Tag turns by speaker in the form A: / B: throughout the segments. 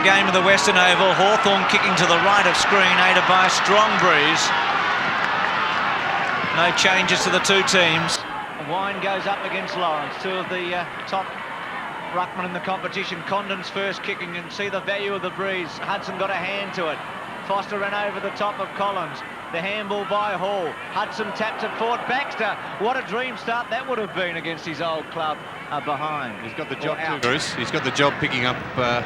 A: game of the Western Oval. Hawthorn kicking to the right of screen, aided by a strong breeze. No changes to the two teams. Wine goes up against Lawrence, two of the top ruckman in the competition. Condon's first kicking, and see the value of the breeze. Hudson got a hand to it. Foster ran over the top of Collins. The handball by Hall. Hudson tapped it forward. Baxter, what a dream start that would have been against his old club behind.
B: He's got the job too, Bruce. He's got the job picking up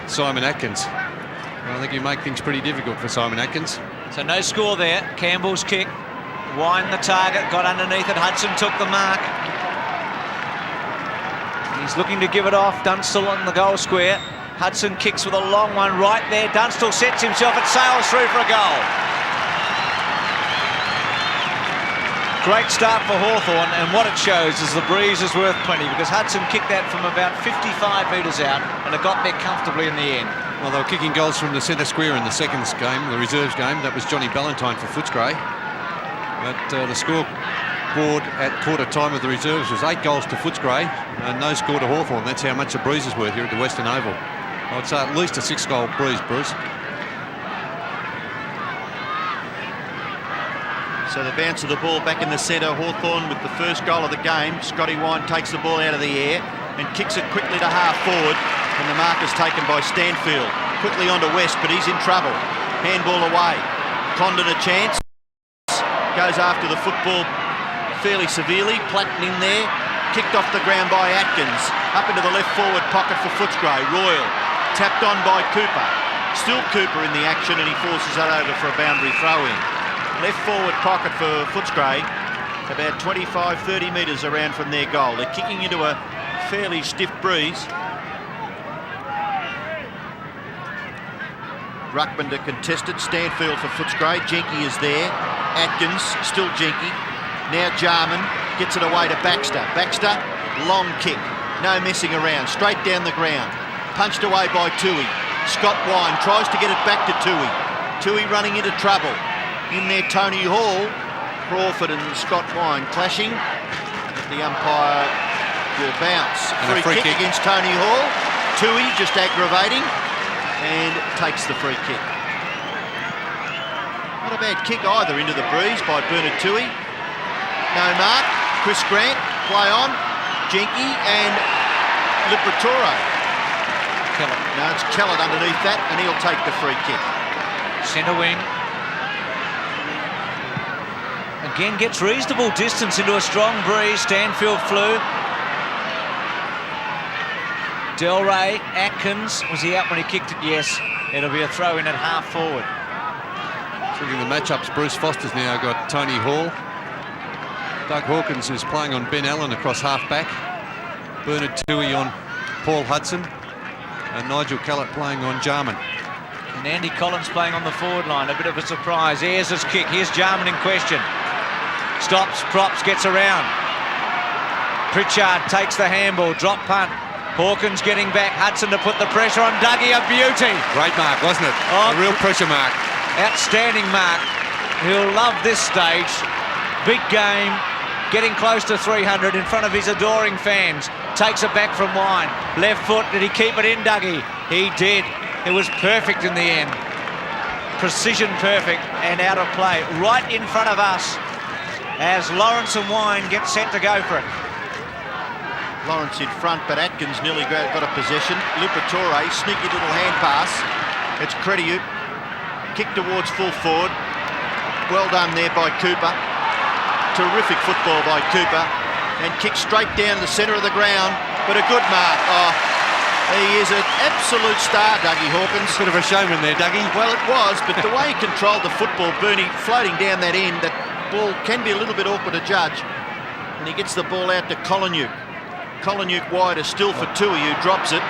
B: Simon Atkins. I think you make things pretty difficult for Simon Atkins.
A: So no score there. Campbell's kick. Wine the target, got underneath it. Hudson took the mark. He's looking to give it off. Dunstall on the goal square. Hudson kicks with a long one right there. Dunstall sets himself. It sails through for a goal. Great start for Hawthorn, and what it shows is the breeze is worth plenty, because Hudson kicked that from about 55 metres out, and it got there comfortably in the end.
B: Well, they were kicking goals from the centre square in the second game, the reserves game. That was Johnny Ballantyne for Footscray. But the scoreboard at quarter time of the reserves was 8 goals to Footscray and no score to Hawthorn. That's how much the breeze is worth here at the Western Oval. I'd say at least a 6-goal breeze, Bruce.
C: So the bounce of the ball back in the centre. Hawthorn with the first goal of the game. Scotty Wine takes the ball out of the air and kicks it quickly to half forward, and the mark is taken by Stanfield. Quickly onto West, but he's in trouble. Handball away. Condon a chance. Goes after the football fairly severely. Platten in there. Kicked off the ground by Atkins. Up into the left forward pocket for Footscray. Royal. Tapped on by Cooper. Still Cooper in the action, and he forces that over for a boundary throw-in. Left forward pocket for Footscray, about 25-30 metres around from their goal. They're kicking into a fairly stiff breeze. Ruckman to contest it. Stanfield for Footscray. Jenky is there. Atkins, still Jenky. Now Jarman gets it away to Baxter. Baxter, long kick. No messing around. Straight down the ground. Punched away by Toohey. Scott Wine tries to get it back to Toohey. Toohey running into trouble. In there, Tony Hall. Crawford and Scott Wine clashing. The umpire will bounce. Free kick against Tony Hall. Toohey just aggravating and takes the free kick. Not a bad kick either into the breeze by Bernard Toohey. No mark. Chris Grant, play on. Jenky and Liberatore. No, it's Kellett underneath that, and he'll take the free kick.
A: Centre wing. Again gets reasonable distance into a strong breeze. Stanfield flew. Delray, Atkins, was he out when he kicked it? Yes. It'll be a throw in at half forward.
B: Looking at the matchups, Bruce Foster's now got Tony Hall. Doug Hawkins is playing on Ben Allen across half back. Bernard Toohey on Paul Hudson. And Nigel Kellett playing on Jarman.
A: And Andy Collins playing on the forward line. A bit of a surprise. Here's his kick. Here's Jarman in question. Stops, props, gets around. Pritchard takes the handball, drop punt. Hawkins getting back, Hudson to put the pressure on Dougie, a beauty.
B: Great mark, wasn't it? A real pressure mark.
A: Outstanding mark. He'll love this stage. Big game, getting close to 300 in front of his adoring fans. Takes it back from Wine. Left foot, did he keep it in, Dougie? He did. It was perfect in the end. Precision perfect and out of play. Right in front of us, as Lawrence and Wine get set to go for it.
C: Lawrence in front, but Atkins nearly got a possession. Liberatore, sneaky little hand pass. It's Crediu. Kick towards full forward. Well done there by Cooper. Terrific football by Cooper. And kick straight down the centre of the ground, but a good mark. Oh, he is an absolute star, Dougie Hawkins.
B: Bit of a showman there, Dougie.
C: Well, it was, but the way he controlled the football, Bernie, floating down that end, that ball can be a little bit awkward to judge, and he gets the ball out to Kolonyuk. Kolonyuk wider still for Toohey, who drops it.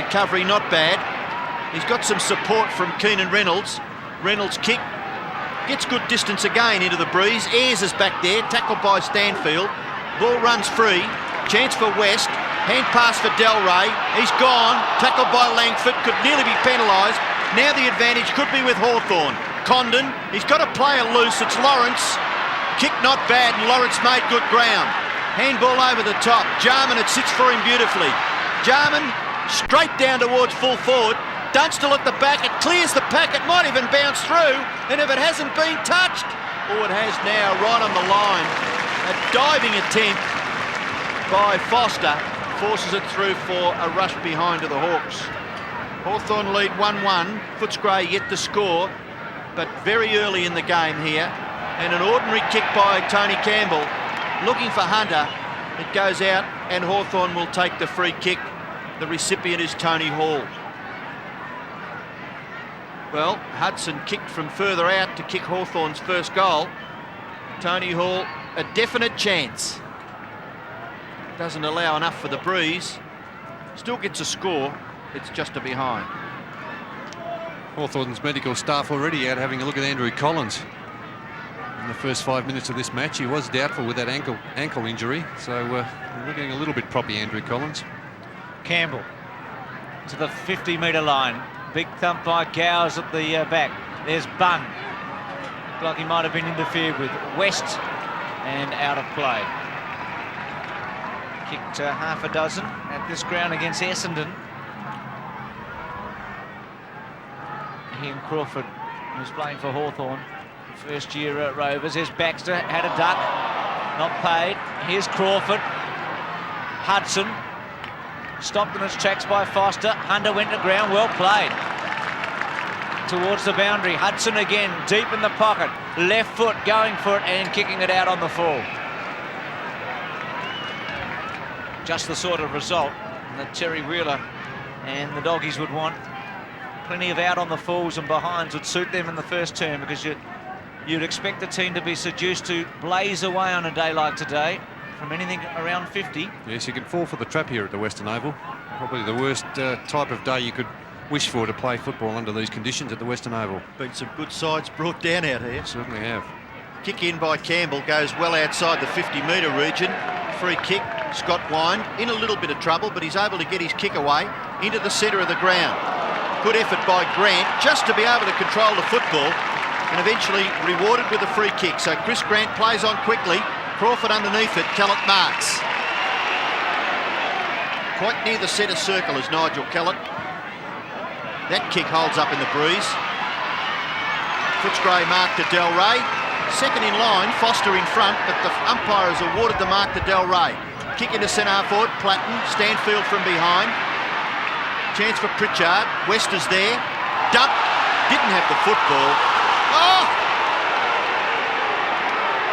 C: Recovery not bad. He's got some support from Keenan Reynolds. Reynolds kick gets good distance again into the breeze. Ayres is back there, tackled by Stanfield. Ball runs free. Chance for West. Hand pass for Delray. He's gone. Tackled by Langford. Could nearly be penalised. Now the advantage could be with Hawthorn. Condon, he's got a player loose. It's Lawrence. Kick not bad, and Lawrence made good ground. Handball over the top. Jarman, it sits for him beautifully. Jarman straight down towards full forward. Dunstall at the back, it clears the pack, it might even bounce through, and if it hasn't been touched, it has now, right on the line. A diving attempt by Foster forces it through for a rush behind to the Hawks. Hawthorn lead 1-1, Footscray yet to score, but very early in the game here, and an ordinary kick by Tony Campbell, looking for Hunter. It goes out and Hawthorn will take the free kick. The recipient is Tony Hall. Well, Hudson kicked from further out to kick Hawthorn's first goal. Tony Hall, a definite chance. Doesn't allow enough for the breeze. Still gets a score. It's just a behind.
B: Hawthorn's medical staff already out having a look at Andrew Collins. In the first 5 minutes of this match, he was doubtful with that ankle injury, so we're looking a little bit proppy, Andrew Collins.
A: Campbell to the 50-metre line. Big thump by Gowers at the back. There's Bunn. Looked like he might have been interfered with. West and out of play. Kicked half a dozen at this ground against Essendon. Ian Crawford, who's playing for Hawthorn, first year at Rovers. Here's Baxter, had a duck, not paid. Here's Crawford. Hudson, stopped in its tracks by Foster. Hunter went to ground, well played. Towards the boundary, Hudson again, deep in the pocket. Left foot going for it and kicking it out on the full. Just the sort of result that Terry Wheeler and the Doggies would want. Plenty of out on the fulls and behinds would suit them in the first term, because you'd expect the team to be seduced to blaze away on a day like today from anything around 50.
B: Yes, you can fall for the trap here at the Western Oval. Probably the worst type of day you could wish for to play football under these conditions at the Western Oval.
C: Been some good sides brought down out here.
B: Certainly have.
C: Kick in by Campbell goes well outside the 50-metre region. Free kick, Scott Wind in a little bit of trouble, but he's able to get his kick away into the centre of the ground. Good effort by Grant just to be able to control the football, and eventually rewarded with a free kick. So Chris Grant plays on quickly. Crawford underneath it, Kellett marks. Quite near the centre circle is Nigel Kellett. That kick holds up in the breeze. Footscray mark to Del Rey. Second in line, Foster in front, but the umpire has awarded the mark to Del Rey. Kick into centre half forward, Platten, Stanfield from behind. Chance for Pritchard, West is there. Dump, didn't have the football. Oh!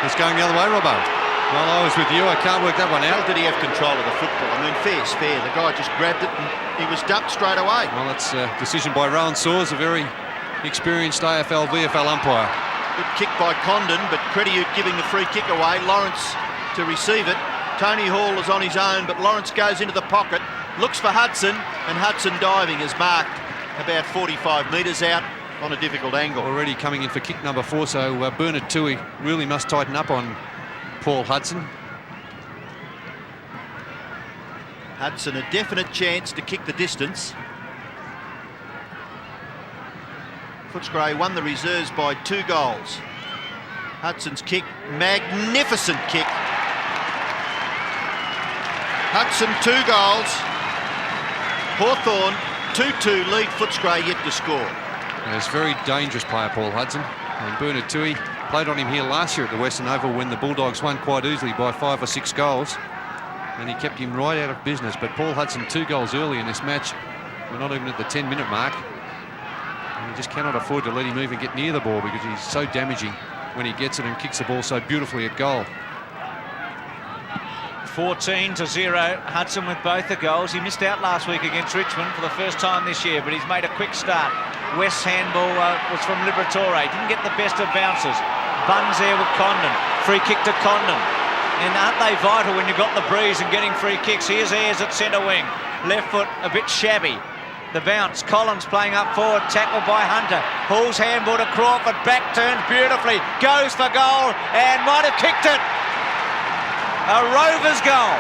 B: It's going the other way, Robbo. Well, I was with you, I can't work that one out.
C: How did he have control of the football? I mean, fair's fair. The guy just grabbed it and he was dumped straight away.
B: Well, that's a decision by Rowan Saws, a very experienced AFL, VFL umpire.
C: Good kick by Condon, but Crediute giving the free kick away. Lawrence to receive it. Tony Hall is on his own, but Lawrence goes into the pocket, looks for Hudson, and Hudson diving is marked about 45 metres out on a difficult angle.
B: Already coming in for kick number 4, so Bernard Toohey really must tighten up on Paul Hudson.
C: Hudson, a definite chance to kick the distance. Footscray won the reserves by 2 goals. Hudson's kick, magnificent kick. Hudson 2 goals. Hawthorn 2-2 lead Footscray yet to score.
B: He's a very dangerous player, Paul Hudson. And Bernard Toohey played on him here last year at the Western Oval when the Bulldogs won quite easily by 5 or 6 goals. And he kept him right out of business. But Paul Hudson 2 goals early in this match. We're not even at the 10-minute mark. And you just cannot afford to let him even get near the ball, because he's so damaging when he gets it and kicks the ball so beautifully at goal.
A: 14-0, Hudson with both the goals. He missed out last week against Richmond for the first time this year, but he's made a quick start. West's handball was from Liberatore. Didn't get the best of bounces. Buns there with Condon. Free kick to Condon. And aren't they vital when you've got the breeze and getting free kicks? Here's Ayres at centre wing. Left foot a bit shabby. The bounce. Collins playing up forward. Tackled by Hunter. Hall's handball to Crawford. Back turns beautifully. Goes for goal and might have kicked it. A Rovers goal.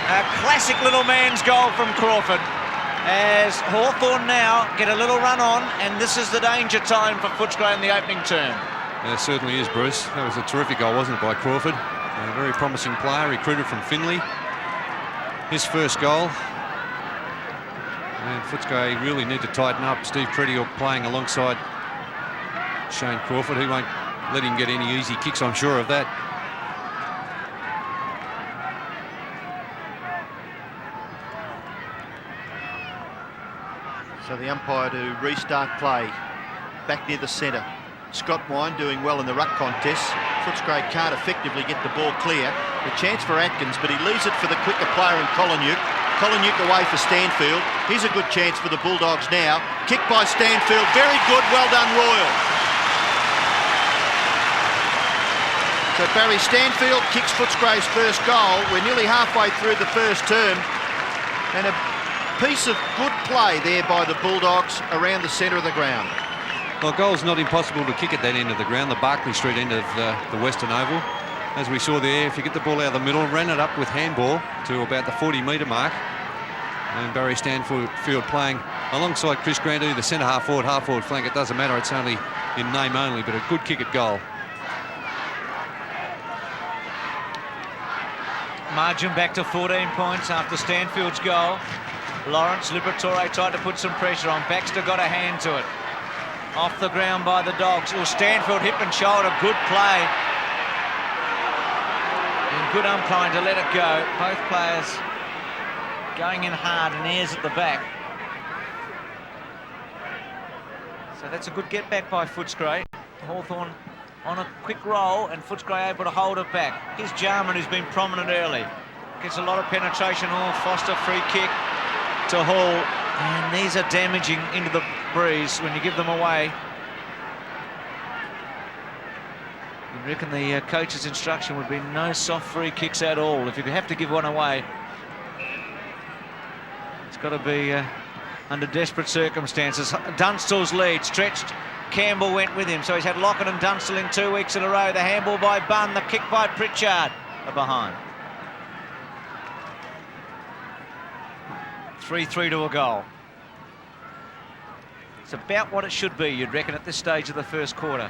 A: A classic little man's goal from Crawford, as Hawthorn now get a little run on, and this is the danger time for Footscray in the opening term.
B: Yeah, it certainly is, Bruce. That was a terrific goal, wasn't it, by Crawford? A very promising player, recruited from Finley. His first goal. And Footscray really need to tighten up. Steve Pretill playing alongside Shane Crawford. He won't let him get any easy kicks, I'm sure of that.
C: So the umpire to restart play back near the centre. Scott Wine doing well in the ruck contest. Footscray can't effectively get the ball clear. The chance for Atkins, but he leaves it for the quicker player in Collinuk. Collinuk away for Stanfield. Here's a good chance for the Bulldogs now. Kick by Stanfield, very good, well done Royal. So Barry Stanfield kicks Footscray's first goal. We're nearly halfway through the first term. And a piece of good play there by the Bulldogs around the centre of the ground.
B: Well, goal's not impossible to kick at that end of the ground, the Barclay Street end of the Western Oval. As we saw there, if you get the ball out of the middle, ran it up with handball to about the 40-metre mark. And Barry Stanfield playing alongside Chris Grant, either centre half forward flank. It doesn't matter, it's only in name only, but a good kick at goal.
A: Margin back to 14 points after Stanfield's goal. Lawrence Liberatore tried to put some pressure on. Baxter got a hand to it. Off the ground by the Dogs. Oh, Stanfield hip and shoulder. Good play. And good umpiring to let it go. Both players going in hard and Ayres at the back. So that's a good get back by Footscray. Hawthorn on a quick roll and Footscray able to hold it back. Here's Jarman, who's been prominent early. Gets a lot of penetration. Oh, Foster free kick to Hall. And these are damaging into the breeze when you give them away. I reckon the coach's instruction would be no soft free kicks at all. If you have to give one away, it's got to be under desperate circumstances. Dunstall's lead stretched. Campbell went with him, so he's had Lockett and Dunstall in 2 weeks in a row. The handball by Bunn, the kick by Pritchard are behind. 3-3 to a goal. It's about what it should be, you'd reckon, at this stage of the first quarter.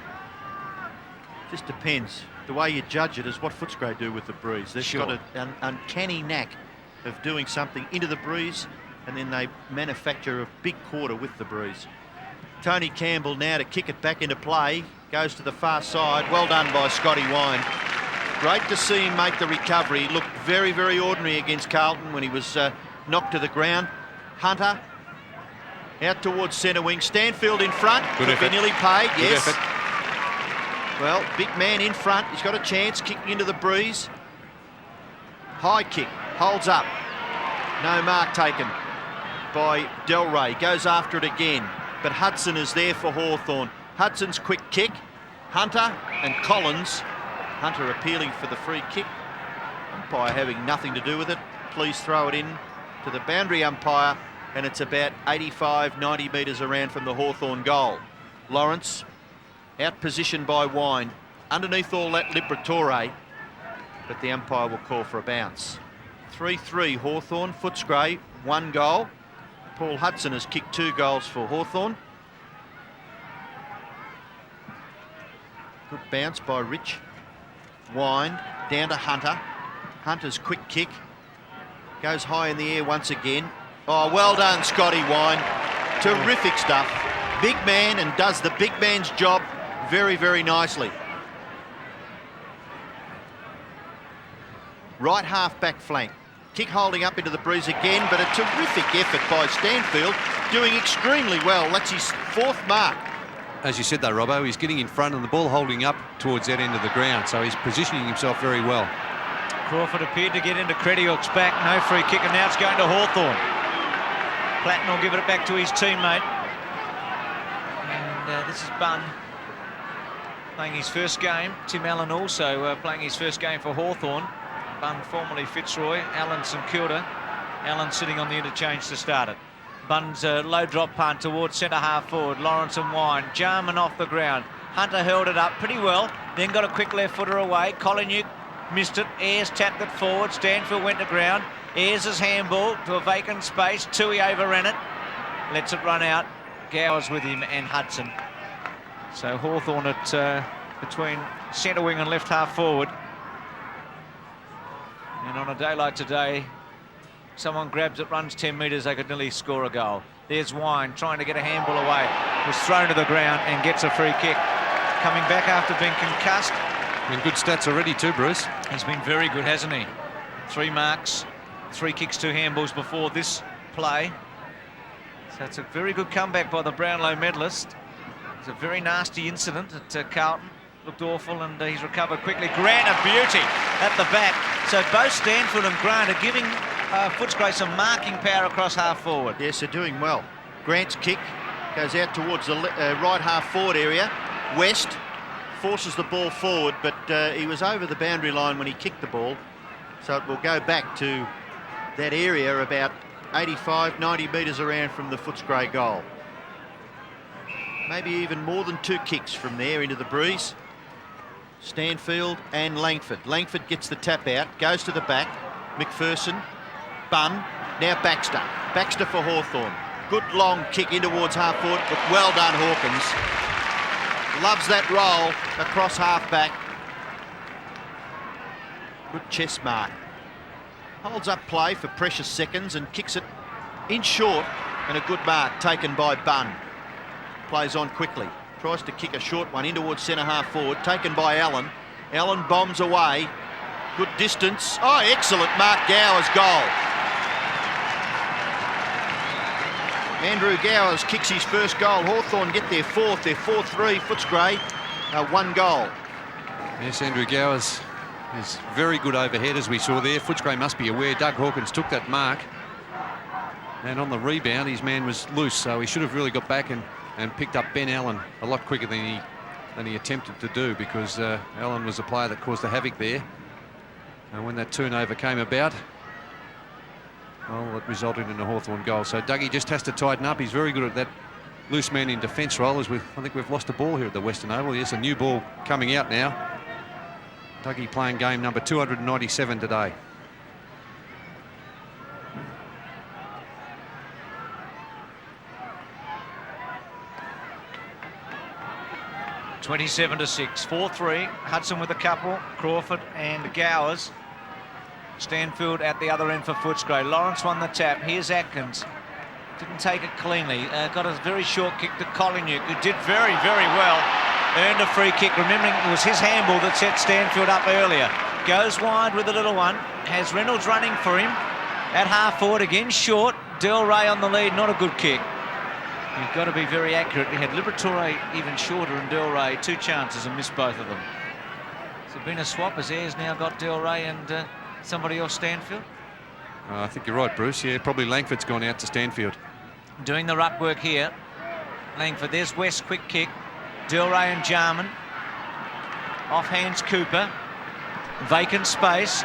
C: Just depends. The way you judge it is what Footscray do with the breeze. They've got an uncanny knack of doing something into the breeze, and then they manufacture a big quarter with the breeze. Tony Campbell now to kick it back into play. Goes to the far side. Well done by Scotty Wine. Great to see him make the recovery. He looked very, very ordinary against Carlton when he was knocked to the ground. Hunter out towards centre wing. Stanfield in front.
B: Good
C: Could
B: effort.
C: be nearly paid.
B: Good
C: Yes.
B: effort.
C: Well, big man in front. He's got a chance. Kicking into the breeze. High kick. Holds up. No mark taken by Delray. Goes after it again. But Hudson is there for Hawthorn. Hudson's quick kick. Hunter and Collins. Hunter appealing for the free kick. Umpire having nothing to do with it. Please throw it in to the boundary umpire. And it's about 85, 90 metres around from the Hawthorn goal. Lawrence out positioned by Wine. Underneath all that, Liberatore. But the umpire will call for a bounce. 3-3 Hawthorn. Footscray, 1 goal. Paul Hudson has kicked 2 goals for Hawthorn. Good bounce by Rich. Wine down to Hunter. Hunter's quick kick. Goes high in the air once again. Oh, well done, Scotty Wine. Terrific stuff. Big man, and does the big man's job very, very nicely. Right half back flank. Kick holding up into the breeze again, but a terrific effort by Stanfield, doing extremely well. That's his 4th mark.
B: As you said though, Robbo, he's getting in front and the ball holding up towards that end of the ground, so he's positioning himself very well.
A: Crawford appeared to get into Credioc's back. No free kick, and now it's going to Hawthorn. Platten will give it back to his teammate. And this is Bunn playing his first game. Tim Allen also playing his first game for Hawthorn. Bunn formerly Fitzroy, Allen St Kilda. Allen sitting on the interchange to start it. Bunn's low drop punt towards centre half forward. Lawrence and Wine. Jarman off the ground. Hunter held it up pretty well. Then got a quick left footer away. Collinuk missed it. Ayres tapped it forward. Stanfield went to ground. Ayres' handball to a vacant space. Tui overran it. Lets it run out. Gowers with him and Hudson. So Hawthorn at between centre wing and left half forward. And on a day like today, someone grabs it, runs 10 metres, they could nearly score a goal. There's Wine trying to get a handball away. Was thrown to the ground and gets a free kick. Coming back after being concussed.
B: And good stats already too, Bruce.
A: He's been very good, hasn't he? 3 marks, 3 kicks, 2 handballs before this play. So it's a very good comeback by the Brownlow medalist. It's a very nasty incident at Carlton. Looked awful, and he's recovered quickly. Grant, a beauty at the back. So both Stanfield and Grant are giving Footscray some marking power across half forward.
C: Yes, they're doing well. Grant's kick goes out towards the right half forward area. West forces the ball forward, but he was over the boundary line when he kicked the ball. So it will go back to that area about 85, 90 metres around from the Footscray goal. Maybe even more than 2 kicks from there into the breeze. Stanfield and Langford. Langford gets the tap out, goes to the back. McPherson, Bunn, now Baxter. Baxter for Hawthorn. Good long kick in towards half forward, but well done, Hawkins. Loves that roll across half back. Good chest mark. Holds up play for precious seconds and kicks it in short, and a good mark taken by Bunn. Plays on quickly. Tries to kick a short one in towards centre half forward, taken by Allen. Allen bombs away. Good distance. Oh, excellent Mark Gowers goal. Andrew Gowers kicks his first goal. Hawthorn get their 4th. They're 4-3. Footscray, 1 goal.
B: Yes, Andrew Gowers is very good overhead, as we saw there. Footscray must be aware Doug Hawkins took that mark. And on the rebound, his man was loose, so he should have really got back and picked up Ben Allen a lot quicker than he attempted to do, because Allen was a player that caused the havoc there. And when that turnover came about, well, it resulted in a Hawthorn goal. So Dougie just has to tighten up. He's very good at that loose man in defence role. I think we've lost a ball here at the Western Oval. Yes, a new ball coming out now. Dougie playing game number 297 today.
A: (27 to 6), 4-3. Hudson with a couple, Crawford and Gowers. Stanfield at the other end for Footscray. Lawrence won the tap. Here's Atkins. Didn't take it cleanly. Got a very short kick to Collinuke, who did very, very well. Earned a free kick, remembering it was his handball that set Stanfield up earlier. Goes wide with a little one. Has Reynolds running for him. At half forward again, short. Del Rey on the lead, not a good kick. You've got to be very accurate. He had Liberatore even shorter and Del Rey 2 chances and missed both of them. So been a swap as Ayres now got Del Rey and somebody else Stanfield.
B: I think you're right, Bruce. Yeah, probably Langford's gone out to Stanfield.
A: Doing the ruck work here. Langford, there's West, quick kick. Del Rey and Jarman. Off hands Cooper. Vacant space.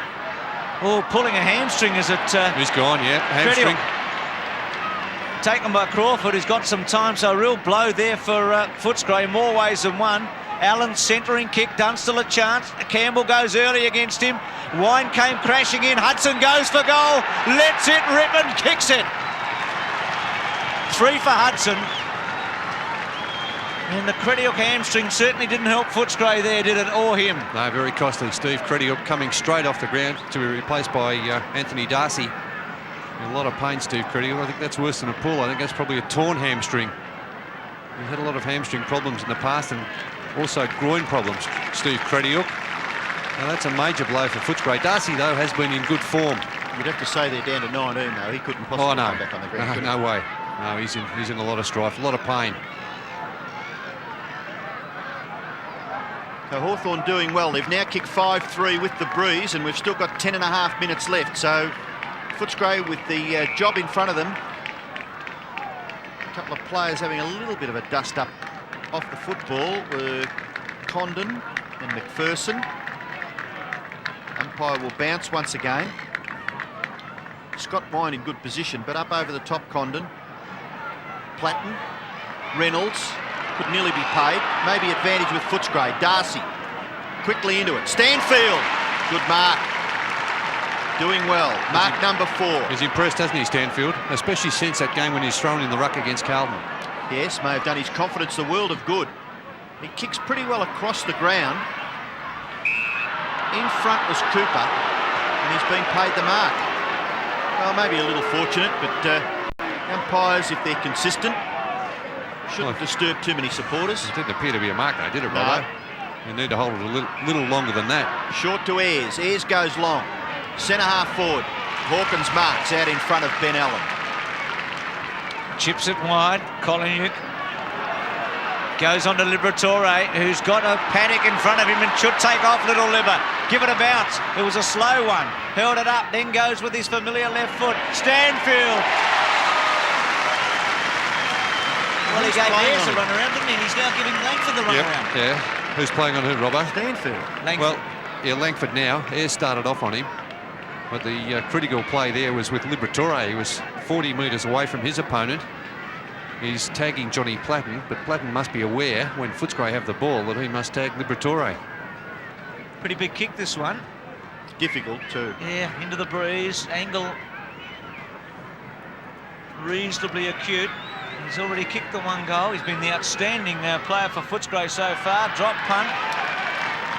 A: Oh, pulling a hamstring as it...
B: He's gone, yeah, hamstring.
A: Taken by Crawford, who's got some time, so a real blow there for Footscray, more ways than one. Allen centering kick, Dunstall a chance. Campbell goes early against him. Wine came crashing in. Hudson goes for goal, lets it rip and kicks it. 3 for Hudson. And the Crediuk hamstring certainly didn't help Footscray there, did it, or him?
B: No, very costly. Steve Crediuk coming straight off the ground to be replaced by Anthony Darcy. A lot of pain, Steve Crediuk. I think that's worse than a pull. I think that's probably a torn hamstring. He's had a lot of hamstring problems in the past and also groin problems, Steve Crediuk. Now that's a major blow for Footscray. Darcy, though, has been in good form.
C: You'd have to say they're down to 19, though. He couldn't possibly come back on the ground.
B: No way. No, he's in a lot of strife, a lot of pain.
C: So Hawthorn doing well. They've now kicked 5-3 with the breeze, and we've still got 10.5 minutes left. So Footscray with the job in front of them. A couple of players having a little bit of a dust up off the football were Condon and McPherson. Umpire will bounce once again. Scott Wine in good position, but up over the top Condon. Platten, Reynolds, could nearly be paid. Maybe advantage with Footscray. Darcy, quickly into it. Stanfield, good mark. Doing well. Mark number 4.
B: He's impressed, hasn't he, Stanfield? Especially since that game when he's thrown in the ruck against Carlton.
C: Yes, may have done his confidence the world of good. He kicks pretty well across the ground. In front was Cooper, and he's been paid the mark. Well, maybe a little fortunate, but umpires, if they're consistent, shouldn't disturb too many supporters.
B: It didn't appear to be a mark, though, did it,
C: No.
B: Robbo? You need to hold it a little longer than that.
C: Short to Ayres. Ayres goes long. Centre half forward. Hawkins marks out in front of Ben Allen.
A: Chips it wide. Koliniuk goes on to Liberatore, who's got a panic in front of him and should take off Little Liber. Give it a bounce. It was a slow one. Held it up, then goes with his familiar left foot. Stanfield. Well, he gave Ayres a run around, didn't he? He's now giving Langford the run around.
B: Yeah. Who's playing on who, Robbo?
C: Stanfield.
A: Langford.
B: Well, yeah, Langford now. Ayres started off on him. But the critical play there was with Liberatore. He was 40 metres away from his opponent. He's tagging Johnny Platten, but Platten must be aware when Footscray have the ball that he must tag Liberatore.
A: Pretty big kick, this one.
C: Difficult too.
A: Yeah, into the breeze. Angle reasonably acute. He's already kicked the one goal. He's been the outstanding player for Footscray so far. Drop punt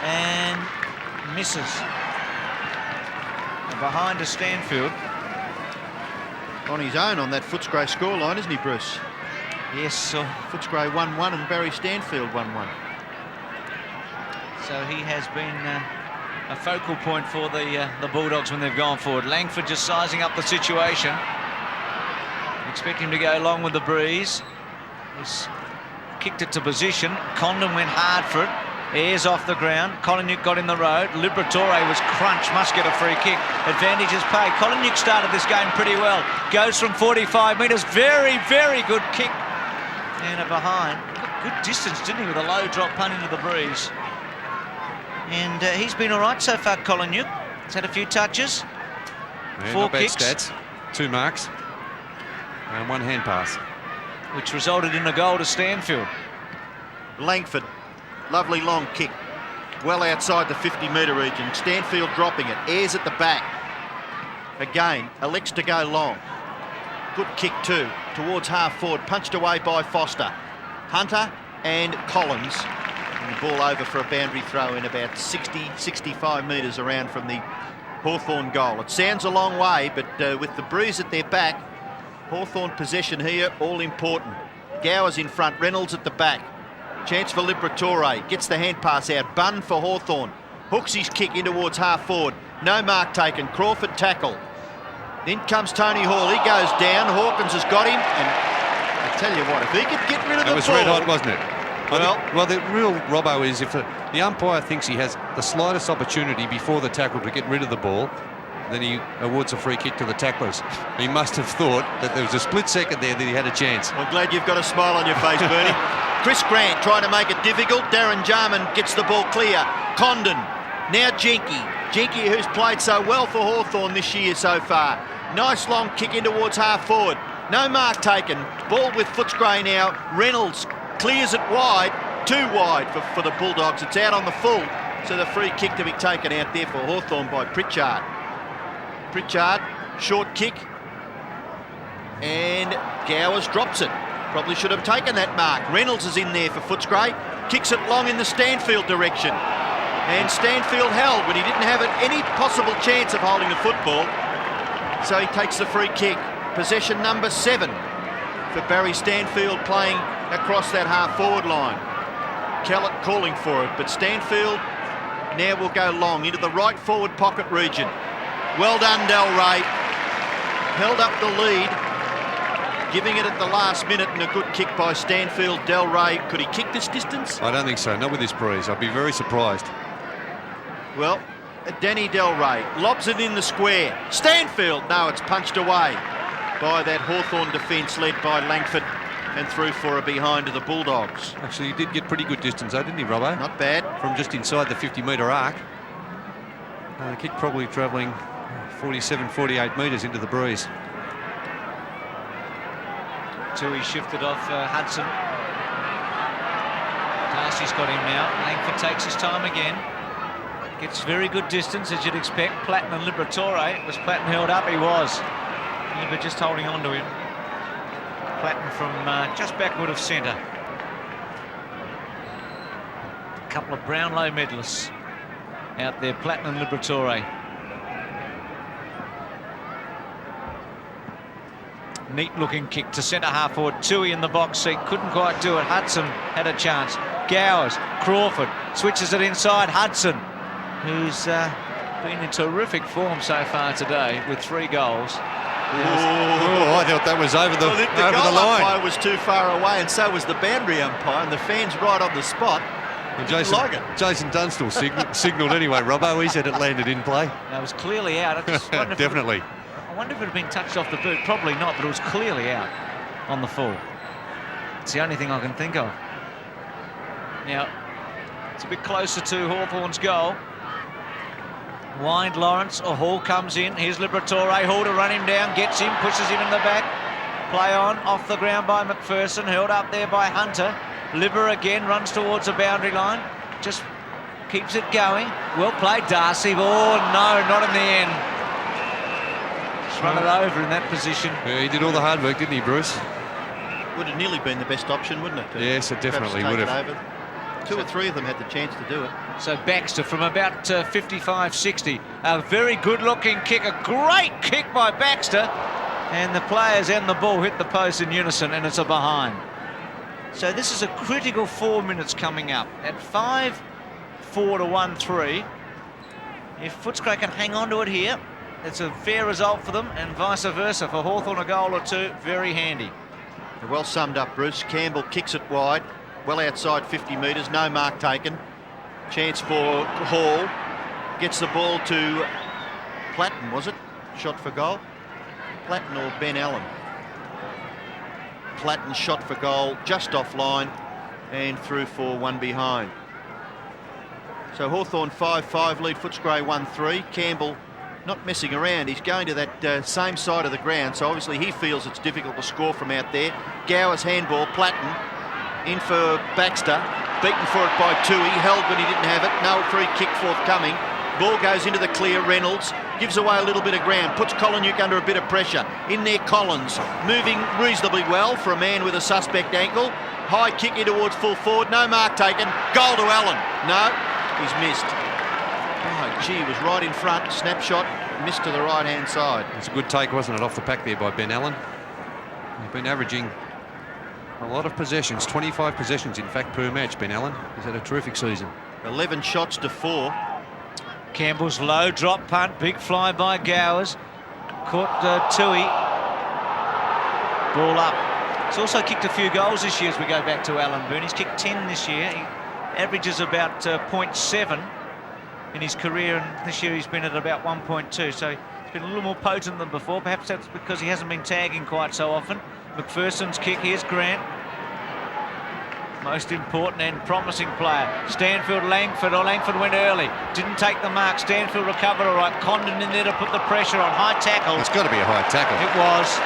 A: and misses. And behind to Stanfield.
C: On his own on that Footscray scoreline, isn't he, Bruce?
A: Yes, so
C: Footscray 1-1 and Barry Stanfield 1-1.
A: So he has been a focal point for the Bulldogs when they've gone forward. Langford just sizing up the situation. Expect him to go along with the breeze. He's kicked it to position. Condon went hard for it. Ayres off the ground. Koliniuk got in the road. Liberatore was crunched. Must get a free kick. Advantage is paid. Koliniuk started this game pretty well. Goes from 45 metres. Very, very good kick. And a behind. Good distance, didn't he, with a low drop punt into the breeze. And he's been all right so far, Koliniuk. He's had a few touches.
B: Yeah,
A: 4
B: not bad
A: kicks.
B: stats. 2 marks. And 1 hand pass.
A: Which resulted in a goal to Stanfield.
C: Langford, lovely long kick. Well outside the 50-metre region. Stanfield dropping it. Ayres at the back. Again, elects to go long. Good kick too. Towards half forward. Punched away by Foster. Hunter and Collins. And the ball over for a boundary throw in about 65 metres around from the Hawthorn goal. It sounds a long way, but with the breeze at their back, Hawthorn possession here, all important. Gowers in front, Reynolds at the back. Chance for Liberatore, gets the hand pass out. Bunn for Hawthorn. Hooks his kick in towards half forward. No mark taken, Crawford tackle. Then comes Tony Hall, he goes down. Hawkins has got him, and I tell you what, if he could get rid of the ball...
B: It was red hot, wasn't it?
C: Well,
B: the real Robbo is if the umpire thinks he has the slightest opportunity before the tackle to get rid of the ball, then he awards a free kick to the tacklers. He must have thought that there was a split second there that he had a chance.
C: I'm glad you've got a smile on your face, Bernie. Chris Grant trying to make it difficult. Darren Jarman gets the ball clear. Condon, now Jenke. Jenke, who's played so well for Hawthorn this year so far. Nice long kick in towards half forward. No mark taken. Ball with Footscray now. Reynolds clears it wide. Too wide for the Bulldogs. It's out on the full. So the free kick to be taken out there for Hawthorn by Pritchard. Pritchard, short kick, and Gowers drops it. Probably should have taken that mark. Reynolds is in there for Footscray, kicks it long in the Stanfield direction. And Stanfield held when he didn't have any possible chance of holding the football. So he takes the free kick. Possession number 7 for Barry Stanfield playing across that half-forward line. Kellett calling for it, but Stanfield now will go long into the right forward pocket region. Well done, Del Rey. Held up the lead, giving it at the last minute, and a good kick by Stanfield. Del Rey, could he kick this distance?
B: I don't think so, not with this breeze. I'd be very surprised.
C: Well, Danny Del Rey lobs it in the square. Stanfield, no, it's punched away by that Hawthorn defence led by Langford and through for a behind to the Bulldogs.
B: Actually, he did get pretty good distance though, didn't he, Robbo?
C: Not bad.
B: From just inside the 50-metre arc. The kick probably travelling 47, 48 metres into the breeze.
A: Tui shifted off Hudson. Darcy's got him now. Langford takes his time again. Gets very good distance, as you'd expect. Platten and Liberatore. Was Platten held up? He was. Libber just holding on to him. Platten from just backward of centre. A couple of Brownlow medalists out there, Platten and Liberatore. neat-looking kick to centre-half forward. Tui in the box seat, couldn't quite do it. Hudson had a chance. Gowers, Crawford, switches it inside. Hudson, who's been in terrific form so far today with 3 goals.
B: I thought that was over the line.
C: Umpire was too far away, and so was the boundary umpire, and the fans right on the spot.
B: And Jason Dunstall signalled anyway, Robbo. He said it landed in play.
A: That was clearly out. I just wonder
B: Definitely.
A: I wonder if it had been touched off the boot. Probably not, but it was clearly out on the full. It's the only thing I can think of. Now, it's a bit closer to Hawthorn's goal. Wind Lawrence, or Hall comes in. Here's Liberatore. Hall to run him down, gets him, pushes him in the back. Play on, off the ground by McPherson, held up there by Hunter. Libber again runs towards the boundary line, just keeps it going. Well played, Darcy. Oh no, not in the end. Just run it over in that position.
B: Yeah, he did all the hard work, didn't he, Bruce?
C: Would have nearly been the best option, wouldn't it?
B: Yes, it definitely would have.
C: Over. 2 or 3 of them had the chance to do it.
A: So Baxter from about 55-60. A very good-looking kick, a great kick by Baxter. And the players and the ball hit the post in unison, and it's a behind. So this is a critical 4 minutes coming up. At 5-4 to 1-3. If Footscray can hang on to it here, it's a fair result for them, and vice versa. For Hawthorn, a goal or 2, very handy.
C: Well summed up, Bruce. Campbell kicks it wide, well outside 50 metres, no mark taken. Chance for Hall. Gets the ball to Platten, was it? Shot for goal. Platten or Ben Allen? Platten shot for goal, just offline, and through for 1 behind. So Hawthorn 5-5, lead Footscray 1-3. Campbell not messing around. He's going to that same side of the ground, so obviously he feels it's difficult to score from out there. Gowers handball, Platten in for Baxter, beaten for it by Tui, held when he didn't have it. No free kick forthcoming. Ball goes into the clear. Reynolds gives away a little bit of ground, puts Collinuk under a bit of pressure. In there, Collins moving reasonably well for a man with a suspect ankle. High kick in towards full forward, no mark taken. Goal to Allen. No, he's missed. Oh, gee, was right in front. Snapshot, missed to the right-hand side.
B: It's a good take, wasn't it, off the pack there by Ben Allen. He's been averaging a lot of possessions, 25 possessions, in fact, per match, Ben Allen. He's had a terrific season.
C: 11 shots to 4.
A: Campbell's low drop punt, big fly by Gowers. Caught Tui. Ball up. He's also kicked a few goals this year as we go back to Alan Boone. He's kicked 10 this year. He averages about 0.7 in his career, and this year he's been at about 1.2. So he's been a little more potent than before. Perhaps that's because he hasn't been tagging quite so often. McPherson's kick, here's Grant. Most important and promising player. Stanfield, Langford, or Langford went early. Didn't take the mark. Stanfield recovered all right. Condon in there to put the pressure on. High tackle.
B: It's got to be a high tackle.
A: It was.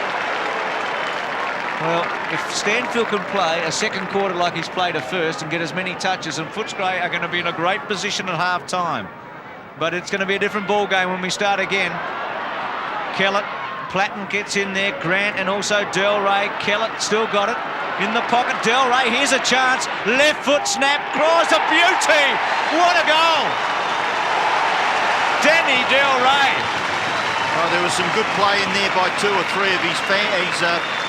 A: Well, if Stanfield can play a second quarter like he's played a first and get as many touches, and Footscray are going to be in a great position at half-time. But it's going to be a different ball game when we start again. Kellett, Platten gets in there. Grant and also Delray. Kellett still got it. In the pocket, Delray, here's a chance. Left foot snap, Cross, a beauty! What a goal! Danny Delray.
C: Oh, there was some good play in there by 2 or 3 of his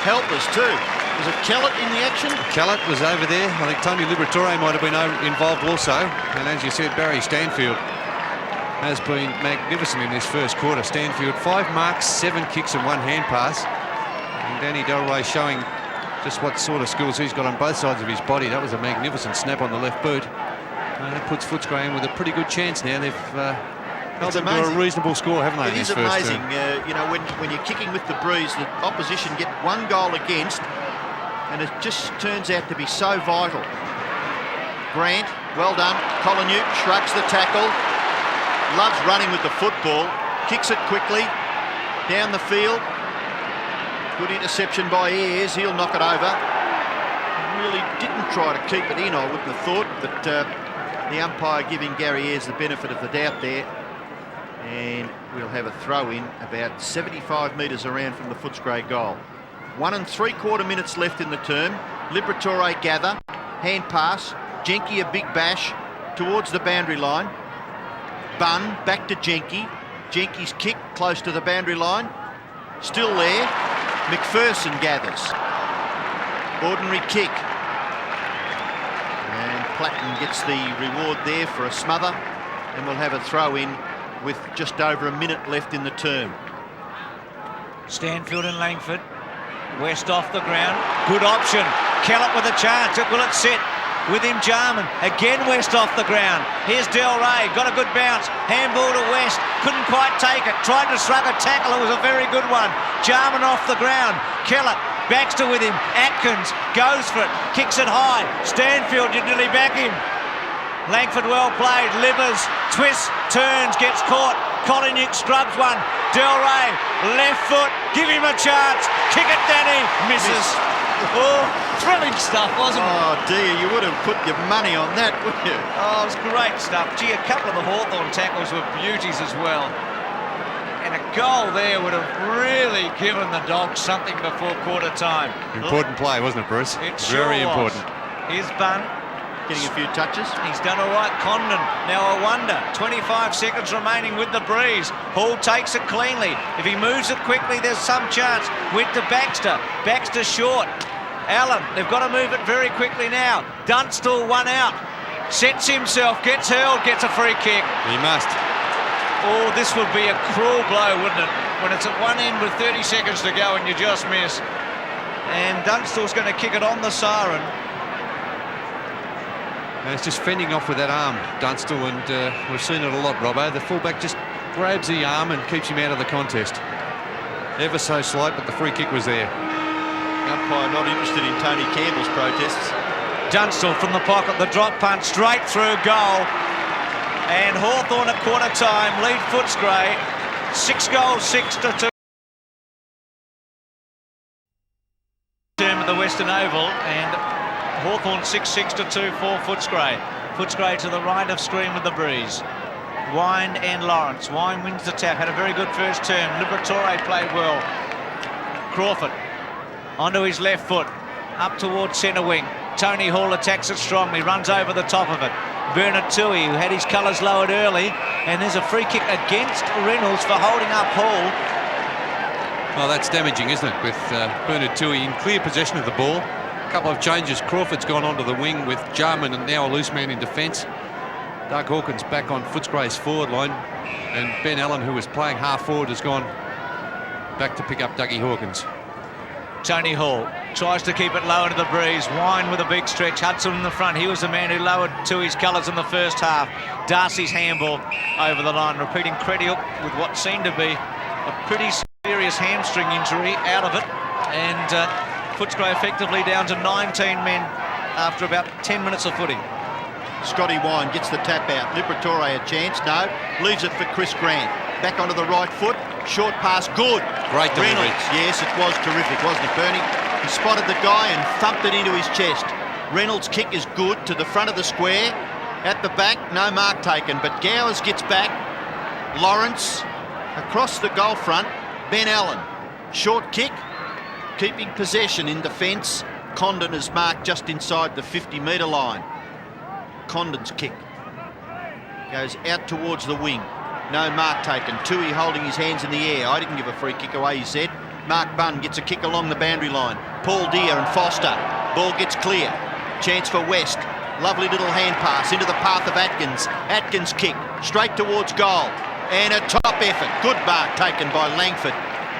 C: helpers too. Was it Kellett in the action?
B: Kellett was over there. I think Tony Liberatore might have been involved also. And as you said, Barry Stanfield has been magnificent in this first quarter. Stanfield, 5 marks, 7 kicks and 1 hand pass. And Danny Delray showing just what sort of skills he's got on both sides of his body. That was a magnificent snap on the left boot. That puts Footscray in with a pretty good chance now. They've held them to a reasonable score, haven't they?
C: It is amazing. You know, when you're kicking with the breeze, the opposition get 1 goal against, and it just turns out to be so vital. Grant, well done. Collinuk shrugs the tackle. Loves running with the football. Kicks it quickly down the field. Good interception by Ayres. He'll knock it over. Really didn't try to keep it in, I wouldn't have thought, but the umpire giving Gary Ayres the benefit of the doubt there. And we'll have a throw in about 75 metres around from the Footscray goal. 1 3/4 minutes left in the term. Liberatore gather. Hand pass. Jenke a big bash towards the boundary line. Bunn back to Jenke. Jenke's kick close to the boundary line. Still there. McPherson gathers. Ordinary kick. And Platten gets the reward there for a smother. And we'll have a throw in with just over a minute left in the term.
A: Stanfield and Langford. West off the ground. Good option. Kellett with a chance. Will it sit? With him, Jarman. Again, West off the ground. Here's Del Rey. Got a good bounce. Handball to West. Couldn't quite take it. Tried to shrug a tackle. It was a very good one. Jarman off the ground. Kellett. Baxter with him. Atkins goes for it. Kicks it high. Stanfield, you nearly back him. Langford well played. Livers. Twists. Turns. Gets caught. Collinuke scrubs one. Del Rey. Left foot. Give him a chance. Kick it, Danny. Misses. Oh, thrilling stuff, wasn't it?
C: Oh, dear, you would have put your money on that, wouldn't you?
A: Oh, it was great stuff. Gee, a couple of the Hawthorn tackles were beauties as well. And a goal there would have really given the Dogs something before quarter time.
B: Important play, wasn't it, Bruce?
A: It sure
B: Very
A: was.
B: important.
A: Here's Bunn.
C: Getting a few touches.
A: He's done all right. Condon, now a wonder. 25 seconds remaining with the breeze. Hall takes it cleanly. If he moves it quickly, there's some chance. Went to Baxter. Baxter short. Allen, they've got to move it very quickly now. Dunstall one out. Sets himself, gets hurled, gets a free kick.
B: He must.
A: Oh, this would be a cruel blow, wouldn't it? When it's at one end with 30 seconds to go and you just miss. And Dunstall's going to kick it on the siren.
B: And it's just fending off with that arm, Dunstall, and we've seen it a lot, Robbo. The fullback just grabs the arm and keeps him out of the contest. Ever so slight, but the free kick was there.
C: Umpire not interested in Tony Campbell's protests.
A: Dunstall from the pocket, the drop punt straight through goal. And Hawthorn at quarter time lead Footscray 6 goals, 6-2. Term at the Western Oval, and Hawthorn 6-2 for Footscray. Footscray to the right of screen with the breeze. Wine and Lawrence. Wine wins the tap, had a very good first term. Liberatore played well. Crawford onto his left foot, up towards centre wing. Tony Hall attacks it strongly, runs over the top of it. Bernard Toohey, who had his colours lowered early, and there's a free kick against Reynolds for holding up Hall.
B: Well, that's damaging, isn't it, with Bernard Toohey in clear possession of the ball. A couple of changes. Crawford's gone onto the wing with Jarman and now a loose man in defence. Doug Hawkins back on Footscray's forward line, and Ben Allen, who was playing half forward, has gone back to pick up Dougie Hawkins.
A: Tony Hall tries to keep it low into the breeze. Wine with a big stretch. Hudson in the front. He was the man who lowered Toohey's colours in the first half. Darcy's handball over the line. Repeating Crediuk with what seemed to be a pretty serious hamstring injury out of it. And Footscray effectively down to 19 men after about 10 minutes of footy.
C: Scotty Wine gets the tap out. Liberatore a chance. No. Leaves it for Chris Grant. Back onto the right foot. Short pass. Good.
B: Great delivery.
C: Reynolds. Yes, it was terrific, wasn't it, Bernie? He spotted the guy and thumped it into his chest. Reynolds' kick is good to the front of the square. At the back, no mark taken, but Gowers gets back. Lawrence across the goal front. Ben Allen. Short kick. Keeping possession in defence. Condon is marked just inside the 50-metre line. Condon's kick goes out towards the wing. No mark taken. Toohey holding his hands in the air. I didn't give a free kick away, he said. Mark Bunn gets a kick along the boundary line. Paul Deere and Foster. Ball gets clear. Chance for West. Lovely little hand pass into the path of Atkins. Atkins kick straight towards goal. And a top effort. Good mark taken by Langford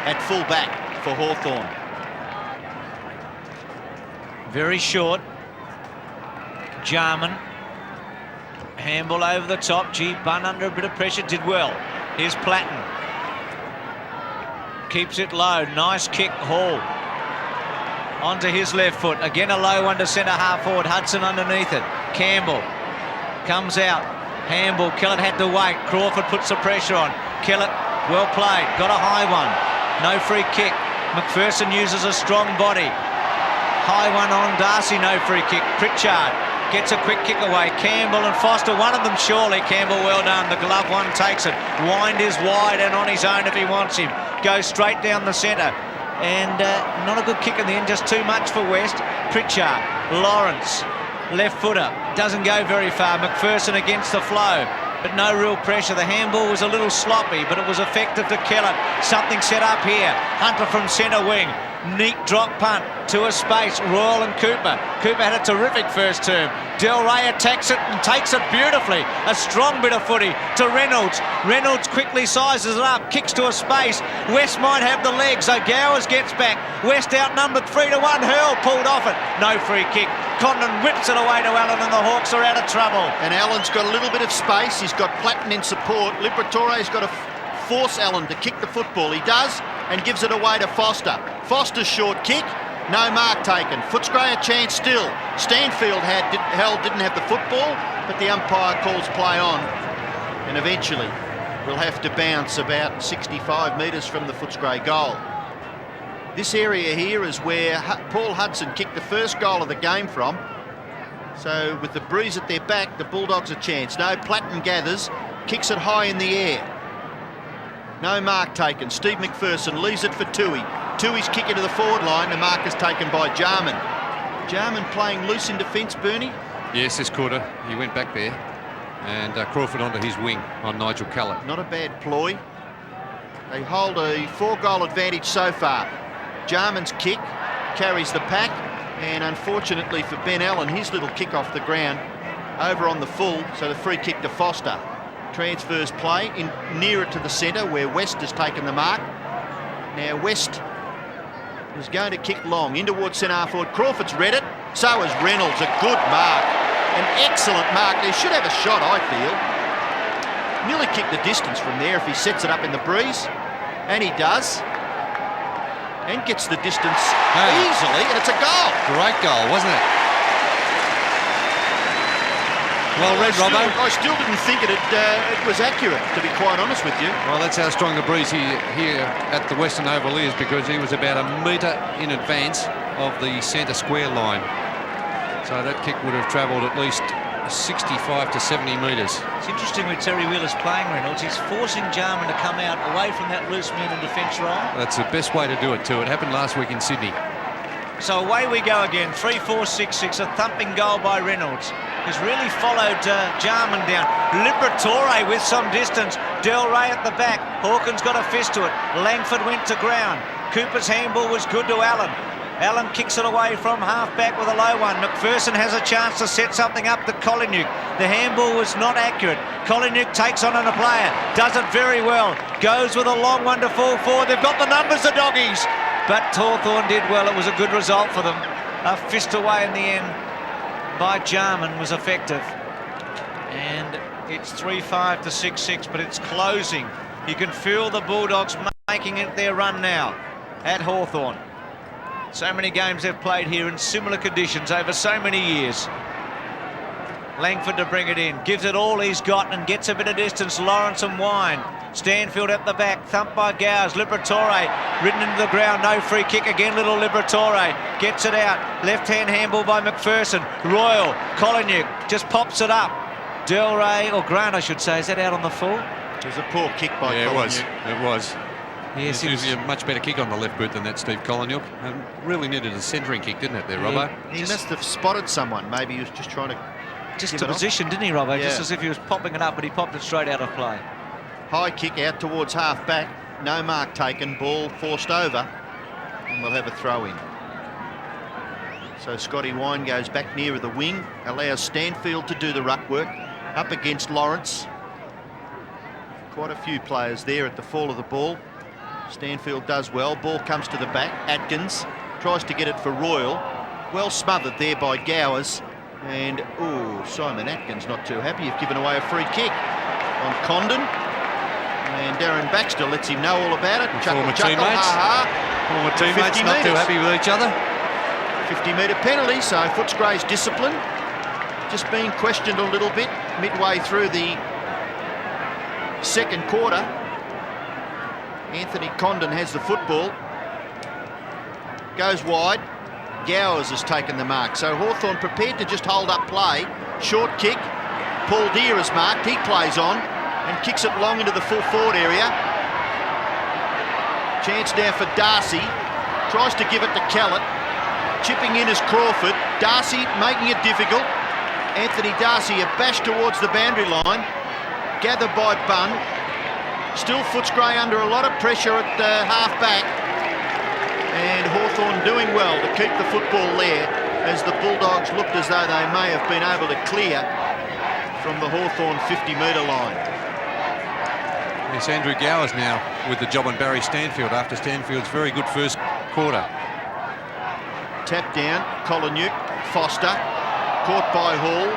C: at full back for Hawthorn.
A: Very short. Jarman. Handball over the top. Gee, Bunn under a bit of pressure, did well. Here's Platten. Keeps it low. Nice kick, Hall. Onto his left foot. Again a low one to centre half forward. Hudson underneath it. Campbell comes out. Handball. Kellett had to wait. Crawford puts the pressure on. Kellett, well played. Got a high one. No free kick. McPherson uses a strong body. High one on Darcy. No free kick. Pritchard gets a quick kick away. Campbell and Foster, one of them surely. Campbell, well done. The glove one takes it. Wind is wide and on his own if he wants him. Goes straight down the centre. And not a good kick in the end, just too much for West. Pritchard, Lawrence, left footer. Doesn't go very far. McPherson against the flow, but no real pressure. The handball was a little sloppy, but it was effective to Kellett. Something set up here. Hunter from centre wing. Neat drop punt to a space. Royal and Cooper. Cooper had a terrific first term. Del Rey attacks it and takes it beautifully. A strong bit of footy to Reynolds. Reynolds quickly sizes it up, kicks to a space. West might have the legs, so Gowers gets back. West outnumbered 3-1. Hurl pulled off it. No free kick. Condon whips it away to Allen and the Hawks are out of trouble.
C: And Allen's got a little bit of space. He's got Platten in support. Liberatore's got to force Allen to kick the football. He does, and gives it away to Foster. Foster's short kick. No mark taken. Footscray a chance still. Stanfield didn't have the football, but the umpire calls play on, and eventually will have to bounce about 65 metres from the Footscray goal. This area here is where Paul Hudson kicked the first goal of the game from. So with the breeze at their back, the Bulldogs a chance. No, Platten gathers, kicks it high in the air. No mark taken. Steve McPherson leaves it for Toohey. Toohey's kick into the forward line. The mark is taken by Jarman. Jarman playing loose in defence, Bernie?
B: Yes, this quarter. He went back there. And Crawford onto his wing on Nigel Callett.
C: Not a bad ploy. They hold a 4-goal advantage so far. Jarman's kick carries the pack. And unfortunately for Ben Allen, his little kick off the ground over on the full. So the free kick to Foster. Transfers play in nearer to the centre where West has taken the mark. Now West is going to kick long in towards centre half forward. Crawford's read it, so is Reynolds. A good mark, an excellent mark. They should have a shot, I feel. Nearly kick the distance from there if he sets it up in the breeze, and he does, and gets the distance easily, and it's a goal.
B: Great goal, wasn't it? Well read, Robbo.
C: I still didn't think it was accurate, to be quite honest with you.
B: Well, that's how strong the breeze here at the Western Oval is, because he was about a metre in advance of the centre square line. So that kick would have travelled at least 65 to 70 metres.
A: It's interesting with Terry Wheeler's playing Reynolds. He's forcing Jarman to come out away from that loose man in defence role.
B: That's the best way to do it too. It happened last week in Sydney.
A: So away we go again. 3-4-6-6. A thumping goal by Reynolds. Has really followed Jarman down. Liberatore with some distance. Del Rey at the back. Hawkins got a fist to it. Langford went to ground. Cooper's handball was good to Allen. Allen kicks it away from half-back with a low one. McPherson has a chance to set something up to Collinuk. The handball was not accurate. Collinuk takes on a player. Does it very well. Goes with a long one to fall forward. They've got the numbers, the doggies. But Hawthorn did well. It was a good result for them. A fist away in the end by Jarman was effective. And it's 3-5 to 6-6, but it's closing. You can feel the Bulldogs making it their run now at Hawthorn. So many games they've played here in similar conditions over so many years. Langford to bring it in, gives it all he's got and gets a bit of distance. Lawrence and Wine. Stanfield at the back, thumped by Gowers. Liberatore ridden into the ground, no free kick again. Little Liberatore gets it out. Left-hand handball by McPherson. Royal, Collinuk just pops it up. Del Rey, or Grant I should say, is that out on the full?
C: It was a poor kick by Collinuk.
B: It was.
A: Yes,
B: it was a much better kick on the left boot than that, Steve Collinuk. And really needed a centering kick, didn't it there, Robbo?
C: He must have spotted someone. Maybe he was just trying to
A: just to position, didn't he, Robbo?
C: Yeah.
A: Just as if he was popping it up, but he popped it straight out of play.
C: High kick out towards half-back. No mark taken. Ball forced over. And we'll have a throw-in. So Scotty Wine goes back nearer the wing. Allows Stanfield to do the ruck work. Up against Lawrence. Quite a few players there at the fall of the ball. Stanfield does well. Ball comes to the back. Atkins tries to get it for Royal. Well smothered there by Gowers. And, Simon Atkins not too happy. You've given away a free kick on Condon. And Darren Baxter lets him know all about it.
B: Former teammates. Former teammates not too happy with each other.
C: 50-metre penalty, so Footscray's discipline just being questioned a little bit midway through the second quarter. Anthony Condon has the football. Goes wide. Gowers has taken the mark. So Hawthorn prepared to just hold up play. Short kick. Paul Deere is marked. He plays on and kicks it long into the full forward area. Chance now for Darcy. Tries to give it to Callett. Chipping in is Crawford. Darcy making it difficult. Anthony Darcy a bash towards the boundary line. Gathered by Bunn. Still Footscray under a lot of pressure at half-back. And Hawthorn doing well to keep the football there as the Bulldogs looked as though they may have been able to clear from the Hawthorn 50-metre line.
B: It's Andrew Gowers now with the job on Barry Stanfield after Stanfield's very good first quarter.
C: Tap down, Colin-Nuke, Foster, caught by Hall.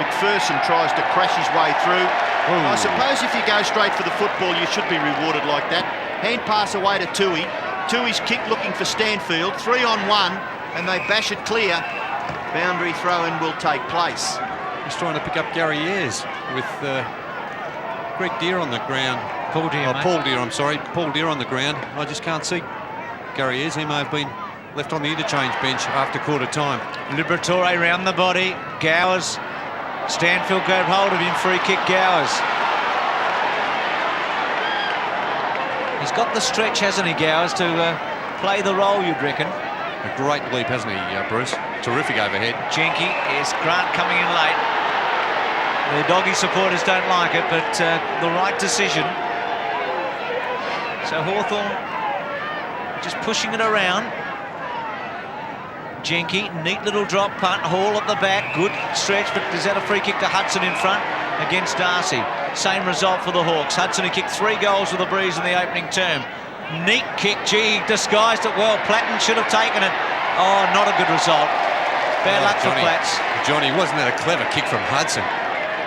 C: McPherson tries to crash his way through.
B: Ooh.
C: I suppose if you go straight for the football, you should be rewarded like that. Hand pass away to Toohey. Toohey's kick looking for Stanfield. 3-on-1, and they bash it clear. Boundary throw-in will take place.
B: He's trying to pick up Gary Ayres with Greg Deere on the ground.
A: Paul Deere,
B: Paul Deere, I'm sorry. Paul Deere on the ground. I just can't see Gary Ayres. He may have been left on the interchange bench after quarter time.
A: Liberatore round the body. Gowers. Stanfield grabbed hold of him. Free kick, Gowers. He's got the stretch, hasn't he, Gowers, to play the role, you'd reckon.
B: A great leap, hasn't he, Bruce? Terrific overhead.
A: Jenke, yes, Grant coming in late. The Doggy supporters don't like it, but the right decision. So Hawthorn just pushing it around. Jenke, neat little drop punt. Hall at the back, good stretch, but is that a free kick to Hudson in front against Darcy? Same result for the Hawks. Hudson, who kicked 3 goals with the Breeze in the opening term. Neat kick, gee, disguised it well. Platten should have taken it. Oh, not a good result. Bad luck for Platts.
B: Johnny, wasn't that a clever kick from Hudson?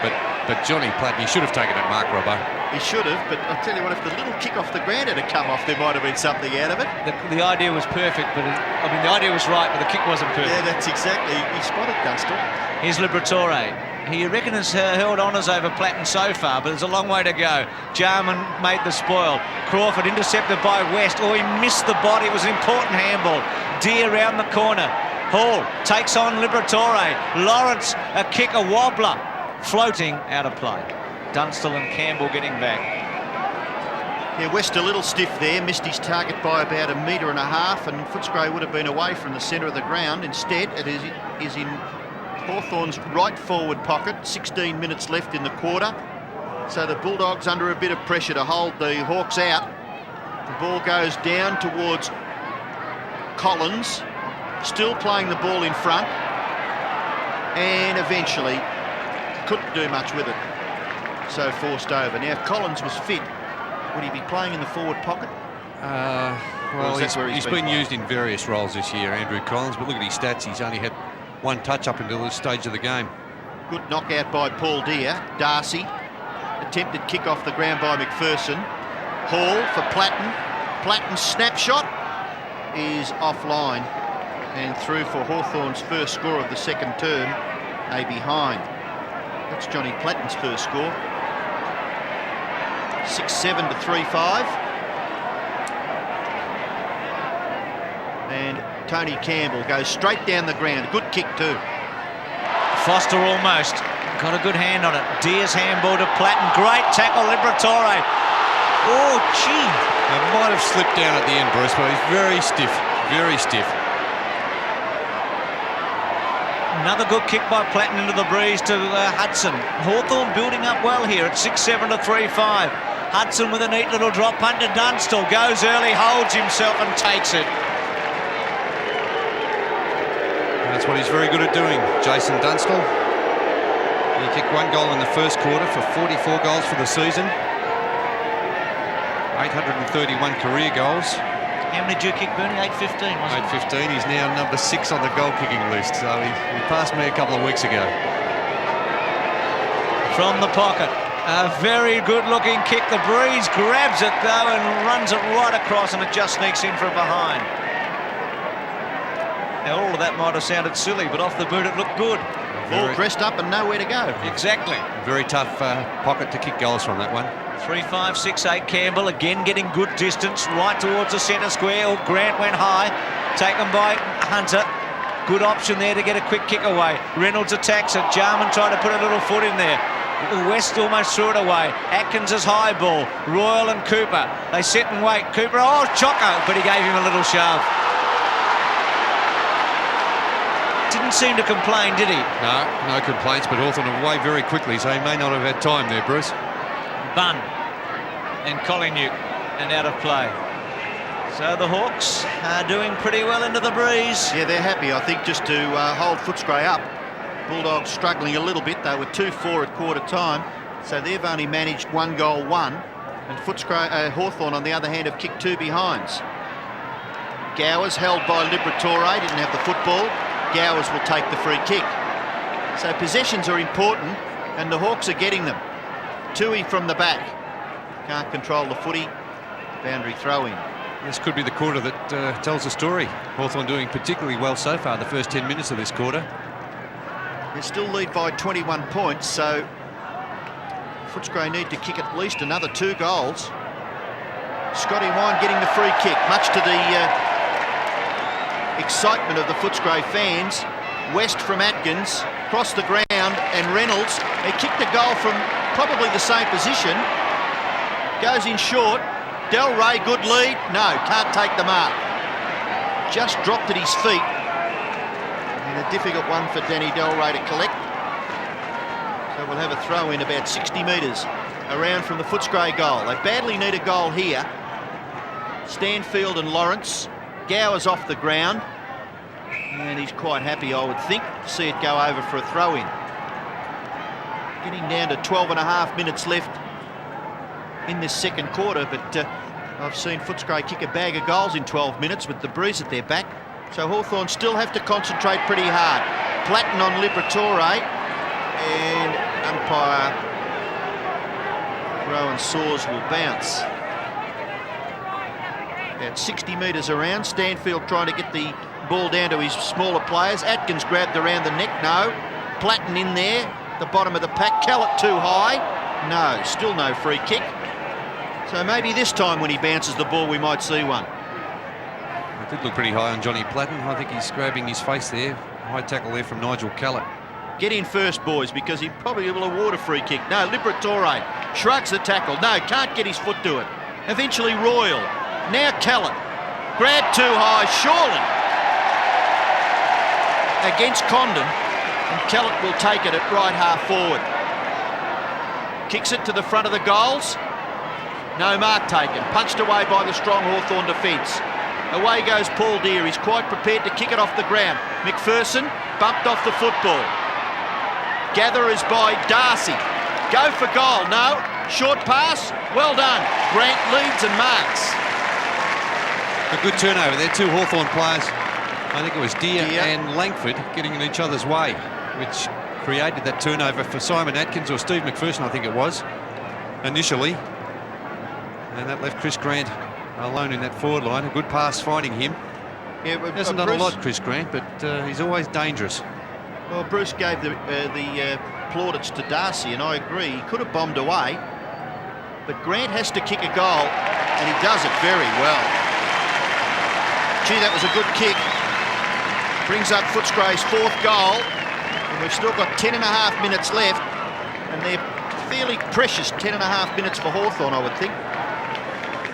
B: But Johnny Platten, he should have taken it, Mark Robbo.
C: He should have, but I'll tell you what, if the little kick off the ground had come off, there might have been something out of it.
A: The idea was perfect, but the idea was right, but the kick wasn't perfect.
C: Yeah, that's exactly. He spotted Dunstall.
A: Here's Liberatore. He reckon has held honours over Platten so far, but there's a long way to go. Jarman made the spoil. Crawford intercepted by West. Oh, he missed the body. It was an important handball. Deere round the corner. Hall takes on Liberatore. Lawrence, a kick, a wobbler. Floating out of play. Dunstall and Campbell getting back.
C: Yeah, West a little stiff there. Missed his target by about 1.5 metres, and Footscray would have been away from the centre of the ground. Instead, it is in Hawthorn's right forward pocket. 16 minutes left in the quarter. So the Bulldogs under a bit of pressure to hold the Hawks out. The ball goes down towards Collins. Still playing the ball in front. And eventually couldn't do much with it. So forced over. Now, if Collins was fit, would he be playing in the forward pocket?
B: Well, he's been used in various roles this year, Andrew Collins, but look at his stats. He's only had 1 touch up until this stage of the game.
C: Good knockout by Paul Deere. Darcy. Attempted kick off the ground by McPherson. Hall for Platten. Platten's snapshot is offline and through for Hawthorn's first score of the second term, a behind. That's Johnny Platten's first score. 6-7 to 3-5. And Tony Campbell goes straight down the ground. Good kick too.
A: Foster almost. Got a good hand on it. Deere's handball to Platten. Great tackle, Liberatore. Oh, gee.
B: It might have slipped down at the end, Bruce, but he's very stiff. Very stiff.
A: Another good kick by Platten into the breeze to Hudson. Hawthorn building up well here at 6-7 to 3-5. Hudson with a neat little drop punt to Dunstall. Goes early, holds himself and takes it.
B: That's what he's very good at doing, Jason Dunstall. He kicked 1 goal in the first quarter for 44 goals for the season. 831 career goals.
A: How many did you kick, Bernie? 815, wasn't it?
B: 815. He's now number 6 on the goal-kicking list, so he passed me a couple of weeks ago.
A: From the pocket, a very good-looking kick. The Breeze grabs it, though, and runs it right across, and it just sneaks in for a behind. Now, all of that might have sounded silly, but off the boot, it looked good.
C: All dressed up and nowhere to go.
A: Exactly.
B: Very tough pocket to kick goals from that one.
A: 3-5, 6-8. Campbell again getting good distance right towards the centre square. Oh, Grant went high, taken by Hunter. Good option there to get a quick kick away. Reynolds attacks it. Jarman tried to put a little foot in there. West almost threw it away. Atkins is high ball. Royal and Cooper. They sit and wait. Cooper, oh, Choco, but he gave him a little shove. Didn't seem to complain, did he?
B: No complaints, but Hawthorn away very quickly, so he may not have had time there, Bruce.
A: Bunn and Colin-Nuke and out of play. So the Hawks are doing pretty well into the breeze.
C: Yeah, they're happy, I think, just to hold Footscray up. Bulldogs struggling a little bit. They were 2-4 at quarter time, so they've only managed 1-goal-1. And Footscray, Hawthorn, on the other hand, have kicked 2 behinds. Gowers held by Liberatore, didn't have the football. Gowers will take the free kick. So possessions are important, and the Hawks are getting them. Tui from the back. Can't control the footy. Boundary throw in.
B: This could be the quarter that tells the story. Hawthorn doing particularly well so far, the first 10 minutes of this quarter.
C: They still lead by 21 points, so Footscray need to kick at least another 2 goals. Scotty Wine getting the free kick, much to the excitement of the Footscray fans. West from Atkins, across the ground, and Reynolds. They kicked a goal from probably the same position. Goes in short. Del Rey, good lead. No, can't take the mark. Just dropped at his feet. And a difficult one for Danny Del Rey to collect. So we'll have a throw in about 60 metres around from the Footscray goal. They badly need a goal here. Stanfield and Lawrence. Gowers off the ground. And he's quite happy, I would think, to see it go over for a throw in. Getting down to 12.5 minutes left in this second quarter, but I've seen Footscray kick a bag of goals in 12 minutes with the breeze at their back. So Hawthorn still have to concentrate pretty hard. Platten on Liberatore, and umpire Rowan Saws will bounce. About 60 metres around. Stanfield trying to get the ball down to his smaller players. Atkins grabbed around the neck. No. Platten in there, the bottom of the pack. Callett too high. No, still no free kick. So maybe this time when he bounces the ball we might see one.
B: It did look pretty high on Johnny Platten. I think he's grabbing his face there. High tackle there from Nigel Callett.
C: Get in first, boys, because he probably will award a free kick. No, Liberatore shrugs the tackle. No, can't get his foot to it. Eventually Royal. Now Callett. Grab too high, surely. Against Condon. And Callett will take it at right half forward. Kicks it to the front of the goals. No mark taken. Punched away by the strong Hawthorn defence. Away goes Paul Deere. He's quite prepared to kick it off the ground. McPherson bumped off the football. Gatherers by Darcy. Go for goal. No. Short pass. Well done. Grant leads and marks.
B: A good turnover there. 2 Hawthorn players. I think it was Deere and Langford getting in each other's way, which created that turnover for Simon Atkins or Steve McPherson, I think it was, initially. And that left Chris Grant alone in that forward line. A good pass finding him.
C: Yeah,
B: hasn't done a lot, Chris Grant, but he's always dangerous.
C: Well, Bruce gave the plaudits to Darcy, and I agree. He could have bombed away, but Grant has to kick a goal, and he does it very well. Gee, that was a good kick. Brings up Footscray's 4th goal, and we've still got 10.5 minutes left, and they're fairly precious 10.5 minutes for Hawthorn, I would think.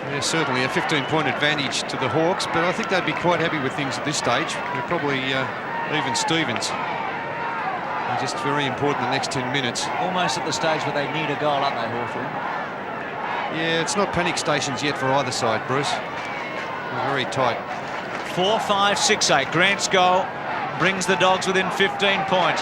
B: Yeah, certainly a 15-point advantage to the Hawks, but I think they'd be quite happy with things at this stage. They're probably even Stevens. They're just very important the next 10 minutes.
A: Almost at the stage where they need a goal, aren't they, Hawthorn?
B: Yeah, it's not panic stations yet for either side, Bruce. They're very tight.
A: 4-5-6-8. Grant's goal brings the Dogs within 15 points.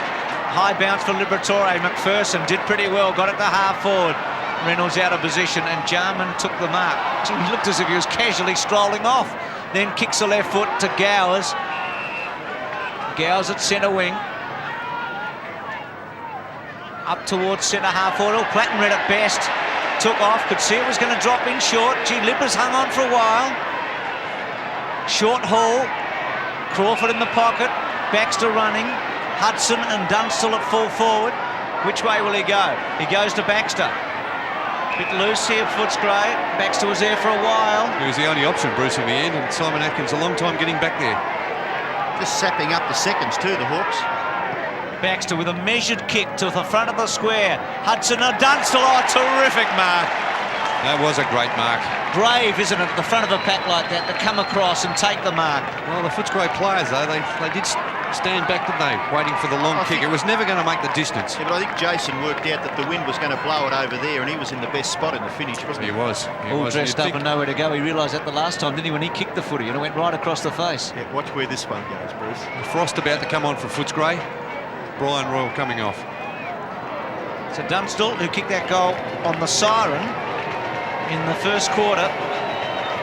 A: High bounce for Liberatore. McPherson did pretty well, got it to half forward. Reynolds out of position, and Jarman took the mark. He looked as if he was casually strolling off. Then kicks the left foot to Gowers. Gowers at centre wing. Up towards centre half forward. Oh, Platten read it best. Took off, could see it was going to drop in short. Gee, Libra's hung on for a while. Short haul. Crawford in the pocket. Baxter running. Hudson and Dunstall at full forward. Which way will he go? He goes to Baxter. Bit loose here, Footscray. Baxter was there for a while.
B: He was the only option, Bruce, in the end, and Simon Atkins a long time getting back there.
C: Just sapping up the seconds too, the Hawks.
A: Baxter with a measured kick to the front of the square. Hudson and Dunstall, oh, terrific mark.
B: That was a great mark.
A: Brave, isn't it, at the front of a pack like that, to come across and take the mark.
B: Well, the Footscray players, though, they did stand back, didn't they? Waiting for the long kick. It was never going to make the distance.
C: Yeah, but I think Jason worked out that the wind was going to blow it over there, and he was in the best spot in the finish, wasn't he?
B: He was.
A: All dressed up and nowhere to go. He realised that the last time, didn't he, when he kicked the footy, and it went right across the face.
C: Yeah, watch where this one goes, Bruce.
B: Frost about to come on for Footscray. Brian Royal coming off.
A: So Dunstall, who kicked that goal on the siren in the first quarter,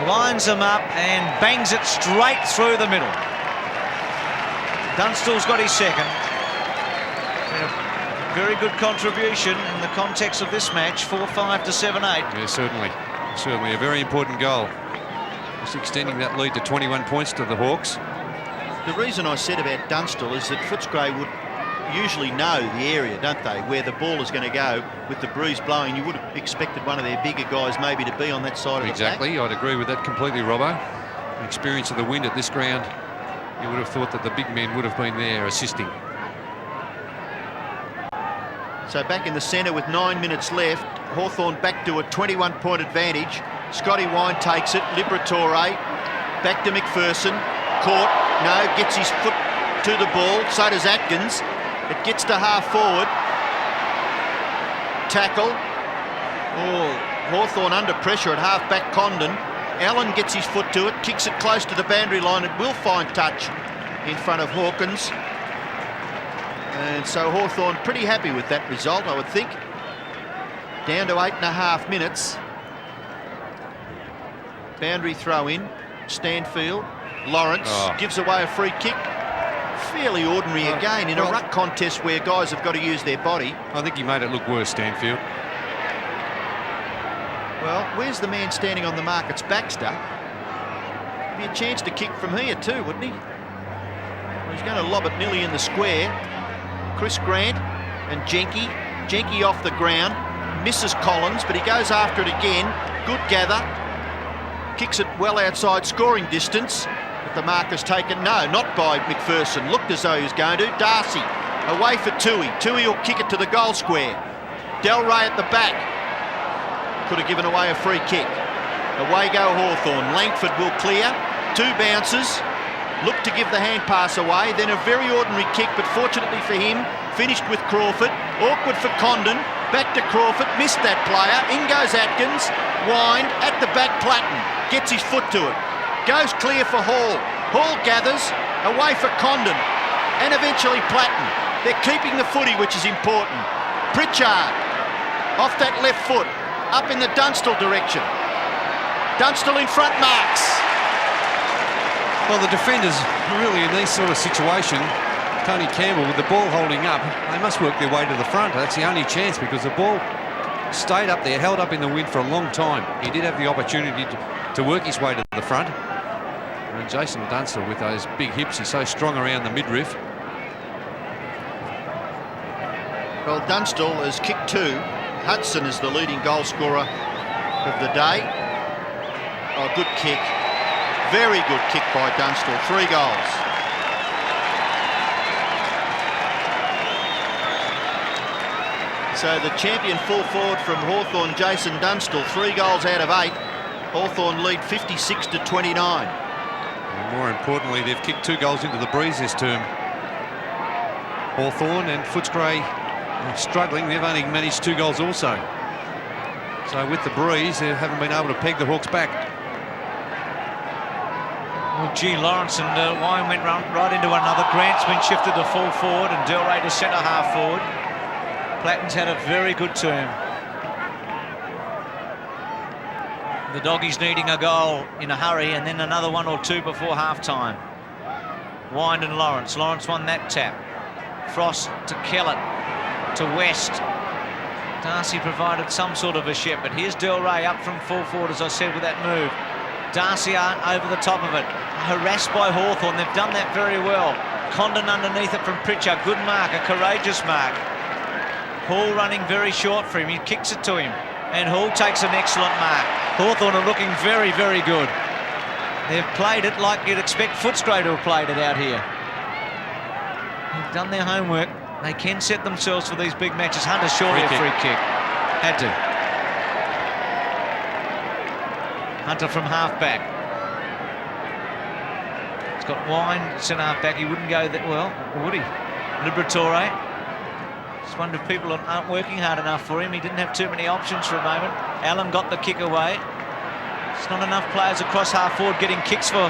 A: lines them up and bangs it straight through the middle. Dunstall's got his second. Been a very good contribution in the context of this match, 4-5 to 7-8.
B: Yeah, certainly. Certainly a very important goal. Just extending that lead to 21 points to the Hawks.
C: The reason I said about Dunstall is that Footscray would usually know the area, don't they, where the ball is going to go. With the breeze blowing, you would have expected one of their bigger guys maybe to be on that side of the pack.
B: Exactly, I'd agree with that completely, Robbo. The experience of the wind at this ground, you would have thought that the big men would have been there assisting.
C: So back in the centre with 9 minutes left, Hawthorn back to a 21-point advantage. Scotty Wine takes it, Liberatore, back to McPherson, caught, no, gets his foot to the ball, so does Atkins. It gets to half forward. Tackle. Oh, Hawthorn under pressure at half back. Condon. Allen gets his foot to it, kicks it close to the boundary line. It will find touch in front of Hawkins. And so Hawthorn pretty happy with that result, I would think. Down to 8.5 minutes. Boundary throw in. Stanfield. Lawrence gives away a free kick. Fairly ordinary again in a ruck contest where guys have got to use their body.
B: I think he made it look worse, Stanfield.
C: Well, where's the man standing on the mark? It's Baxter. Be a chance to kick from here too, wouldn't he? Well, he's going to lob it nearly in the square. Chris Grant and Jenke. Jenke off the ground. Misses Collins, but he goes after it again. Good gather. Kicks it well outside scoring distance. But the marker's taken, no, not by McPherson. Looked as though he was going to. Darcy, away for Toohey. Toohey will kick it to the goal square. Del Rey at the back. Could have given away a free kick. Away go Hawthorn. Langford will clear. 2 bounces. Looked to give the hand pass away. Then a very ordinary kick, but fortunately for him, finished with Crawford. Awkward for Condon. Back to Crawford. Missed that player. In goes Atkins. Wind at the back. Platten gets his foot to it. Goes clear for Hall. Hall gathers. Away for Condon. And eventually Platten. They're keeping the footy, which is important. Pritchard off that left foot. Up in the Dunstall direction. Dunstall in front, marks.
B: Well, the defenders really in these sort of situation, Tony Campbell with the ball holding up, they must work their way to the front. That's the only chance because the ball stayed up there, held up in the wind for a long time. He did have the opportunity to work his way to the front. And Jason Dunstall with those big hips, he's so strong around the midriff.
C: Well, Dunstall has kicked 2. Hudson is the leading goal scorer of the day. Oh, good kick. Very good kick by Dunstall. 3 goals. So the champion full forward from Hawthorn, Jason Dunstall, 3 goals out of 8. Hawthorn lead 56 to 29.
B: And more importantly, they've kicked 2 goals into the breeze this term. Hawthorn and Footscray struggling. They've only managed 2 goals also. So with the breeze, they haven't been able to peg the Hawks back.
A: Well, gee, Lawrence and Wine went right into another. Grant's been shifted to full forward and Del Rey to centre half forward. Platten's had a very good term. The Doggies needing a goal in a hurry and then another 1 or 2 before half-time. Wine and Lawrence. Lawrence won that tap. Frost to Kellett, to West. Darcy provided some sort of a ship, but here's Del Rey up from full forward, as I said, with that move. Darcy over the top of it. Harassed by Hawthorn. They've done that very well. Condon underneath it from Pritchard. Good mark, a courageous mark. Hall running very short for him. He kicks it to him. And Hall takes an excellent mark. Hawthorn are looking very, very good. They've played it like you'd expect Footscray to have played it out here. They've done their homework. They can set themselves for these big matches. Hunter surely a free kick. Had to. Hunter from half back. He's got Wine, centre-half back. He wouldn't go that well, would he? Liberatore. Just wonder if people aren't working hard enough for him. He didn't have too many options for a moment. Allen got the kick away. It's not enough players across half forward getting kicks for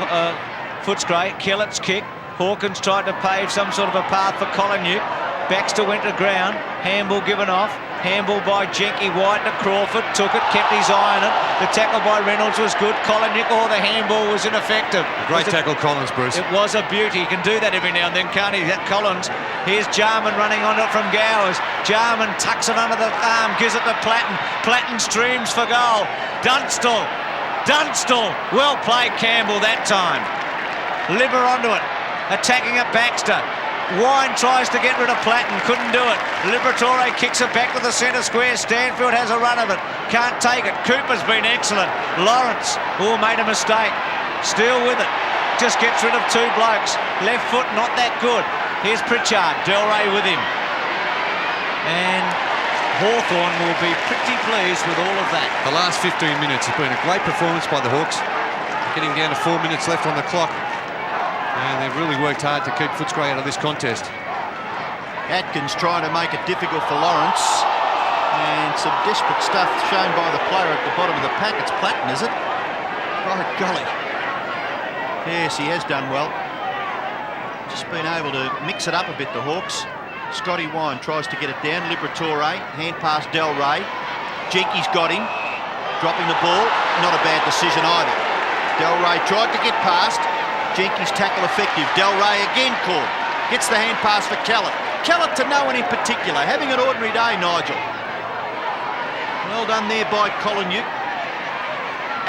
A: Footscray. Kellett's kick. Hawkins tried to pave some sort of a path for Collingwood. Baxter went to ground. Handball given off. Handball by Jenky. White to Crawford. Took it, kept his eye on it. The tackle by Reynolds was good. Collingwood, the handball was ineffective.
B: Great tackle, Collins, Bruce.
A: It was a beauty. He can do that every now and then, can't he? That Collins. Here's Jarman running on it from Gowers. Jarman tucks it under the arm, gives it to Platten. Platten streams for goal. Dunstall. Well played, Campbell, that time. Libber onto it. Attacking at Baxter. Wine tries to get rid of Platten, couldn't do it. Liberatore kicks it back to the centre square. Stanfield has a run of it, can't take it. Cooper's been excellent. Lawrence, made a mistake. Still with it, just gets rid of two blokes. Left foot, not that good. Here's Pritchard, Delray with him. And Hawthorn will be pretty pleased with all of that.
B: The last 15 minutes has been a great performance by the Hawks. Getting down to 4 minutes left on the clock. And they've really worked hard to keep Footscray out of this contest.
C: Atkins trying to make it difficult for Lawrence. And some desperate stuff shown by the player at the bottom of the pack. It's Platten, is it? By golly. Yes, he has done well. Just been able to mix it up a bit, the Hawks. Scotty Wine tries to get it down. Liberatore, hand pass Delray. Jenky's got him. Dropping the ball. Not a bad decision either. Delray tried to get past. Jenky's tackle effective. Delray again caught. Gets the hand pass for Kellett. Kellett to no one in particular. Having an ordinary day, Nigel. Well done there by Collingwood.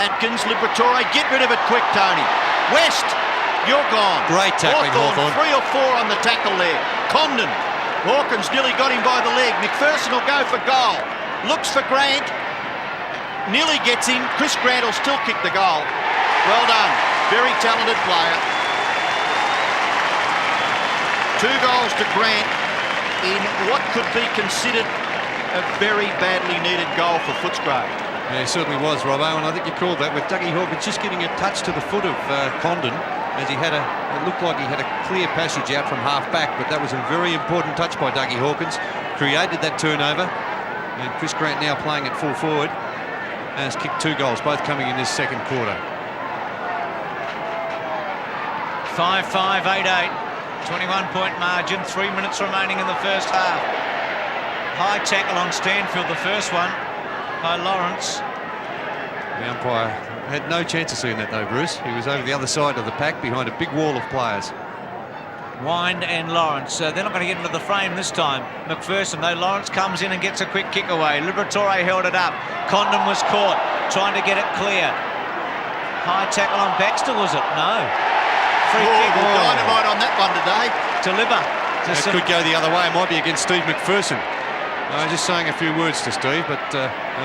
C: Atkins, Liberatore, get rid of it quick, Tony. West, you're gone.
B: Great tackling, Hawthorn.
C: 3 or 4 on the tackle there. Condon. Hawkins nearly got him by the leg. McPherson will go for goal. Looks for Grant. Nearly gets him. Chris Grant will still kick the goal. Well done. Very talented player. 2 goals to Grant in what could be considered a very badly needed goal for Footscray.
B: Yeah, it certainly was, Robbo, and I think you called that with Dougie Hawkins just getting a touch to the foot of Condon as he had it looked like he had a clear passage out from half back, but that was a very important touch by Dougie Hawkins. Created that turnover, and Chris Grant now playing at full forward and has kicked 2 goals, both coming in this second quarter.
A: 5-5, 8-8. 21-point margin, 3 minutes remaining in the first half. High tackle on Stanfield, the first one by Lawrence.
B: The umpire had no chance of seeing that though, Bruce. He was over the other side of the pack behind a big wall of players.
A: Wine and Lawrence, they're not going to get into the frame this time. McPherson, though, Lawrence comes in and gets a quick kick away. Liberatore held it up. Condon was caught, trying to get it clear. High tackle on Baxter, was it? No. Free kick.
C: Dynamite on that one today.
A: To Libber.
B: It could go the other way. It might be against Steve McPherson. Just saying a few words to Steve, but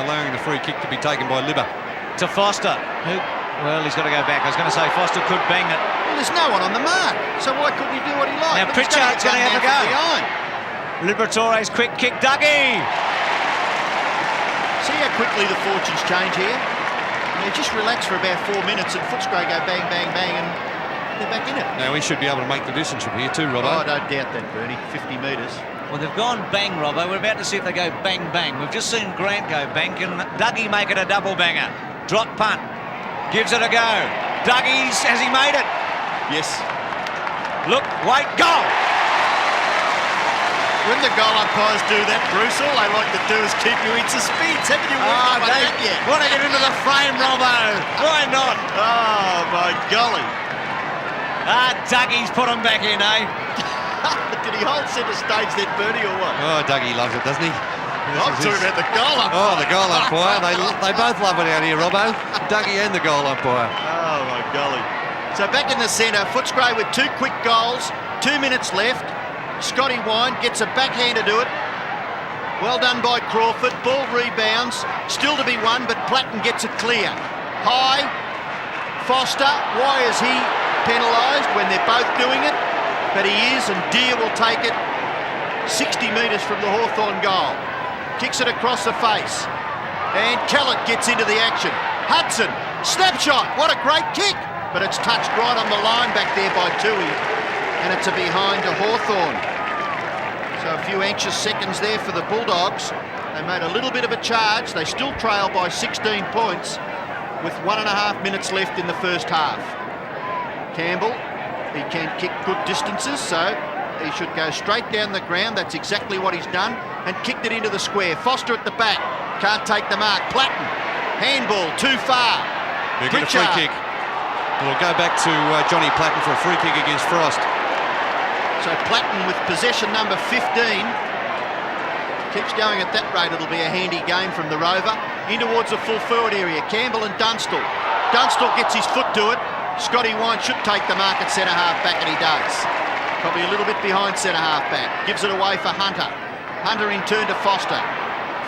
B: allowing the free kick to be taken by Libber.
A: To Foster, who, well, he's got to go back. I was going to say Foster could bang it.
C: Well, there's no one on the mark, so why couldn't he do what he liked?
A: Now Pritchard's going to have a go. Liberatore's quick kick, Dougie.
C: See how quickly the fortunes change here? You just relax for about 4 minutes and Footscray go bang, bang, bang, and they're back in it.
B: Now we should be able to make the distance from here too, Robbo.
C: Oh, I don't doubt that, Bernie. 50 metres.
A: Well, they've gone bang, Robbo. We're about to see if they go bang, bang. We've just seen Grant go bang. Can Dougie make it a double banger? Drop punt. Gives it a go. Dougie's, has he made it?
C: Yes.
A: Look, wait, goal!
C: When the goal umpires do that, Bruce, all they like to do is keep you in suspense. Haven't you worked up on that yet?
A: Want to get into the frame, Robbo. Why not?
C: Oh, my golly.
A: Dougie's put him back in, eh?
C: Did he hold centre stage then, Bernie, or what?
B: Oh, Dougie loves it, doesn't he?
C: I'm talking about the goal umpire.
B: Oh, the goal umpire. They both love it out here, Robbo. Dougie and the goal umpire.
C: Oh, my golly. So back in the centre, Footscray with 2 quick goals, 2 minutes left. Scotty Wine gets a backhand to do it. Well done by Crawford. Ball rebounds. Still to be won, but Platten gets it clear. High. Foster. Why is he penalised when they're both doing it? But he is, and Deere will take it 60 metres from the Hawthorn goal. Kicks it across the face. And Kellett gets into the action. Hudson. Snapshot. What a great kick. but it's touched right on the line back there by Tui, and it's a behind to Hawthorn. So a few anxious seconds there for the Bulldogs. They made a little bit of a charge. They still trail by 16 points with 1.5 minutes left in the first half. Campbell, he can kick good distances, so he should go straight down the ground. That's exactly what he's done, and kicked it into the square. Foster at the back, can't take the mark. Platten, handball, too far.
B: They get a free kick. We'll go back to Johnny Platten for a free kick against Frost.
C: So Platten with possession number 15. Keeps going at that rate, it'll be a handy game from the Rover. In towards the full forward area, Campbell and Dunstall. Dunstall gets his foot to it. Scotty Wine should take the mark at centre half back, and he does. Probably a little bit behind centre half back. Gives it away for Hunter. Hunter in turn to Foster.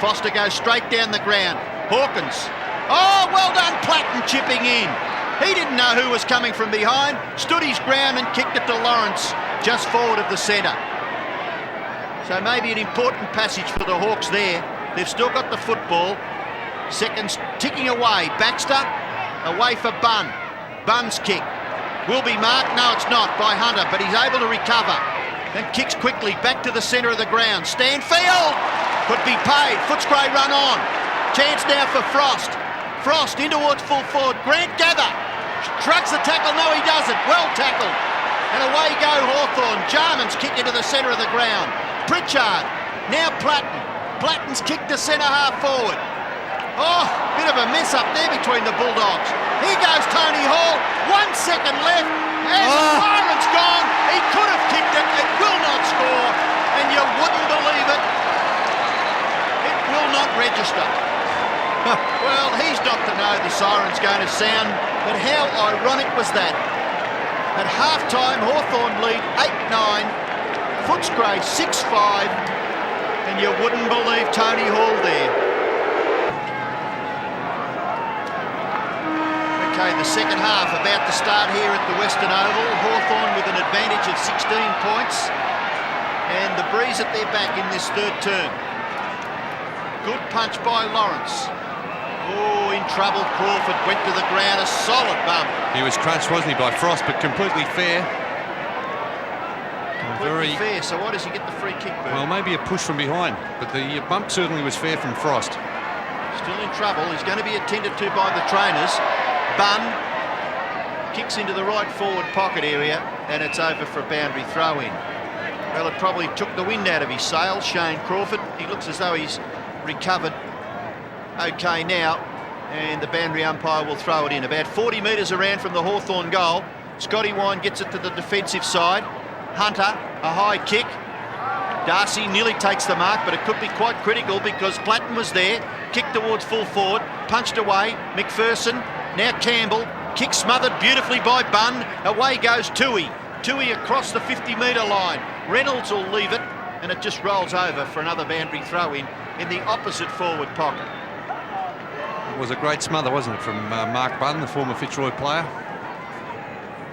C: Foster goes straight down the ground. Hawkins. Oh, well done, Platten chipping in. He didn't know who was coming from behind. Stood his ground and kicked it to Lawrence, just forward of the centre. So maybe an important passage for the Hawks there. They've still got the football. Seconds ticking away. Baxter away for Bunn. Bunn's kick will be marked. No, it's not, by Hunter, but he's able to recover and kicks quickly back to the centre of the ground. Stanfield could be paid. Footscray run on. Chance now for Frost. Frost in towards full forward. Grant Gather shrugs the tackle. No, he doesn't. Well tackled. And away go Hawthorn. Jarman's kick into the centre of the ground. Pritchard. Now Platten. Platten's kick to centre half forward. Oh, bit of a mess up there between the Bulldogs. Here goes Tony Hall. 1 second left. And the siren's gone. He could have kicked it. It will not score. And you wouldn't believe it. It will not register. Well, he's not to know the siren's going to sound. But how ironic was that? At half-time, Hawthorn lead 8-9. Footscray 6-5, and you wouldn't believe Tony Hall there. Okay, the second half about to start here at the Western Oval. Hawthorn with an advantage of 16 points, and the breeze at their back in this third term. Good punch by Lawrence. Oh, in trouble, Crawford went to the ground, a solid bump.
B: He was crunched, wasn't he, by Frost, but completely fair.
C: Very fair, so why does he get the free kick, Bert?
B: Well, maybe a push from behind, but the bump certainly was fair from Frost.
C: Still in trouble. He's going to be attended to by the trainers. Bunn kicks into the right forward pocket area, and it's over for a boundary throw-in. Well, it probably took the wind out of his sails, Shane Crawford. He looks as though he's recovered okay now, and the boundary umpire will throw it in. About 40 metres around from the Hawthorn goal. Scotty Wine gets it to the defensive side. Hunter, a high kick. Darcy nearly takes the mark, but it could be quite critical because Platten was there. Kicked towards full forward, punched away. McPherson, now Campbell. Kick smothered beautifully by Bunn. Away goes Tui. Tui across the 50-metre line. Reynolds will leave it, and it just rolls over for another boundary throw-in in the opposite forward pocket.
B: It was a great smother, wasn't it, from Mark Bunn, the former Fitzroy player.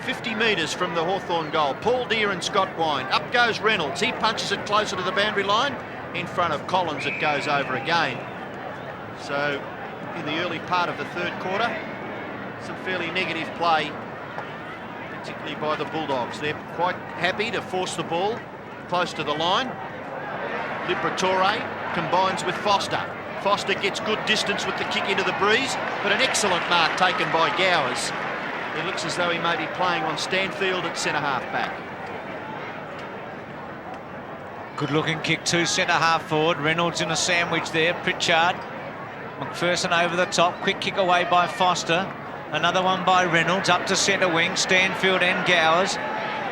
C: 50 metres from the Hawthorn goal. Paul Deere and Scott Wine. Up goes Reynolds. He punches it closer to the boundary line. In front of Collins, it goes over again. So, in the early part of the third quarter, some fairly negative play, particularly by the Bulldogs. They're quite happy to force the ball close to the line. Liberatore combines with Foster. Foster gets good distance with the kick into the breeze, but an excellent mark taken by Gowers. It looks as though he may be playing on Stanfield at centre half back.
A: Good looking kick to centre half forward. Reynolds in a sandwich there. Pritchard. McPherson over the top. Quick kick away by Foster. Another one by Reynolds up to centre wing. Stanfield and Gowers.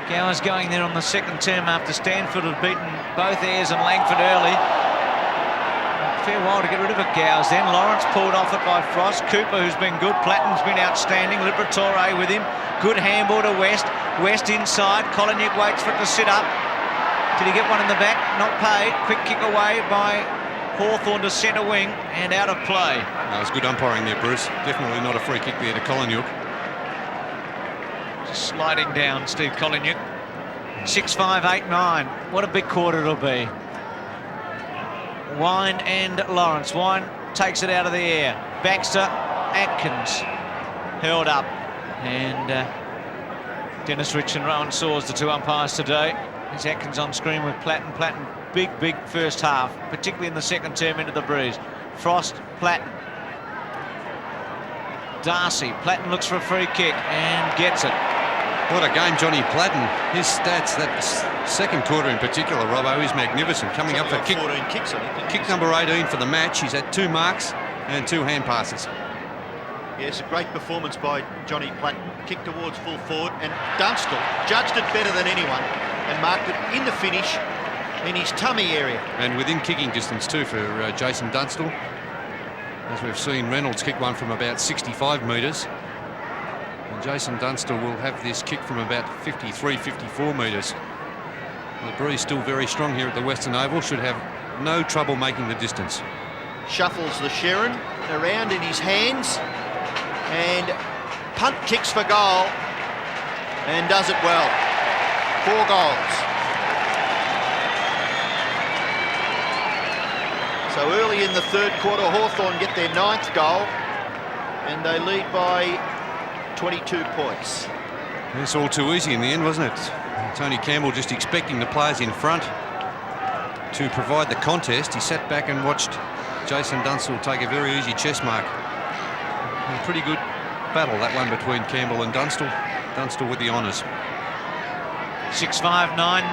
A: Gowers going there on the second term after Stanfield had beaten both Ayres and Langford early. Fair while to get rid of it, Gowers then. Lawrence pulled off it by Frost. Cooper, who's been good. Platten's been outstanding. Liberatore with him. Good handball to West. West inside. Koliniuk waits for it to sit up. Did he get one in the back? Not paid. Quick kick away by Hawthorn to centre wing and out of play.
B: That was good umpiring there, Bruce. Definitely not a free kick there to Koliniuk.
A: Just sliding down, Steve Koliniuk. 6-5, 8-9. What a big quarter it'll be. Wine and Lawrence. Wine takes it out of the air. Baxter, Atkins held up. And Dennis Rich and Rowan Saws, the two umpires today. There's Atkins on screen with Platten. Platten, big first half, particularly in the second term into the breeze. Frost, Platten. Darcy, Platten looks for a free kick and gets it.
B: What a game, Johnny Platten. His stats, that second quarter in particular, Robbo, is magnificent. Coming up for kick,
C: 14 kicks, I think.
B: Kick number 18 for the match. He's had 2 marks and 2 hand passes.
C: Yes, a great performance by Johnny Platten. Kick towards full forward, and Dunstall judged it better than anyone and marked it in the finish in his tummy area.
B: And within kicking distance too for Jason Dunstall. As we've seen, Reynolds kick one from about 65 metres. And Jason Dunstall will have this kick from about 53, 54 metres. The breeze still very strong here at the Western Oval. Should have no trouble making the distance.
C: Shuffles the Sherrin around in his hands and punt kicks for goal and does it well. 4 goals. So early in the third quarter, Hawthorn get their 9th goal and they lead by 22 points.
B: It's all too easy in the end, wasn't it? Tony Campbell just expecting the players in front to provide the contest. He sat back and watched Jason Dunstall take a very easy chest mark. A pretty good battle, that one between Campbell and Dunstall. Dunstall with the honours.
A: 6-5, 9-9.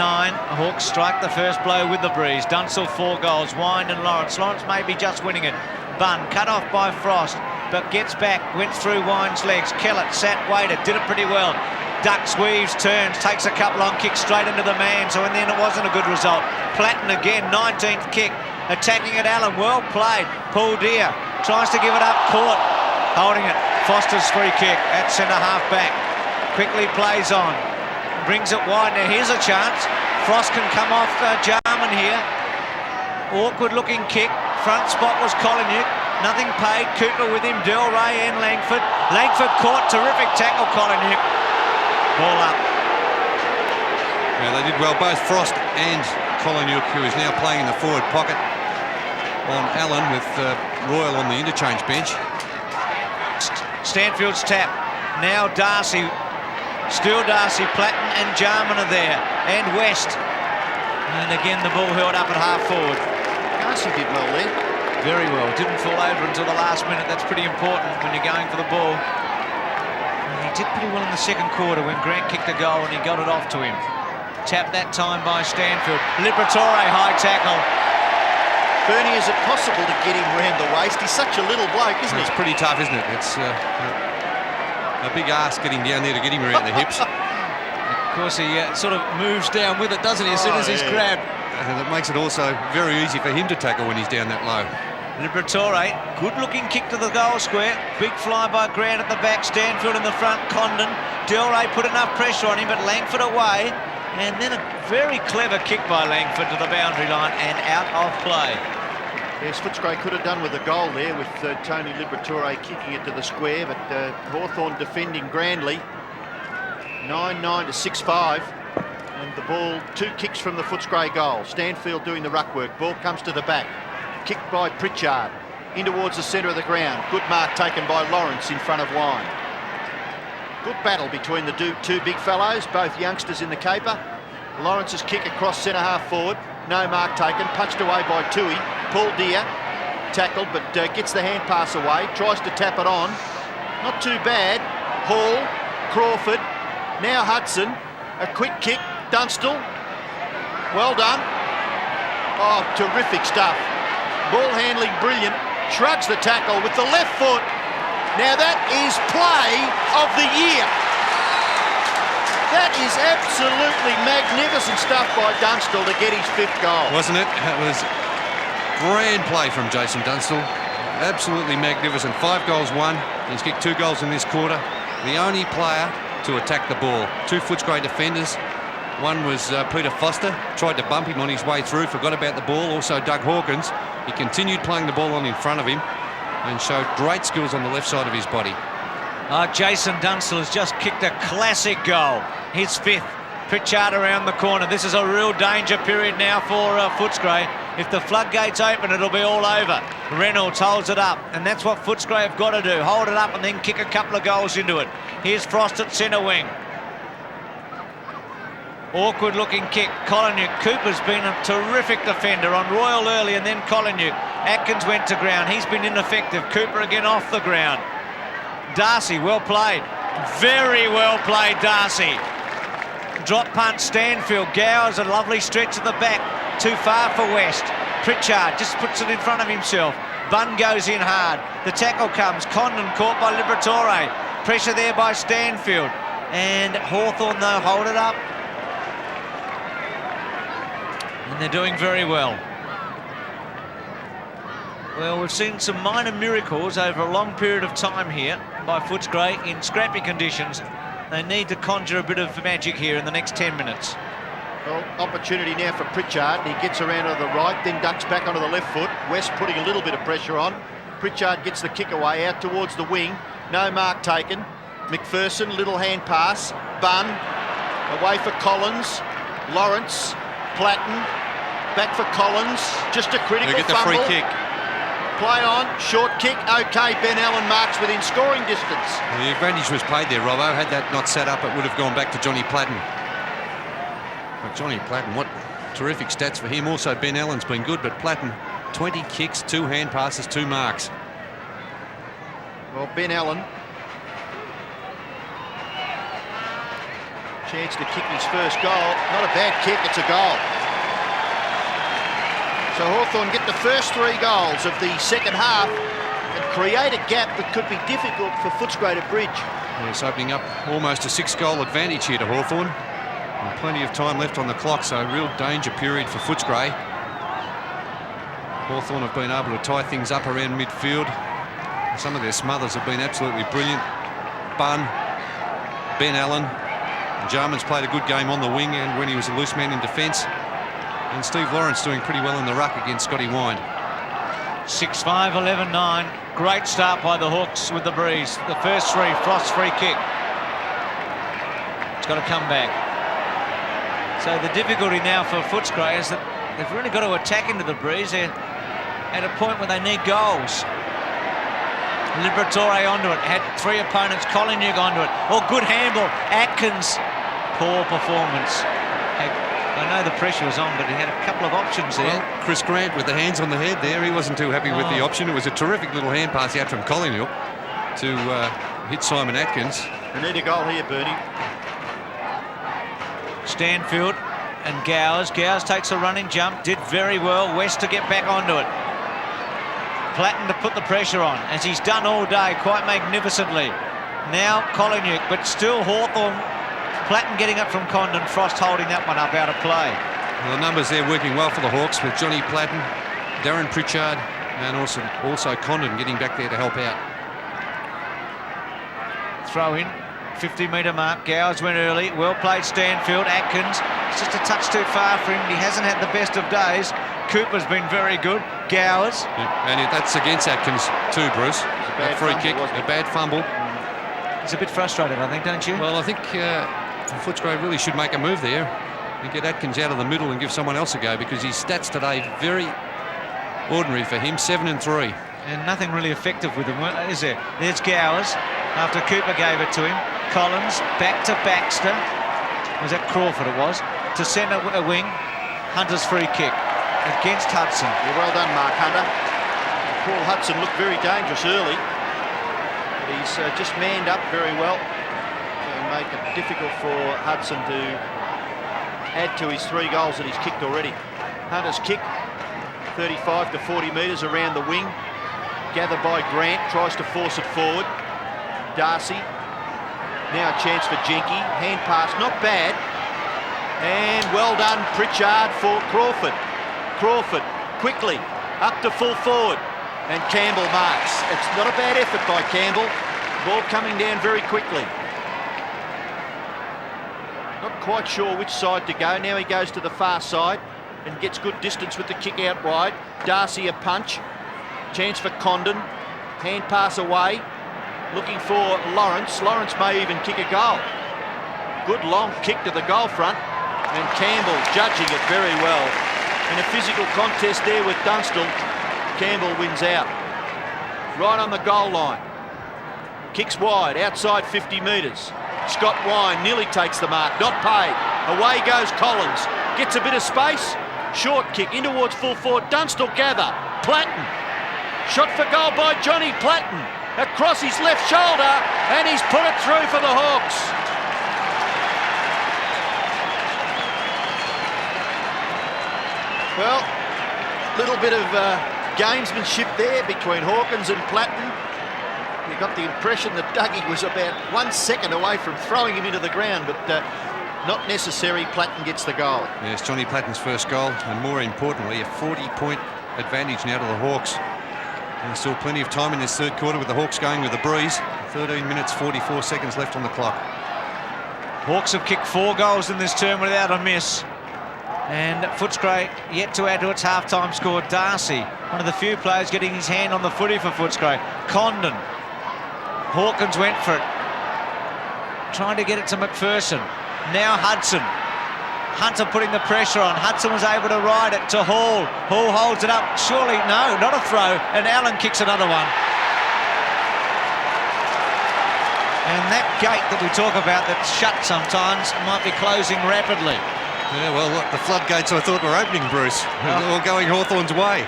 A: Hawks strike the first blow with the breeze. Dunstall 4 goals. Wind and Lawrence. Lawrence may be just winning it. Bunn cut off by Frost, but gets back. Went through Wind's legs. Kellett sat, waited, did it pretty well. Ducks, weaves, turns, takes a couple on kicks straight into the man. So in the end, it wasn't a good result. Platten again, 19th kick, attacking at Allen. Well played. Paul Deere tries to give it up. Court holding it. Foster's free kick at centre half back. Quickly plays on. Brings it wide. Now here's a chance. Frost can come off Jarman here. Awkward looking kick. Front spot was Collinuke. Nothing paid. Cooper with him. Del Ray and Langford. Langford caught. Terrific tackle, Collinuke. Ball up.
B: Yeah, they did well. Both Frost and Collinuke, who is now playing in the forward pocket on Allen with Royal on the interchange bench.
A: Stanfield's tap. Now Darcy. Still Darcy, Platten and Jarman are there, and West. And again, the ball held up at half forward.
C: Darcy did well there.
A: Very well. Didn't fall over until the last minute. That's pretty important when you're going for the ball. And he did pretty well in the second quarter when Grant kicked a goal and he got it off to him. Tapped that time by Stanfield. Liberatore, high tackle.
C: Bernie, is it possible to get him round the waist? He's such a little bloke, isn't he?
B: It's pretty tough, isn't it? It's a big ass getting down there to get him around the hips.
A: Of course, he sort of moves down with it, doesn't he, as soon as he's grabbed.
B: And it makes it also very easy for him to tackle when he's down that low.
A: Liberatore, good-looking kick to the goal square. Big fly by Grant at the back. Stanfield in the front. Condon. Delray put enough pressure on him, but Langford away. And then a very clever kick by Langford to the boundary line and out of play.
C: Yes, Footscray could have done with a goal there with Tony Liberatore kicking it to the square, but Hawthorn defending grandly. 9-9 to 6-5. And the ball, 2 kicks from the Footscray goal. Stanfield doing the ruck work. Ball comes to the back. Kicked by Pritchard. In towards the centre of the ground. Good mark taken by Lawrence in front of Wine. Good battle between the two big fellows, both youngsters in the caper. Lawrence's kick across centre half forward. No mark taken. Punched away by Tui. Paul Deere tackled, but gets the hand pass away. Tries to tap it on. Not too bad. Hall, Crawford, now Hudson. A quick kick. Dunstall. Well done. Oh, terrific stuff. Ball handling brilliant. Shrugs the tackle with the left foot. Now that is play of the year. That is absolutely magnificent stuff by Dunstall to get his 5th goal.
B: Wasn't it? That was grand play from Jason Dunstall. Absolutely magnificent. 5 goals, 1. He's kicked 2 goals in this quarter. The only player to attack the ball. 2 Footscray defenders. One was Peter Foster. Tried to bump him on his way through. Forgot about the ball. Also Doug Hawkins. He continued playing the ball on in front of him and showed great skills on the left side of his body.
A: Jason Dunstall has just kicked a classic goal. His 5th. Pritchard around the corner. This is a real danger period now for Footscray. If the floodgates open, it'll be all over. Reynolds holds it up, and that's what Footscray have got to do. Hold it up and then kick a couple of goals into it. Here's Frost at centre wing. Awkward looking kick. Collinwood. Cooper's been a terrific defender on Royal early and then Collinwood. Atkins went to ground. He's been ineffective. Cooper again off the ground. Darcy, well played. Very well played, Darcy. Drop punt, Stanfield. Gowers, a lovely stretch at the back. Too far for West. Pritchard just puts it in front of himself. Bunn goes in hard. The tackle comes. Condon caught by Liberatore. Pressure there by Stanfield. And Hawthorn, though, hold it up. And they're doing very well. Well, we've seen some minor miracles over a long period of time here by Footscray in scrappy conditions. They need to conjure a bit of magic here in the next 10 minutes.
C: Well, opportunity now for Pritchard. He gets around to the right, then ducks back onto the left foot. West putting a little bit of pressure on. Pritchard gets the kick away out towards the wing. No mark taken. McPherson, little hand pass. Bunn, away for Collins. Lawrence, Platten, back for Collins. Just a critical
B: They get the
C: fumble.
B: free kick.
C: Play on, short kick, okay, Ben Allen marks within scoring distance.
B: Well, the advantage was paid there, Robbo. Had that not sat up, it would have gone back to Johnny Platten. But Johnny Platten, what terrific stats for him. Also, Ben Allen's been good, but Platten, 20 kicks, 2 hand passes, 2 marks.
C: Well, Ben Allen, chance to kick his first goal. Not a bad kick, it's a goal. So Hawthorn get the first 3 goals of the second half and create a gap that could be difficult for Footscray to bridge.
B: Yes, opening up almost a 6-goal advantage here to Hawthorn. And plenty of time left on the clock, so a real danger period for Footscray. Hawthorn have been able to tie things up around midfield. Some of their smothers have been absolutely brilliant. Bunn, Ben Allen, Jarman's played a good game on the wing and when he was a loose man in defence. And Steve Lawrence doing pretty well in the ruck against Scotty Wine.
A: 6-5, 11-9. Great start by the Hawks with the breeze. The first 3, Frost's free kick. It's got to come back. So the difficulty now for Footscray is that they've really got to attack into the breeze. They're at a point where they need goals. Liberatore onto it. Had 3 opponents. Collinwood onto it. Oh, good handball. Atkins. Poor performance. I know the pressure was on, but he had a couple of options there.
B: Well, Chris Grant with the hands on the head there, he wasn't too happy with the option. It was a terrific little hand pass out from Collinwood to hit Simon Atkins.
C: We need a goal here, Bernie.
A: Stanfield and Gowers. Gowers takes a running jump, did very well. West to get back onto it. Platten to put the pressure on, as he's done all day, quite magnificently. Now Collinwood, but still Hawthorn. Platten getting up from Condon, Frost holding that one up out of play.
B: Well, the numbers there working well for the Hawks with Johnny Platten, Darren Pritchard and also Condon getting back there to help out.
A: Throw in, 50-metre mark. Gowers went early. Well played Stanfield. Atkins, it's just a touch too far for him. He hasn't had the best of days. Cooper's been very good. Gowers.
B: Yeah, and that's against Atkins too, Bruce. That free kick, a bad fumble.
A: He's a bit frustrated, I think, don't you?
B: Well, I think Footscray really should make a move there and get Atkins out of the middle and give someone else a go, because his stats today very ordinary for him, 7 and 3.
A: And nothing really effective with him, is there? There's Gowers after Cooper gave it to him. Collins back to Baxter. Was that Crawford it was? To centre wing. Hunter's free kick against Hudson.
C: Yeah, well done, Mark Hunter. Paul Hudson looked very dangerous early. But he's just manned up very well to make it difficult for Hudson to add to his 3 goals that he's kicked already. Hunter's kick, 35 to 40 metres around the wing. Gathered by Grant, tries to force it forward. Darcy, now a chance for Jenke. Hand pass, not bad. And well done, Pritchard for Crawford. Crawford, quickly, up to full forward. And Campbell marks. It's not a bad effort by Campbell. Ball coming down very quickly. Not quite sure which side to go. Now he goes to the far side and gets good distance with the kick out wide. Darcy a punch. Chance for Condon. Hand pass away. Looking for Lawrence. Lawrence may even kick a goal. Good long kick to the goal front, and Campbell judging it very well. In a physical contest there with Dunstall, Campbell wins out. Right on the goal line. Kicks wide, outside 50 metres. Scott Wine nearly takes the mark, not paid. Away goes Collins. Gets a bit of space. Short kick in towards full forward. Dunstall gather. Platten. Shot for goal by Johnny Platten. Across his left shoulder, and he's put it through for the Hawks. Well, little bit of gamesmanship there between Hawkins and Platten. You got the impression that Dougie was about 1 second away from throwing him into the ground, but not necessary. Platten gets the goal.
B: Yes, Johnny Platten's first goal, and more importantly, a 40-point advantage now to the Hawks. And there's still plenty of time in this third quarter with the Hawks going with the breeze. 13 minutes, 44 seconds left on the clock.
A: Hawks have kicked 4 goals in this term without a miss. And Footscray yet to add to its half-time score. Darcy, one of the few players getting his hand on the footy for Footscray. Condon. Hawkins went for it. Trying to get it to McPherson. Now Hudson. Hunter putting the pressure on. Hudson was able to ride it to Hall. Hall holds it up. Surely, no, not a throw. And Allen kicks another one. And that gate that we talk about that's shut sometimes might be closing rapidly.
B: Yeah, well, look, the floodgates I thought were opening, Bruce. They're all going Hawthorn's way.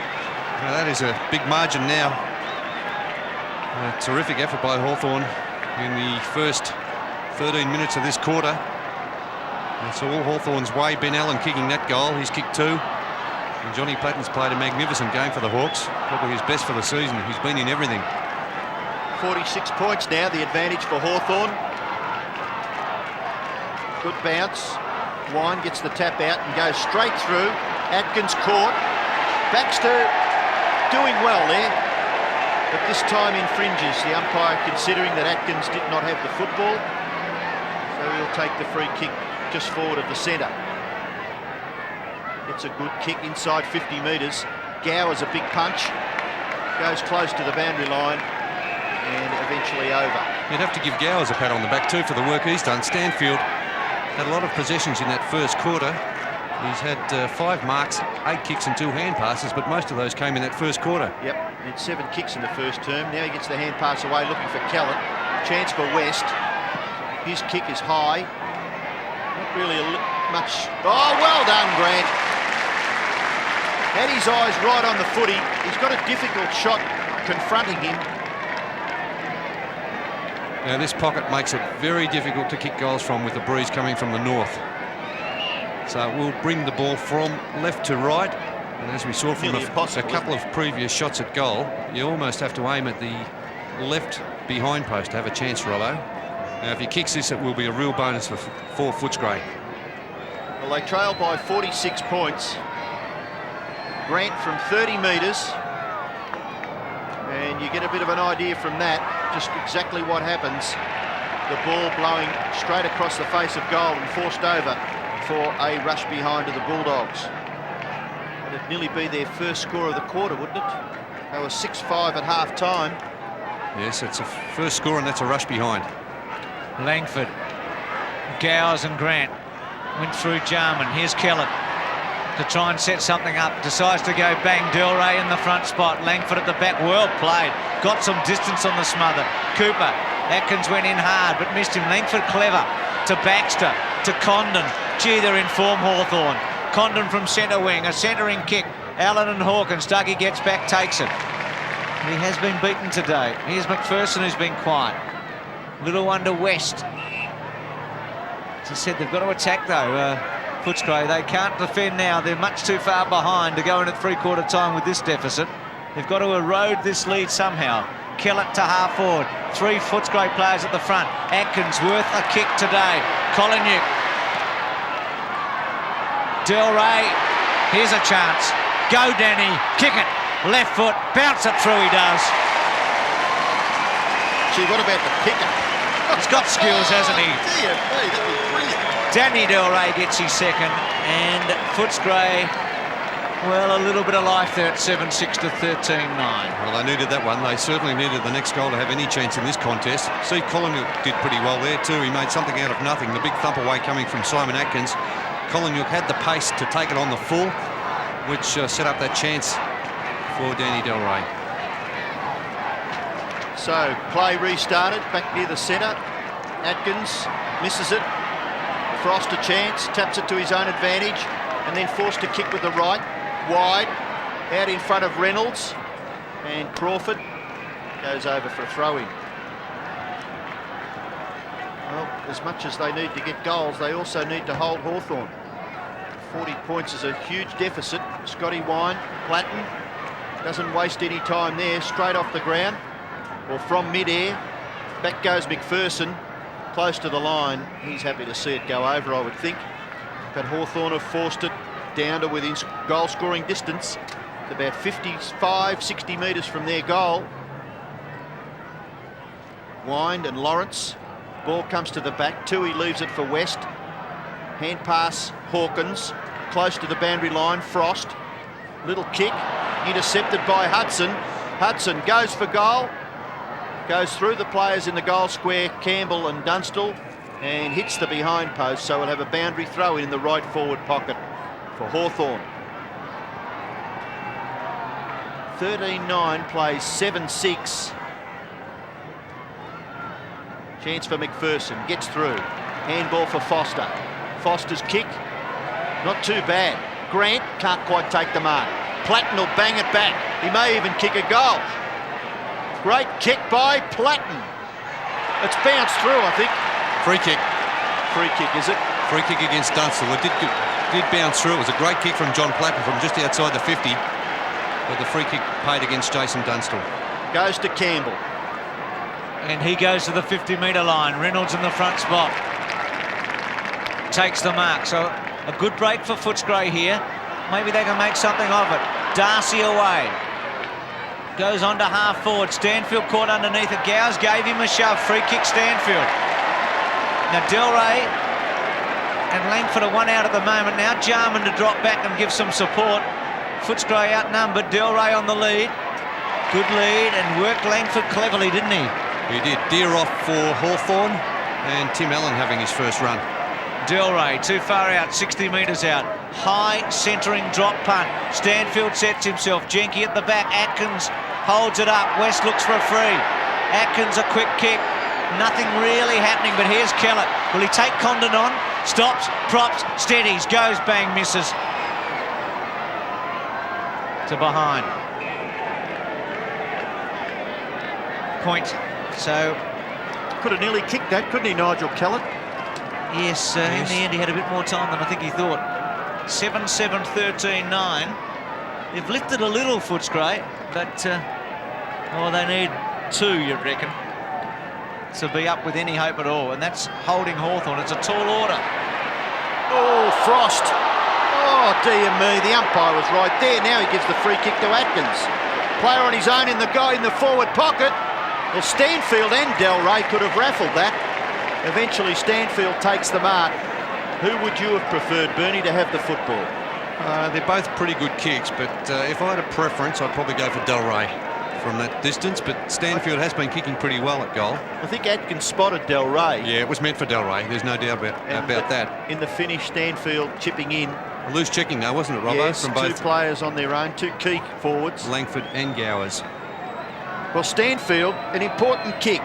B: Now, that is a big margin now. A terrific effort by Hawthorn in the first 13 minutes of this quarter. It's all Hawthorn's way. Ben Allen kicking that goal. He's kicked 2. And Johnny Platten's played a magnificent game for the Hawks. Probably his best for the season. He's been in everything.
C: 46 points now, the advantage for Hawthorn. Good bounce. Wine gets the tap out and goes straight through. Atkins caught. Baxter doing well there, but this time infringes. The umpire considering that Atkins did not have the football, so he'll take the free kick just forward of the centre. It's a good kick inside 50 metres. Gower's a big punch. Goes close to the boundary line and eventually over.
B: You'd have to give Gowers a pat on the back too for the work he's done. Stanfield had a lot of possessions in that first quarter. He's had 5 marks, 8 kicks and 2 hand passes, but most of those came in that first quarter.
C: Yep, and 7 kicks in the first term. Now he gets the hand pass away, looking for Kellett. Chance for West. His kick is high. Not really much. Oh, well done, Grant. Had his eyes right on the footy. He's got a difficult shot confronting him.
B: Now this pocket makes it very difficult to kick goals from with the breeze coming from the north. So it will bring the ball from left to right. And as we saw from a couple of previous shots at goal, you almost have to aim at the left behind post to have a chance, Rollo. Now if he kicks this, it will be a real bonus for Footscray.
C: Well, they trail by 46 points. Grant from 30 metres. And you get a bit of an idea from that, just exactly what happens. The ball blowing straight across the face of goal and forced over for a rush behind to the Bulldogs. It'd nearly be their first score of the quarter, wouldn't it? They were 6-5 at half-time.
B: Yes, it's a first score and that's a rush behind.
A: Langford, Gowers and Grant went through Jarman. Here's Kellett to try and set something up. Decides to go bang. Delray in the front spot. Langford at the back. Well played. Got some distance on the smother. Cooper. Atkins went in hard but missed him. Langford clever. To Baxter. To Condon. Gee, they're in form, Hawthorn. Condon from centre wing. A centering kick. Allen and Hawkins. Dougie gets back, takes it. He has been beaten today. Here's McPherson, who's been quiet. Little one to West. As I said, they've got to attack though. Footscray, they can't defend now. They're much too far behind to go in at three-quarter time with this deficit. They've got to erode this lead somehow. Kellett to half forward. 3 Footscray players at the front. Atkins worth a kick today. Collingwood. Delray. Here's a chance. Go, Danny. Kick it. Left foot. Bounce it through, he does.
C: Gee, what about the kicker?
A: He's got skills, hasn't he?
C: Dear me, that was brilliant.
A: Danny Delray gets his second, and Footscray Well, a little bit of life there at 7-6 to 13-9.
B: Well, they needed that one. They certainly needed the next goal to have any chance in this contest. See, Collingwood did pretty well there too. He made something out of nothing. The big thump away coming from Simon Atkins. Collingwood had the pace to take it on the full, which set up that chance for Danny Del Rey.
C: So, play restarted, back near the centre. Atkins misses it. Frost a chance, taps it to his own advantage, and then forced to kick with the right, wide, out in front of Reynolds, and Crawford goes over for a throw-in. Well, as much as they need to get goals, they also need to hold Hawthorn. 40 points is a huge deficit. Scotty Wine, Platten, doesn't waste any time there, straight off the ground, or from mid-air. Back goes McPherson, close to the line. He's happy to see it go over, I would think. But Hawthorn have forced it down to within goal-scoring distance. It's about 55, 60 metres from their goal. Wind and Lawrence. Ball comes to the back. Tui leaves it for West. Hand pass, Hawkins. Close to the boundary line, Frost. Little kick, intercepted by Hudson. Hudson goes for goal. Goes through the players in the goal square, Campbell and Dunstall, and hits the behind post, so we'll have a boundary throw in the right forward pocket for Hawthorn. 13-9 plays 7-6. Chance for McPherson, gets through. Handball for Foster. Foster's kick, not too bad. Grant can't quite take the mark. Platten will bang it back. He may even kick a goal. Great kick by Platten. It's bounced through, I think.
B: Free kick.
C: Free kick, is it?
B: Free kick against Dunstall. It did bounce through. It was a great kick from John Platten from just outside the 50. But the free kick paid against Jason Dunstall.
C: Goes to Campbell.
A: And he goes to the 50-metre line. Reynolds in the front spot. Takes the mark. So a good break for Footscray here. Maybe they can make something of it. Darcy away. Goes on to half forward. Stanfield caught underneath it. Gowers gave him a shove. Free kick Stanfield. Now Del Rey and Langford are one out at the moment. Now Jarman to drop back and give some support. Footscray outnumbered. Del Rey on the lead. Good lead and worked Langford cleverly, didn't he?
B: He did. Deer off for Hawthorn and Tim Allen having his first run.
A: Del Rey too far out, 60 metres out. High centering drop punt. Stanfield sets himself. Jenke at the back. Atkins holds it up. West looks for a free. Atkins a quick kick. Nothing really happening, but here's Kellett. Will he take Condon on? Stops, props, steadies, goes, bang, misses. To behind. Point. So
C: Could have nearly kicked that, couldn't he, Nigel Kellett?
A: yes, in the end he had a bit more time than I think he thought. 7-7, 13-9. They've lifted a little, Footscray, but they need two, you reckon, to be up with any hope at all, and that's holding Hawthorn. It's a tall order.
C: Oh, Frost. Oh, dear me, the umpire was right there. Now he gives the free kick to Atkins. Player on his own in the forward pocket. Well, Stanfield and Del Rey could have raffled that. Eventually Stanfield takes the mark. Who would you have preferred, Bernie, to have the football?
B: They're both pretty good kicks, but if I had a preference, I'd probably go for Del Rey from that distance, but Stanfield has been kicking pretty well at goal.
C: I think Atkins spotted Del Rey.
B: Yeah, it was meant for Del Rey. There's no doubt about that.
C: In the finish, Stanfield chipping in.
B: A loose checking though, wasn't it, Robbo?
C: Yes,
B: from
C: two
B: both
C: players on their own, two key forwards.
B: Langford and Gowers.
C: Well, Stanfield, an important kick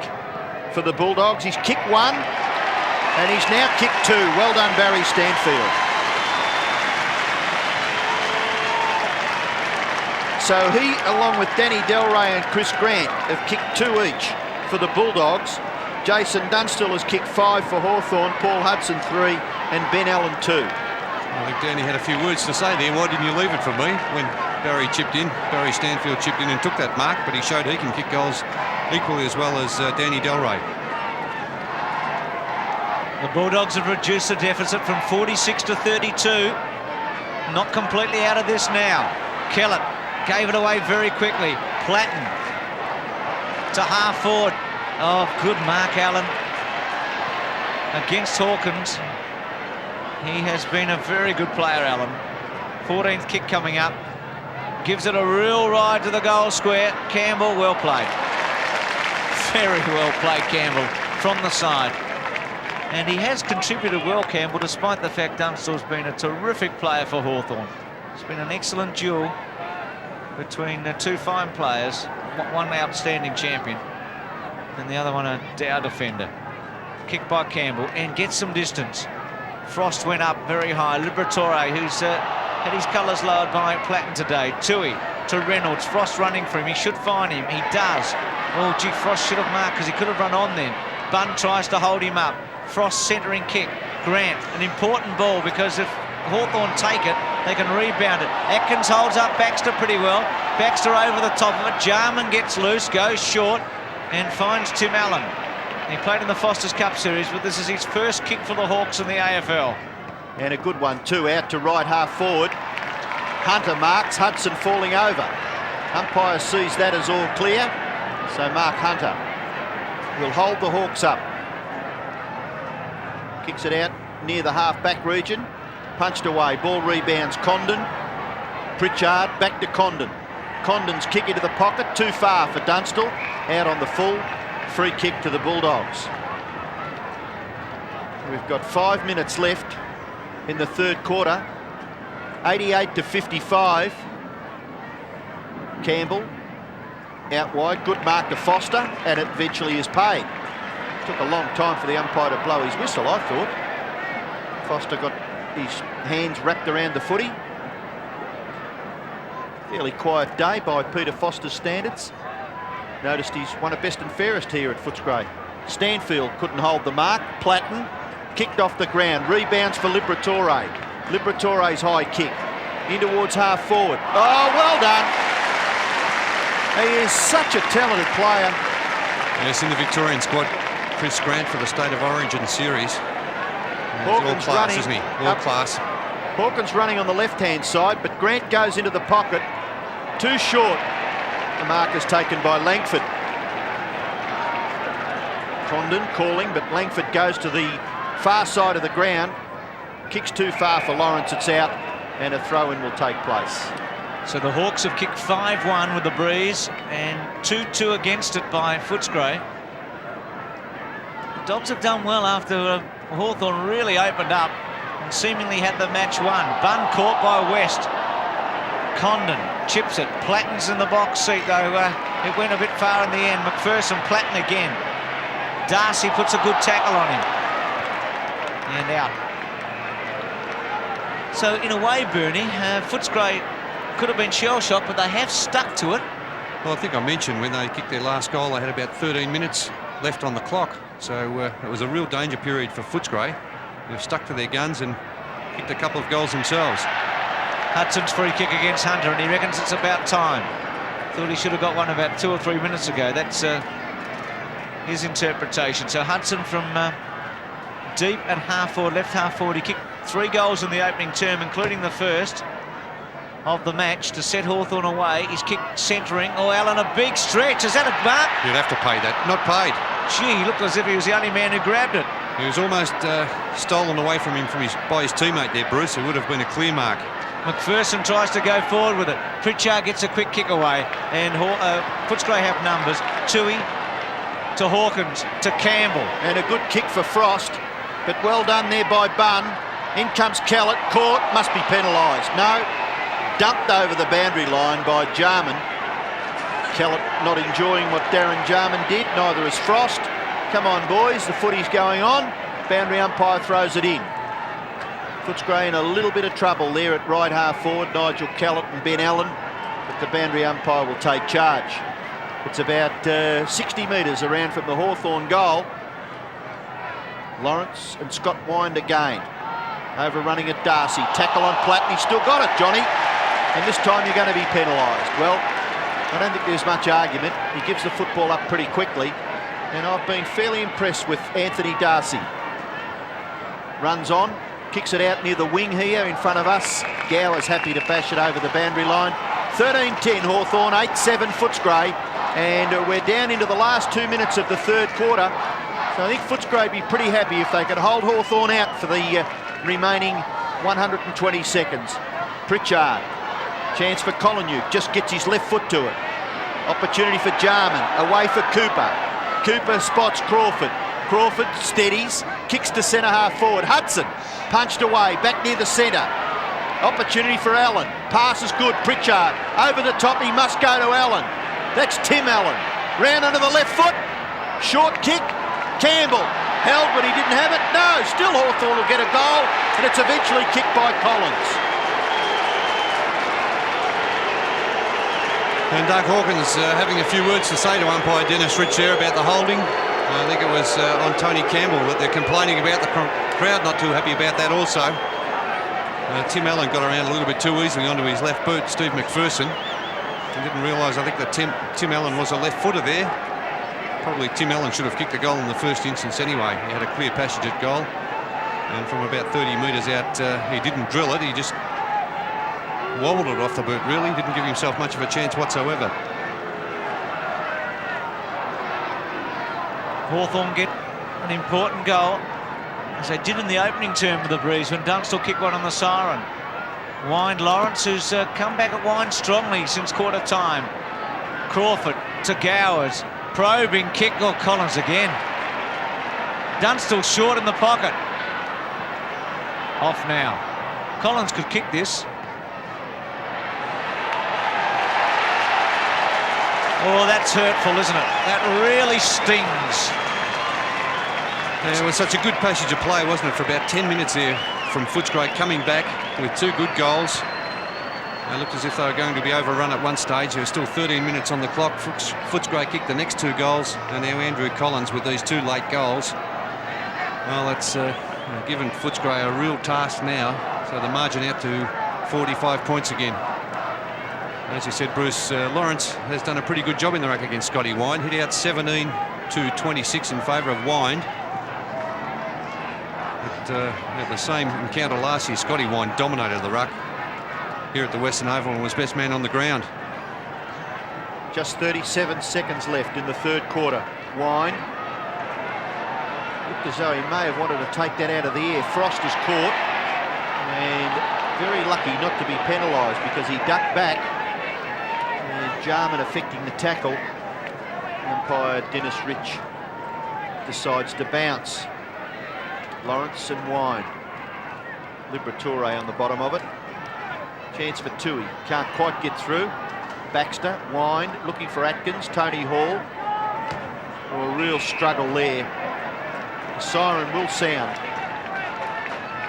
C: for the Bulldogs. He's kicked one, and he's now kicked two. Well done, Barry Stanfield. So he, along with Danny Del Rey and Chris Grant, have kicked two each for the Bulldogs. Jason Dunstall has kicked 5 for Hawthorn, Paul Hudson 3, and Ben Allen 2.
B: I think Danny had a few words to say there. Why didn't you leave it for me? When Barry Stanfield chipped in and took that mark, but he showed he can kick goals equally as well as Danny Del Rey.
A: The Bulldogs have reduced the deficit from 46 to 32. Not completely out of this now. Kellett gave it away very quickly. Platten to half forward. Oh, good mark, Allen. Against Hawkins. He has been a very good player, Allen. 14th kick coming up. Gives it a real ride to the goal square. Campbell, well played. Very well played, Campbell, from the side. And he has contributed well, Campbell, despite the fact Dunstall's been a terrific player for Hawthorn. It's been an excellent duel between the two fine players. One outstanding champion and the other one a Dow defender. Kick by Campbell and gets some distance. Frost went up very high. Liberatore, who's had his colours lowered by Platten today. Tui to Reynolds. Frost running for him. He should find him. He does. Oh, gee, Frost should have marked because he could have run on then. Bunn tries to hold him up. Frost centering kick. Grant, an important ball because if Hawthorn take it, they can rebound it. Atkins holds up Baxter pretty well. Baxter over the top of it. Jarman gets loose, goes short and finds Tim Allen. He played in the Foster's Cup Series, but this is his first kick for the Hawks in the AFL.
C: And a good one too, out to right half forward. Hunter marks, Hudson falling over. Umpire sees that as all clear, so Mark Hunter will hold the Hawks up. Kicks it out near the half-back region. Punched away, ball rebounds Condon. Pritchard back to Condon. Condon's kick into the pocket, too far for Dunstall. Out on the full, free kick to the Bulldogs. We've got 5 minutes left in the third quarter. 88-55. Campbell out wide, good mark to Foster, and it eventually is paid. Took a long time for the umpire to blow his whistle, I thought. Foster got his hands wrapped around the footy. Fairly quiet day by Peter Foster's standards. Noticed he's one of best and fairest here at Footscray. Stanfield couldn't hold the mark. Platten kicked off the ground. Rebounds for Liberatore. Liberatore's high kick. In towards half forward. Oh, well done. He is such a talented player.
B: Yes, in the Victorian squad, Chris Grant for the State of Origin series.
C: Hawkins
B: class,
C: running,
B: isn't he? World class.
C: Hawkins running on the left-hand side, but Grant goes into the pocket. Too short. The mark is taken by Langford. Condon calling, but Langford goes to the far side of the ground. Kicks too far for Lawrence, it's out, and a throw-in will take place.
A: So the Hawks have kicked 5-1 with the breeze and 2-2 against it by Footscray. The Dogs have done well after Hawthorn really opened up and seemingly had the match won. Bunn caught by West. Condon chips it. Platten's in the box seat though. It went a bit far in the end. McPherson, Platten again. Darcy puts a good tackle on him. And out. So in a way, Bernie, Footscray could have been shell-shocked, but they have stuck to it.
B: Well, I think I mentioned when they kicked their last goal, they had about 13 minutes left on the clock. So it was a real danger period for Footscray. They've stuck to their guns and kicked a couple of goals themselves.
A: Hudson's free kick against Hunter, and he reckons it's about time. Thought he should have got one about 2 or 3 minutes ago. That's his interpretation. So Hudson from deep at half forward, left half forward. He kicked 3 goals in the opening term, including the first of the match to set Hawthorn away. He's kicked centering. Oh, Allen, a big stretch. Is that a mark?
B: You'd have to pay that. Not paid.
A: Gee, he looked as if he was the only man who grabbed it.
B: It was almost stolen away from him by his teammate there, Bruce. It would have been a clear mark.
A: McPherson tries to go forward with it. Pritchard gets a quick kick away, and Footscray have numbers. Tui to Hawkins to Campbell.
C: And a good kick for Frost, but well done there by Bunn. In comes Kellett, caught, must be penalised. No, dumped over the boundary line by Jarman. Kellett not enjoying what Darren Jarman did, neither is Frost. Come on, boys, the footy's going on. Boundary umpire throws it in. Footscray in a little bit of trouble there at right half forward, Nigel Kellett and Ben Allen, but the boundary umpire will take charge. It's about 60 metres around from the Hawthorn goal. Lawrence and Scott Wind again. Overrunning at Darcy. Tackle on Platten. He's still got it, Johnny. And this time you're going to be penalised. Well, I don't think there's much argument. He gives the football up pretty quickly. And I've been fairly impressed with Anthony Darcy. Runs on. Kicks it out near the wing here in front of us. Gower's happy to bash it over the boundary line. 13-10 Hawthorn, 8-7 Footscray. And we're down into the last 2 minutes of the third quarter. So I think Footscray would be pretty happy if they could hold Hawthorn out for the remaining 120 seconds. Pritchard. Chance for Collingham. Just gets his left foot to it. Opportunity for Jarman. Away for Cooper. Cooper spots Crawford. Crawford steadies. Kicks to centre half forward. Hudson punched away. Back near the centre. Opportunity for Allen. Pass is good. Pritchard. Over the top. He must go to Allen. That's Tim Allen. Round under the left foot. Short kick. Campbell. Held, but he didn't have it. No. Still Hawthorn will get a goal. And it's eventually kicked by Collins.
B: And Doug Hawkins having a few words to say to umpire Dennis Rich there about the holding. I think it was on Tony Campbell that they're complaining about. The crowd not too happy about that also. Tim Allen got around a little bit too easily onto his left boot, Steve McPherson. He didn't realise, I think, that Tim Allen was a left footer there. Probably Tim Allen should have kicked the goal in the first instance anyway. He had a clear passage at goal. And from about 30 metres out, he didn't drill it. He just wobbled it off the boot, really. Didn't give himself much of a chance whatsoever.
A: Hawthorn get an important goal, as they did in the opening term of the Breeze when Dunstall kicked one on the siren. Wind Lawrence, who's come back at Wind strongly since quarter time. Crawford to Gowers. Probing kick, or Collins again. Dunstall short in the pocket. Off now. Collins could kick this. Oh, that's hurtful, isn't it? That really stings.
B: Yeah, it was such a good passage of play, wasn't it, for about 10 minutes there from Footscray, coming back with two good goals. It looked as if they were going to be overrun at one stage. There was still 13 minutes on the clock. Footscray kicked the next two goals, and now Andrew Collins with these two late goals. Well, that's given Footscray a real task now, so the margin out to 45 points again. As you said, Bruce, Lawrence has done a pretty good job in the ruck against Scotty Wind. Hit out 17 to 26 in favour of Wind. But at the same encounter last year, Scotty Wind dominated the ruck here at the Western Oval and was best man on the ground.
C: Just 37 seconds left in the third quarter. Wind looked as though he may have wanted to take that out of the air. Frost is caught and very lucky not to be penalised because he ducked back. Jarman affecting the tackle. Umpire Dennis Rich decides to bounce. Lawrence and Wine. Liberatore on the bottom of it. Chance for Tui. Can't quite get through. Baxter, Wine, looking for Atkins. Tony Hall. Oh, a real struggle there. The siren will sound.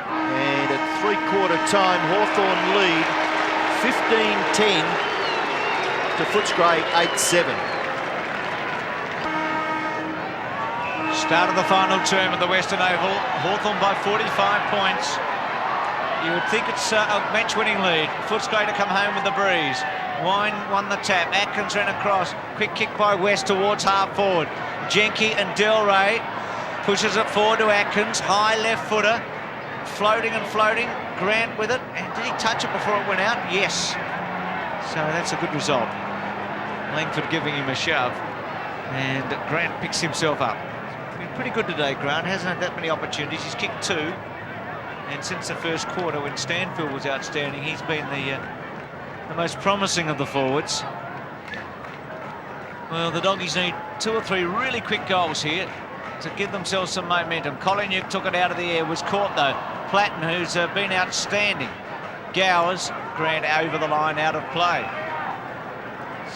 C: And at three-quarter time, Hawthorn lead 15-10. To Footscray 8-7.
A: Start of the final term of the Western Oval. Hawthorn by 45 points. You would think it's a match-winning lead. Footscray to come home with the Breeze. Wine won the tap. Atkins ran across. Quick kick by West towards half forward. Jenke and Delray pushes it forward to Atkins. High left footer. Floating and floating. Grant with it. And did he touch it before it went out? Yes. So that's a good result. Langford giving him a shove, and Grant picks himself up. Been pretty good today, Grant. Hasn't had that many opportunities. He's kicked two, and since the first quarter when Stanfield was outstanding, he's been the most promising of the forwards. Well, the Doggies need two or three really quick goals here to give themselves some momentum. Collingham took it out of the air, was caught though. Platten, who's been outstanding. Gowers, Grant over the line, out of play.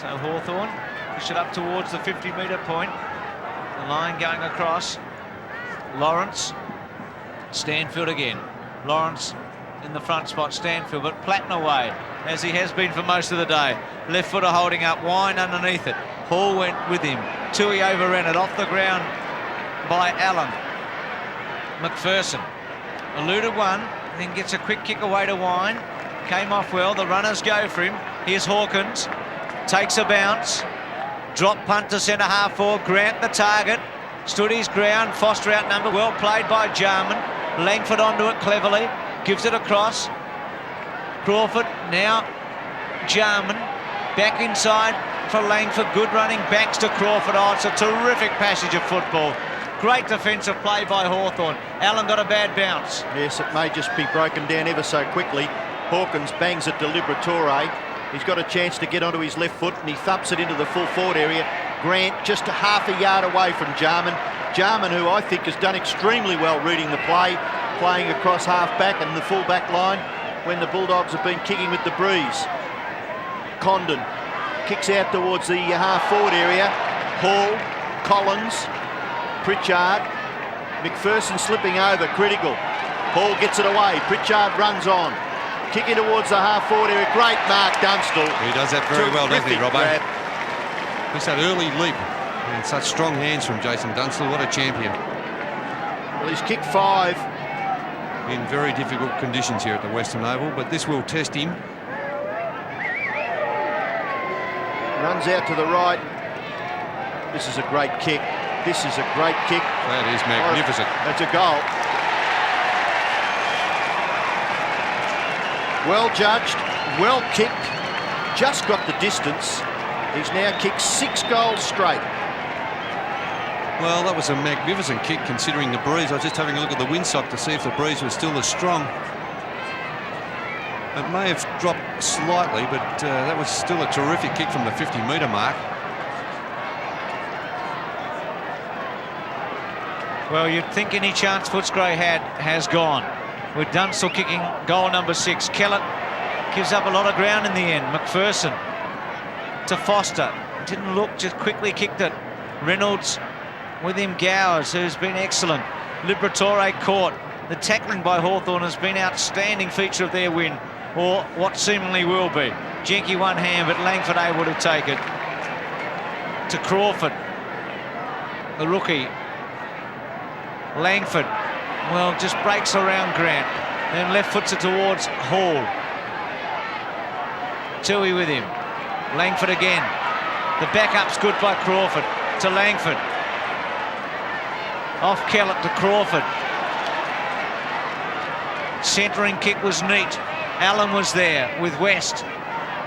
A: So Hawthorn push it up towards the 50-metre point. The line going across. Lawrence. Stanfield again. Lawrence in the front spot, Stanfield, but Platten away, as he has been for most of the day. Left footer holding up, Wine underneath it. Hall went with him. Tui overran it off the ground by Allen. McPherson eluded one, then gets a quick kick away to Wine. Came off well, the runners go for him. Here's Hawkins. Takes a bounce. Drop punt to centre half forward. Grant the target. Stood his ground. Foster outnumbered. Well played by Jarman. Langford onto it cleverly. Gives it across. Crawford now. Jarman back inside for Langford. Good running backs to Crawford. Oh, it's a terrific passage of football. Great defensive play by Hawthorn. Allen got a bad bounce.
C: Yes, it may just be broken down ever so quickly. Hawkins bangs it to Liberatore. He's got a chance to get onto his left foot and he thumps it into the full forward area. Grant just a half a yard away from Jarman. Jarman, who I think has done extremely well reading the play, playing across half-back and the full-back line when the Bulldogs have been kicking with the breeze. Condon kicks out towards the half-forward area. Hall, Collins, Pritchard, McPherson slipping over, critical. Hall gets it away, Pritchard runs on. Kicking towards the half-forward area, great mark, Dunstall.
B: He does that very well, doesn't he, Robbo?
C: Grab.
B: It's that early leap and such strong hands from Jason Dunstall. What a champion.
C: Well, he's kicked 5.
B: In very difficult conditions here at the Western Oval, but this will test him.
C: Runs out to the right. This is a great kick. This is a great kick.
B: That is magnificent.
C: That's a goal. Well judged, well kicked, just got the distance. He's now kicked 6 goals straight.
B: Well, that was a magnificent kick considering the breeze. I was just having a look at the windsock to see if the breeze was still as strong. It may have dropped slightly, but that was still a terrific kick from the 50-metre mark.
A: Well, you'd think any chance Footscray had has gone. With Dunstall kicking goal number 6. Kellett gives up a lot of ground in the end. McPherson to Foster. Didn't look, just quickly kicked it. Reynolds with him, Gowers, who's been excellent. Liberatore caught. The tackling by Hawthorn has been outstanding feature of their win, or what seemingly will be. Jenke one hand, but Langford able to take it. To Crawford, the rookie. Langford, well, just breaks around Grant, then left foots it towards Hall. Tui with him. Langford again. The backup's good by Crawford to Langford. Off Kellett to Crawford. Centering kick was neat. Allen was there with West.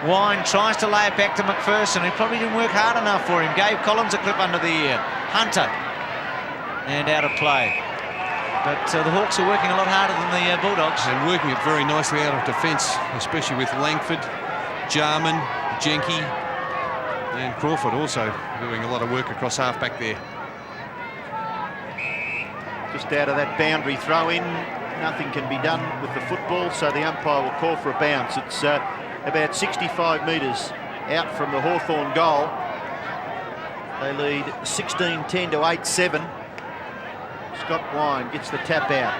A: Wine tries to lay it back to McPherson, who probably didn't work hard enough for him. Gave Collins a clip under the ear. Hunter. And out of play. But the Hawks are working a lot harder than the Bulldogs.
B: And working it very nicely out of defence, especially with Langford, Jarman, Jenke, and Crawford also doing a lot of work across half-back there.
C: Just out of that boundary throw-in, nothing can be done with the football, so the umpire will call for a bounce. It's about 65 metres out from the Hawthorn goal. They lead 16-10 to 8-7. Scott Wine gets the tap out.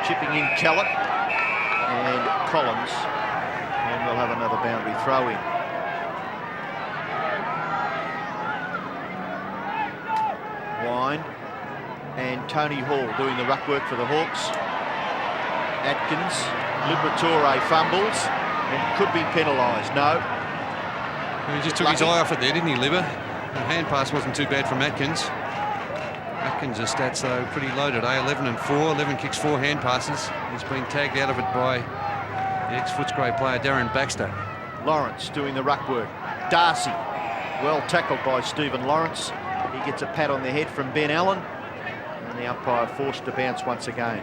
C: Chipping in Kellett and Collins. And we'll have another boundary throw in. Wine and Tony Hall doing the ruck work for the Hawks. Atkins, Liberatore fumbles and could be penalised. No.
B: He just took his eye off it there, didn't he, Libber? The hand pass wasn't too bad from Atkins. Atkins' stats, though, pretty loaded. 11 and 4, 11 kicks, 4 hand passes. He's been tagged out of it by the ex-Footscray player Darren Baxter.
C: Lawrence doing the ruck work. Darcy, well tackled by Stephen Lawrence. He gets a pat on the head from Ben Allen. And the umpire forced to bounce once again.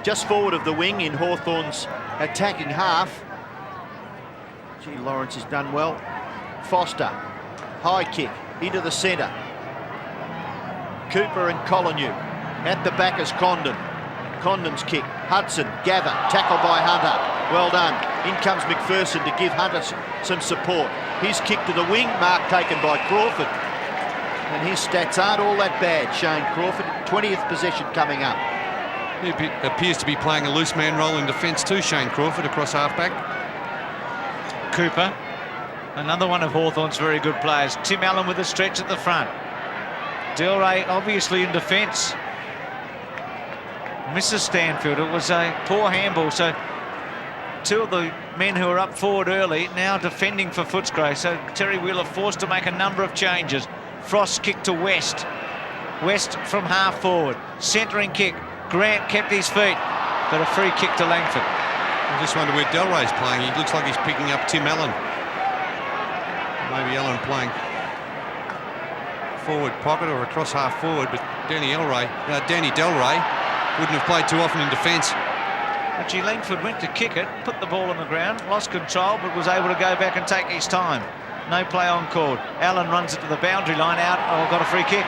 C: Just forward of the wing in Hawthorn's attacking half. Gee, Lawrence has done well. Foster, high kick into the centre. Cooper and Collinyu. At the back is Condon. Condon's kick. Hudson, gather, tackle by Hunter. Well done. In comes McPherson to give Hunter some support. His kick to the wing, mark taken by Crawford. And his stats aren't all that bad, Shane Crawford. 20th possession coming up.
B: He appears to be playing a loose man role in defence too, Shane Crawford, across half-back.
A: Cooper, another one of Hawthorn's very good players. Tim Allen with a stretch at the front. Delray obviously in defence. Mrs. Stanfield, it was a poor handball, so two of the men who were up forward early now defending for Footscray, so Terry Wheeler forced to make a number of changes. Frost kick to West. West from half forward. Centering kick. Grant kept his feet, but a free kick to Langford.
B: I just wonder where Delray's playing. He looks like he's picking up Tim Allen. Maybe Allen playing forward pocket or across half forward, but Danny Delray wouldn't have played too often in defence.
A: Richie Langford went to kick it, put the ball on the ground, lost control, but was able to go back and take his time. No play on called. Allen runs it to the boundary line, out. Oh, got a free kick.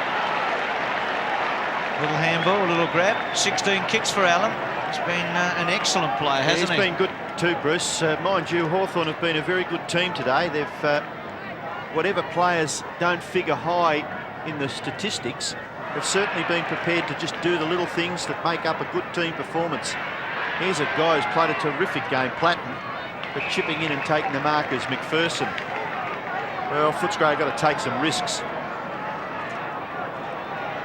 A: Little handball, a little grab. 16 kicks for Allen. He's been an excellent player, hasn't he?
C: He's been good too, Bruce. Mind you, Hawthorn have been a very good team today. They've, whatever players don't figure high in the statistics, have certainly been prepared to just do the little things that make up a good team performance. Here's a guy who's played a terrific game, Platten, but chipping in and taking the mark is McPherson. Well, Footscray got to take some risks.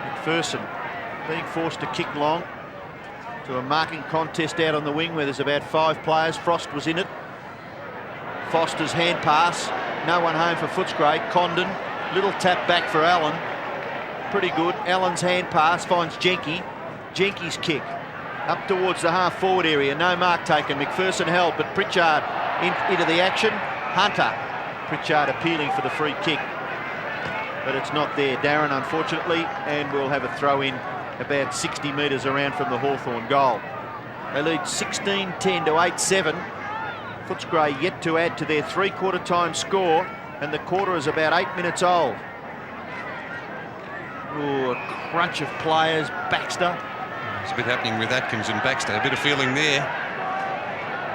C: McPherson being forced to kick long to a marking contest out on the wing where there's about 5 players. Frost was in it. Foster's hand pass, no one home for Footscray. Condon, little tap back for Allen. Pretty good. Allen's hand pass finds Jenke. Jenke's kick up towards the half-forward area. No mark taken. McPherson held, but Pritchard into the action. Hunter. Pritchard appealing for the free kick, but it's not there. Darren, unfortunately, and we'll have a throw-in about 60 metres around from the Hawthorn goal. They lead 16-10 to 8-7. Footscray yet to add to their three-quarter time score, and the quarter is about 8 minutes old. Ooh, a crunch of players. Baxter.
B: There's a bit happening with Atkins and Baxter. A bit of feeling there.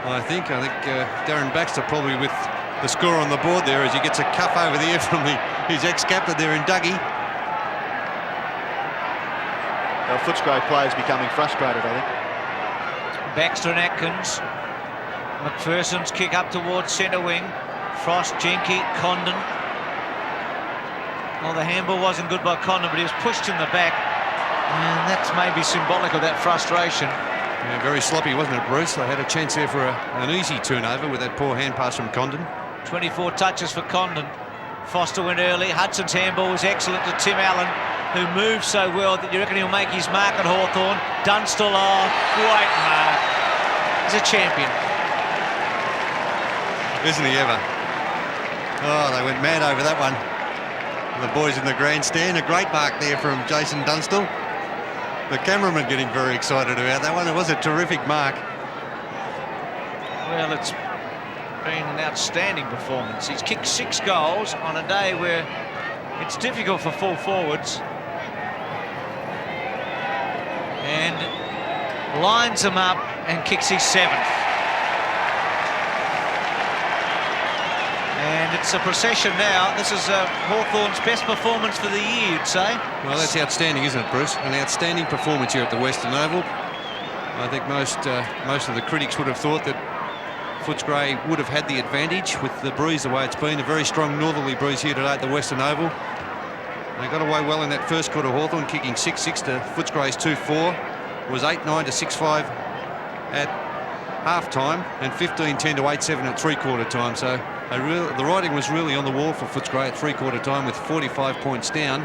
B: I think Darren Baxter probably with the score on the board there as he gets a cuff over the ear from his ex-captain there in Dougie.
C: Well, Footscray players becoming frustrated, I think.
A: Baxter and Atkins. McPherson's kick up towards centre wing. Frost, Jenke, Condon. Well, the handball wasn't good by Condon, but he was pushed in the back. And that's maybe symbolic of that frustration.
B: Yeah, very sloppy, wasn't it, Bruce? They had a chance there for an easy turnover with that poor hand pass from Condon. 24
A: touches for Condon. Foster went early. Hudson's handball was excellent to Tim Allen, who moves so well that you reckon he'll make his mark at Hawthorn. Dunstall, oh, great mark. He's a champion.
B: Isn't he ever? Oh, they went mad over that one. The boys in the grandstand, a great mark there from Jason Dunstall. The cameraman getting very excited about that one. It was a terrific mark.
A: Well, it's been an outstanding performance. He's kicked 6 goals on a day where it's difficult for full forwards. And lines them up and kicks his 7th. And it's a procession now. This is Hawthorn's best performance for the year, you'd say.
B: Well, that's outstanding, isn't it, Bruce? An outstanding performance here at the Western Oval. I think most of the critics would have thought that Footscray would have had the advantage with the breeze the way it's been. A very strong northerly breeze here today at the Western Oval. They got away well in that first quarter. Hawthorn kicking 6-6 to Footscray's 2-4. It was 8-9 to 6-5 at half-time and 15-10 to 8-7 at three-quarter time. So the writing was really on the wall for Footscray at three-quarter time with 45 points down.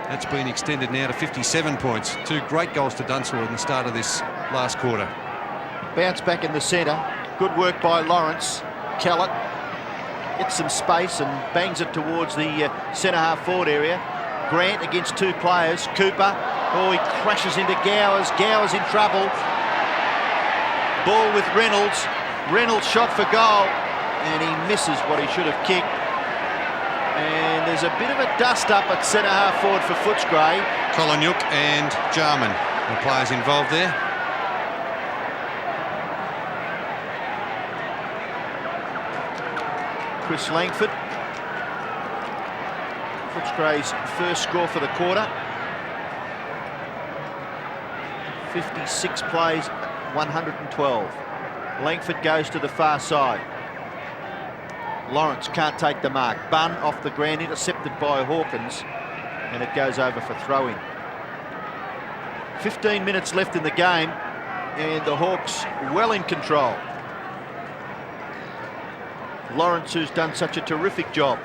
B: That's been extended now to 57 points. 2 great goals to Dunstall in the start of this last quarter.
C: Bounce back in the centre. Good work by Lawrence. Kellett gets some space and bangs it towards the centre half forward area. Grant against 2 players. Cooper. Oh, he crashes into Gowers. Gowers in trouble. Ball with Reynolds. Reynolds shot for goal. And he misses what he should have kicked. And there's a bit of a dust-up at centre-half forward for Footscray.
B: Kolonyuk and Jarman, the players involved there.
C: Chris Langford. Footscray's first score for the quarter. 56 plays, 112. Langford goes to the far side. Lawrence can't take the mark. Bunn off the ground, intercepted by Hawkins, and it goes over for throw-in. 15 minutes left in the game, and the Hawks well in control. Lawrence, who's done such a terrific job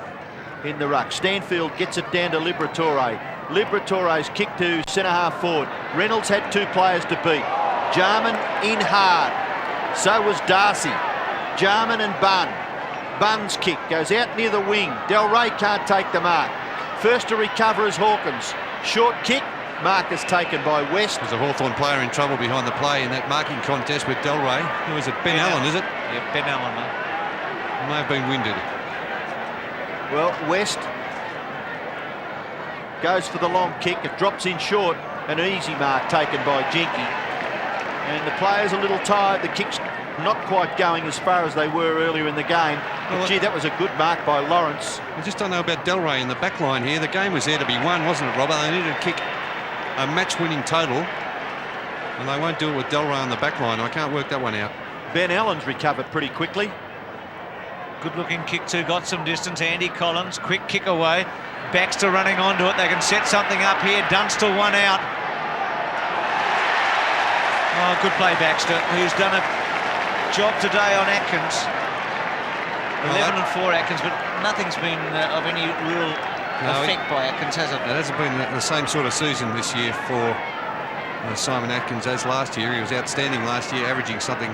C: in the ruck. Stanfield gets it down to Liberatore. Liberatore's kick to centre-half forward. Reynolds had 2 players to beat. Jarman in hard. So was Darcy. Jarman and Bunn. Bunn's kick goes out near the wing. Del Rey can't take the mark. First to recover is Hawkins. Short kick, Mark is taken by West.
B: There's a Hawthorn player in trouble behind the play in that marking contest with Delray. Who is it? Ben Allen, is it?
A: Yeah, Ben Allen, mate.
B: May have been winded.
C: Well, West goes for the long kick. It drops in short. An easy mark taken by Jinky. And the player's a little tired. The kick's not quite going as far as they were earlier in the game. But
B: Well,
C: gee, that was a good mark by Lawrence.
B: I just don't know about Delray in the back line here. The game was there to be won, wasn't it, Robert? They needed to kick a match-winning total, and they won't do it with Delray on the back line. I can't work that one out.
C: Ben Allen's recovered pretty quickly.
A: Good-looking kick too, got some distance. Andy Collins, quick kick away. Baxter running onto it. They can set something up here. Dunstall one out. Oh, good play, Baxter, who's done a job today on Atkins. 11 and 4 Atkins, but nothing's been of any real effect by Atkins, has it?
B: It hasn't been the same sort of season this year for Simon Atkins as last year. He was outstanding last year, averaging something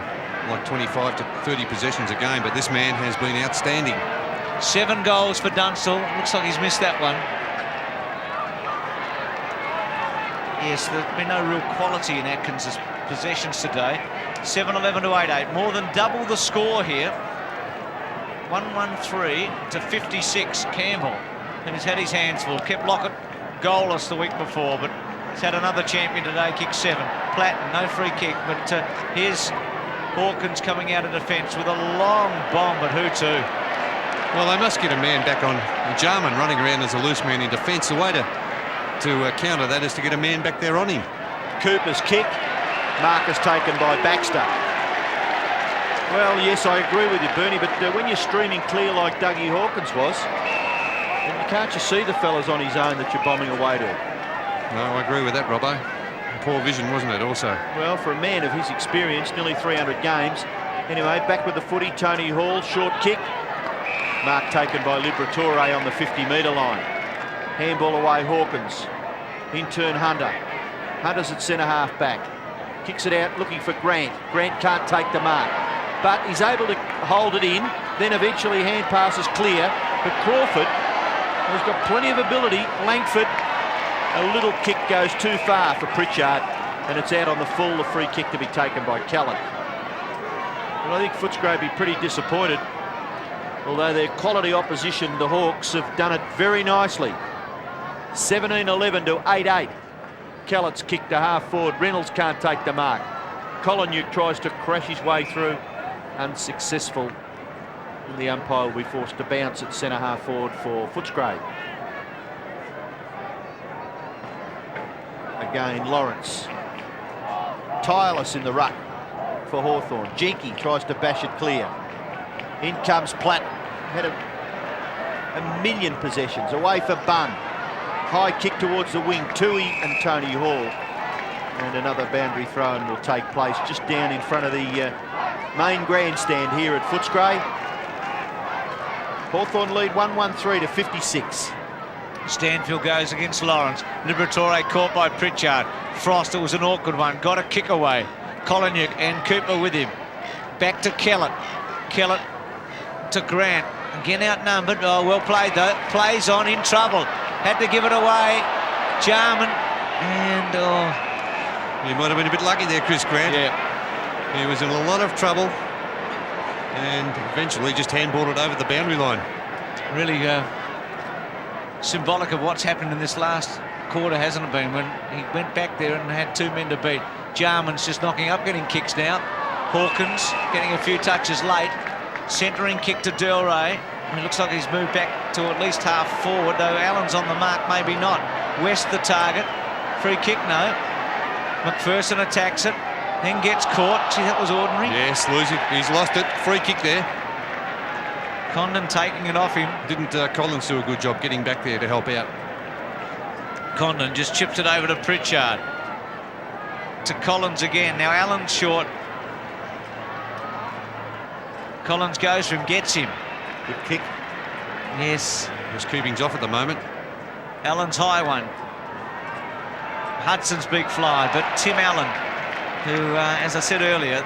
B: like 25 to 30 possessions a game, but this man has been outstanding.
A: 7 goals for Dunstall. Looks like he's missed that one. Yes, there's been no real quality in Atkins' possessions today. 7-11 to 8-8. More than double the score here. 113 to 56, Campbell. And he's had his hands full. Kept Lockett goalless the week before, but he's had another champion today, kick 7. Platten, no free kick, but here's Hawkins coming out of defence with a long bomb, but who to?
B: Well, they must get a man back on. Jarman running around as a loose man in defence. The way to counter that is to get a man back there on him.
C: Cooper's kick. Mark is taken by Baxter. Well, yes, I agree with you, Bernie, but when you're streaming clear like Dougie Hawkins was, then you can't just see the fellas on his own that you're bombing away to.
B: No, I agree with that, Robbo. Poor vision, wasn't it, also?
C: Well, for a man of his experience, nearly 300 games. Anyway, back with the footy, Tony Hall, short kick. Mark taken by Liberatore on the 50-metre line. Handball away, Hawkins. In turn, Hunter. Hunter's at centre-half back. Kicks it out, looking for Grant. Grant can't take the mark, but he's able to hold it in. Then eventually hand passes clear. But Crawford has got plenty of ability. Langford, a little kick goes too far for Pritchard, and it's out on the full. The free kick to be taken by Callan. Well, I think Footscray will be pretty disappointed. Although their quality opposition, the Hawks, have done it very nicely. 17-11 to 8-8. Callett's kicked to half forward. Reynolds can't take the mark. Collinuke tries to crash his way through. Unsuccessful. And the umpire will be forced to bounce at centre half forward for Footscray. Again, Lawrence. Tireless in the ruck for Hawthorn. Jinky tries to bash it clear. In comes Platt. Had a million possessions. Away for Bunn. High kick towards the wing. Tui and Tony Hall. And another boundary throw-in will take place just down in front of the main grandstand here at Footscray. Hawthorn lead 113 to 56.
A: Stanfield goes against Lawrence. Liberatore caught by Pritchard. Frost, it was an awkward one. Got a kick away. Collinuke and Cooper with him. Back to Kellett. Kellett to Grant. Again outnumbered. Oh, well played though. Plays on, in trouble. Had to give it away. Jarman. And
B: He might have been a bit lucky there, Chris Grant.
A: yeah.
B: He was in a lot of trouble and eventually just handballed it over the boundary line.
A: Really symbolic of what's happened in this last quarter, hasn't it been, when he went back there and had 2 men to beat. Jarman's just knocking up, getting kicks now. Hawkins getting a few touches late. Centering kick to Delray. It looks like he's moved back to at least half forward, though Allen's on the mark, maybe not. West the target. Free kick, no. McPherson attacks it, then gets caught. Gee, that was ordinary.
B: Yes, losing. He's lost it. Free kick there.
A: Condon taking it off him.
B: Didn't Collins do a good job getting back there to help out?
A: Condon just chips it over to Pritchard. To Collins again. Now Allen's short. Collins goes for him, gets him.
C: Good kick.
A: Yes.
B: His keeping's off at the moment.
A: Allen's high one. Hudson's big fly, but Tim Allen, who, as I said earlier,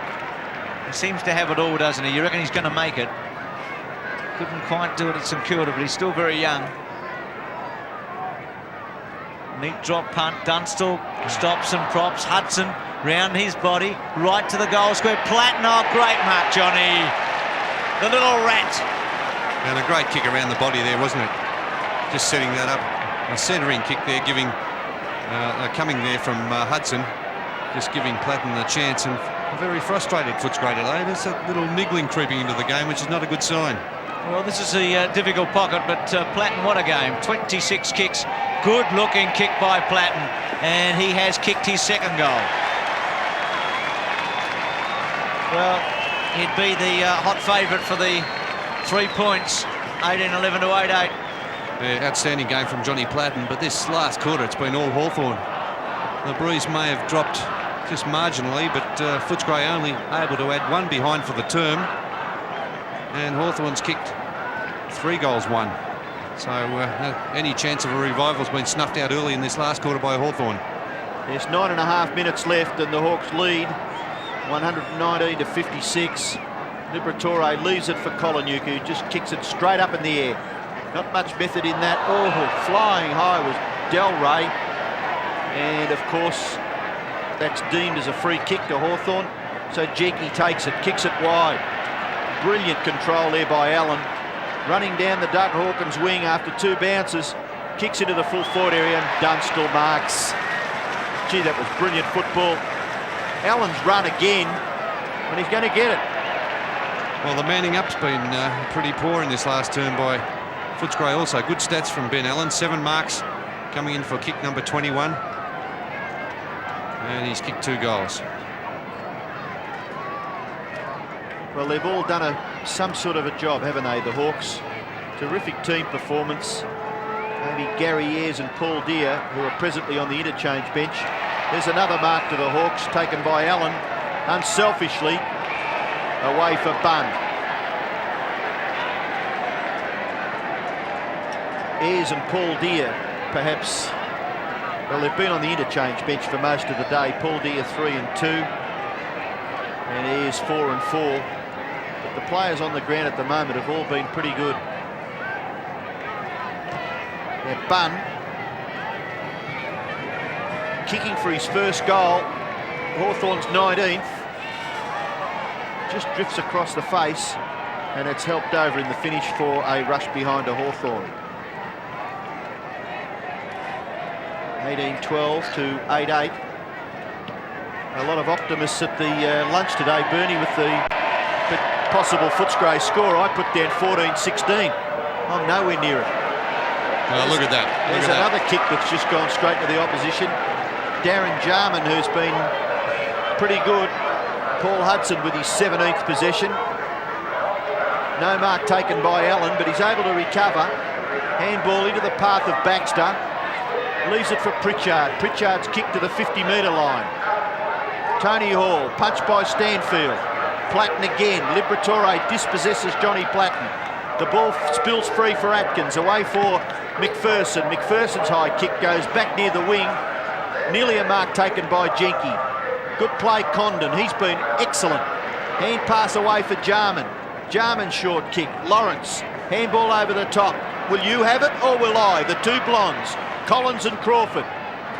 A: he seems to have it all, doesn't he? You reckon he's going to make it? Couldn't quite do it at St Kilda, but he's still very young. Neat drop punt. Dunstall stops and props. Hudson round his body, right to the goal square. Platten, oh, great mark, Johnny. The little rat.
B: And a great kick around the body there, wasn't it? Just setting that up. A centering kick there, giving coming there from Hudson, just giving Platten a chance, and a very frustrated Footscray today. There's a little niggling creeping into the game, which is not a good sign.
A: Well, this is a difficult pocket, but Platten, what a game. 26 kicks. Good looking kick by Platten, and he has kicked his second goal. Well, he'd be the hot favourite for the 3 points. 18-11 to 8-8.
B: Yeah, outstanding game from Johnny Platten, but this last quarter it's been all Hawthorn. The breeze may have dropped just marginally, but Footscray only able to add one behind for the term, and Hawthorn's kicked 3 goals, 1. So any chance of a revival has been snuffed out early in this last quarter by Hawthorn.
C: There's 9.5 minutes left and the Hawks lead 119 to 56. Liberatore leaves it for Kolonyuk, who just kicks it straight up in the air. Not much method in that. Oh, flying high was Del Rey. And, of course, that's deemed as a free kick to Hawthorn. So Jeky takes it, kicks it wide. Brilliant control there by Allen. Running down the Doug Hawkins wing after 2 bounces. Kicks into the full forward area and Dunstall marks. Gee, that was brilliant football. Allen's run again, and he's going to get it.
B: Well, the manning up's been pretty poor in this last term by Footscray also. Good stats from Ben Allen. 7 marks coming in for kick number 21. And he's kicked 2 goals.
C: Well, they've all done some sort of a job, haven't they, the Hawks? Terrific team performance. Maybe Gary Ayres and Paul Deere, who are presently on the interchange bench. There's another mark to the Hawks, taken by Allen, unselfishly, away for Bunn. Ayres and Paul Deere, perhaps, well, they've been on the interchange bench for most of the day. Paul Deere 3 and 2, and Ayres 4 and 4. But the players on the ground at the moment have all been pretty good. Now Bunn, kicking for his first goal, Hawthorn's 19th, just drifts across the face, and it's helped over in the finish for a rush behind a Hawthorn. 18-12 to 8-8. A lot of optimists at the lunch today, Bernie, with the possible Footscray score. I put down 14-16. I'm nowhere near it.
B: Well, look at that.
C: There's another kick that's just gone straight to the opposition. Darren Jarman, who's been pretty good. Paul Hudson with his 17th possession. No mark taken by Allen, but he's able to recover. Handball into the path of Baxter. Leaves it for Pritchard. Pritchard's kick to the 50-metre line. Tony Hall, punched by Stanfield. Platten again. Liberatore dispossesses Johnny Platten. The ball spills free for Atkins. Away for McPherson. McPherson's high kick goes back near the wing. Nearly a mark taken by Jeky. Good play, Condon. He's been excellent. Hand pass away for Jarman. Jarman short kick. Lawrence. Handball over the top. Will you have it or will I? The 2 blondes. Collins and Crawford.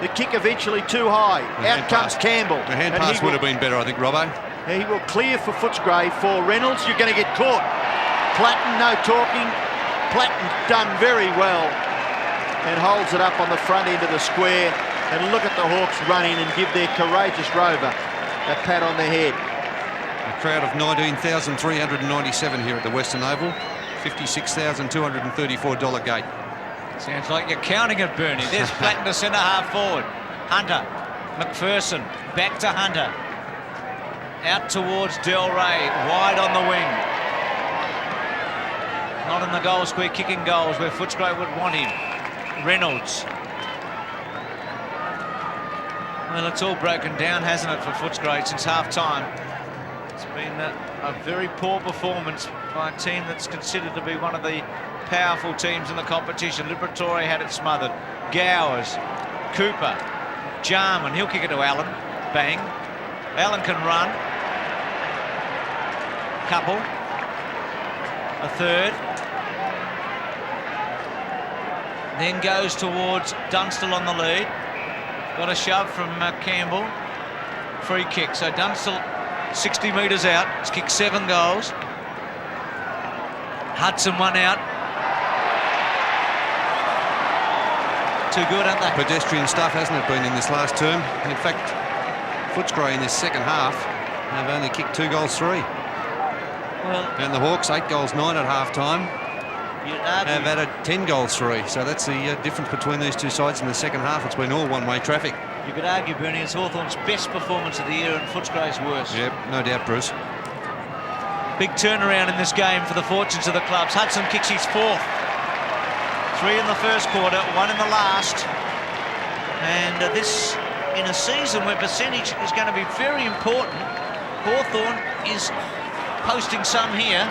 C: The kick eventually too high. Out comes Campbell.
B: The hand pass would have been better, I think, Robbo.
C: He will clear for Footscray. For Reynolds, you're going to get caught. Platten, no talking. Platten done very well and holds it up on the front end of the square. And look at the Hawks run in and give their courageous rover a pat on the head.
B: A crowd of 19,397 here at the Western Oval. $56,234 gate.
A: Sounds like you're counting it, Bernie. There's Platten to centre half forward. Hunter, McPherson, back to Hunter. Out towards Del Rey, wide on the wing. Not in the goal square, kicking goals where Footscray would want him. Reynolds. Well, it's all broken down, hasn't it, for Footscray since half-time. It's been a very poor performance by a team that's considered to be one of the powerful teams in the competition. Liberatore had it smothered. Gowers, Cooper, Jarman, he'll kick it to Allen. Bang. Allen can run. Couple. A third. then goes towards Dunstall on the lead. Got a shove from Campbell. Free kick. So Dunstall 60 metres out. He's kicked 7 goals. Hudson one out. Too good, aren't they?
B: Pedestrian stuff, hasn't it, been in this last term? In fact, Footscray in this second half have only kicked 2 goals 3.
A: Well,
B: And the Hawks 8 goals 9 at half time.
A: you'd argue,
B: Have added 10 goals 3. So that's the difference between these two sides in the second half. It's been all one-way traffic.
A: you could argue, Bernie, it's Hawthorn's best performance of the year and Footscray's worst.
B: Yep, no doubt, Bruce.
A: Big turnaround in this game for the fortunes of the clubs. Hudson kicks his 4th. 3 in the first quarter, 1 in the last. And this, in a season where percentage is going to be very important, Hawthorn is posting some here.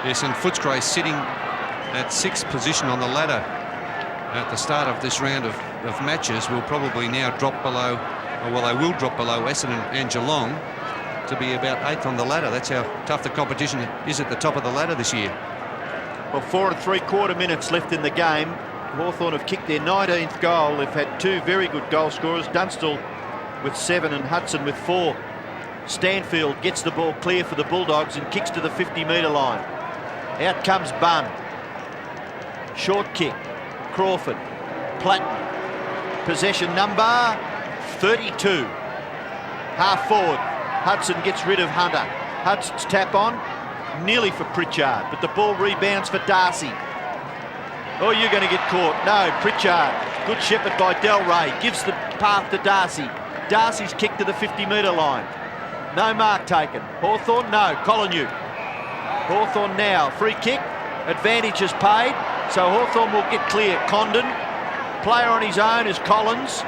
B: Yes, and Footscray sitting at 6th position on the ladder at the start of this round of matches will probably now drop below, or well, they will drop below Essendon and Geelong to be about 8th on the ladder. That's how tough the competition is at the top of the ladder this year.
C: Well, 4 3/4 minutes left in the game. Hawthorn have kicked their 19th goal. They've had 2 very good goal scorers, Dunstall with 7 and Hudson with 4. Stanfield gets the ball clear for the Bulldogs and kicks to the 50-metre line. Out comes Bunn. Short kick. Crawford. Platten. Possession number 32. Half forward. Hudson gets rid of Hunter. Hudson's tap on. Nearly for Pritchard, but the ball rebounds for Darcy. Oh, you're going to get caught. No, Pritchard. Good shepherd by Delray. Gives the path to Darcy. Darcy's kick to the 50-metre line. No mark taken. Hawthorn, no. Collinew. Hawthorn now. Free kick. Advantage is paid, so Hawthorn will get clear. Condon. Player on his own is Collins.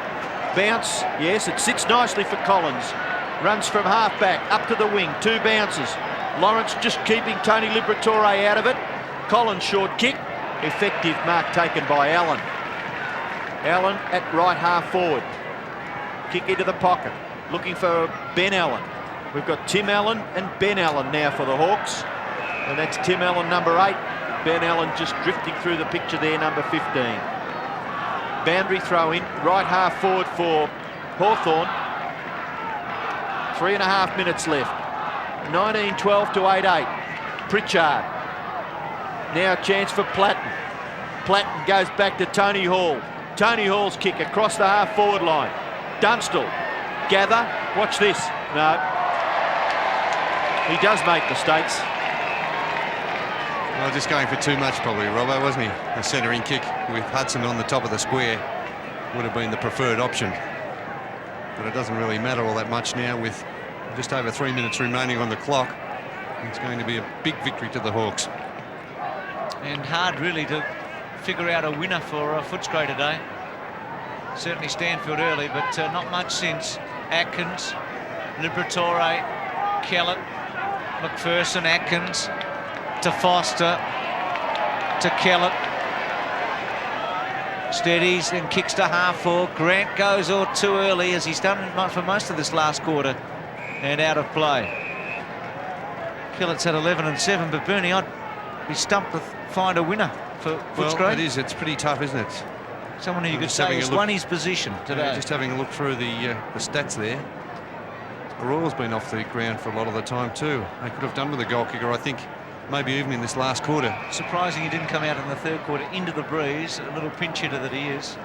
C: Bounce. Yes, it sits nicely for Collins. Runs from half-back up to the wing. 2 bounces. Lawrence just keeping Tony Liberatore out of it. Collins short kick. Effective mark taken by Allen. Allen at right half forward. Kick into the pocket. Looking for Ben Allen. We've got Tim Allen and Ben Allen now for the Hawks. And that's Tim Allen, number 8. Ben Allen just drifting through the picture there, number 15. Boundary throw in. Right half forward for Hawthorn. 3.5 minutes left. 19-12 to 8-8. Pritchard. Now a chance for Platten. Platten goes back to Tony Hall. Tony Hall's kick across the half-forward line. Dunstall. Gather. Watch this. No. He does make mistakes.
B: Well, just going for too much probably, Robbo, wasn't he? A centering kick with Hudson on the top of the square would have been the preferred option. But it doesn't really matter all that much now with just over 3 minutes remaining on the clock. It's going to be a big victory to the Hawks.
A: And hard really to figure out a winner for Footscray today. Certainly Stanfield early, but not much since. Atkins, Liberatore, Kellett, McPherson, Atkins to Foster, to Kellett. Steadies and kicks to half forward. Grant goes all too early, as he's done for most of this last quarter, and out of play. Kellett's had 11 and 7, but Bernie, I'd be stumped to find a winner for Footscray.
B: Well, it is. It's pretty tough, isn't it?
A: Someone who you could say has won his position today.
B: Just having a look through the stats there. Royal's been off the ground for a lot of the time too. They could have done with a goal kicker, I think, maybe even in this last quarter.
A: Surprising he didn't come out in the third quarter into the breeze, a little pinch hitter that he is.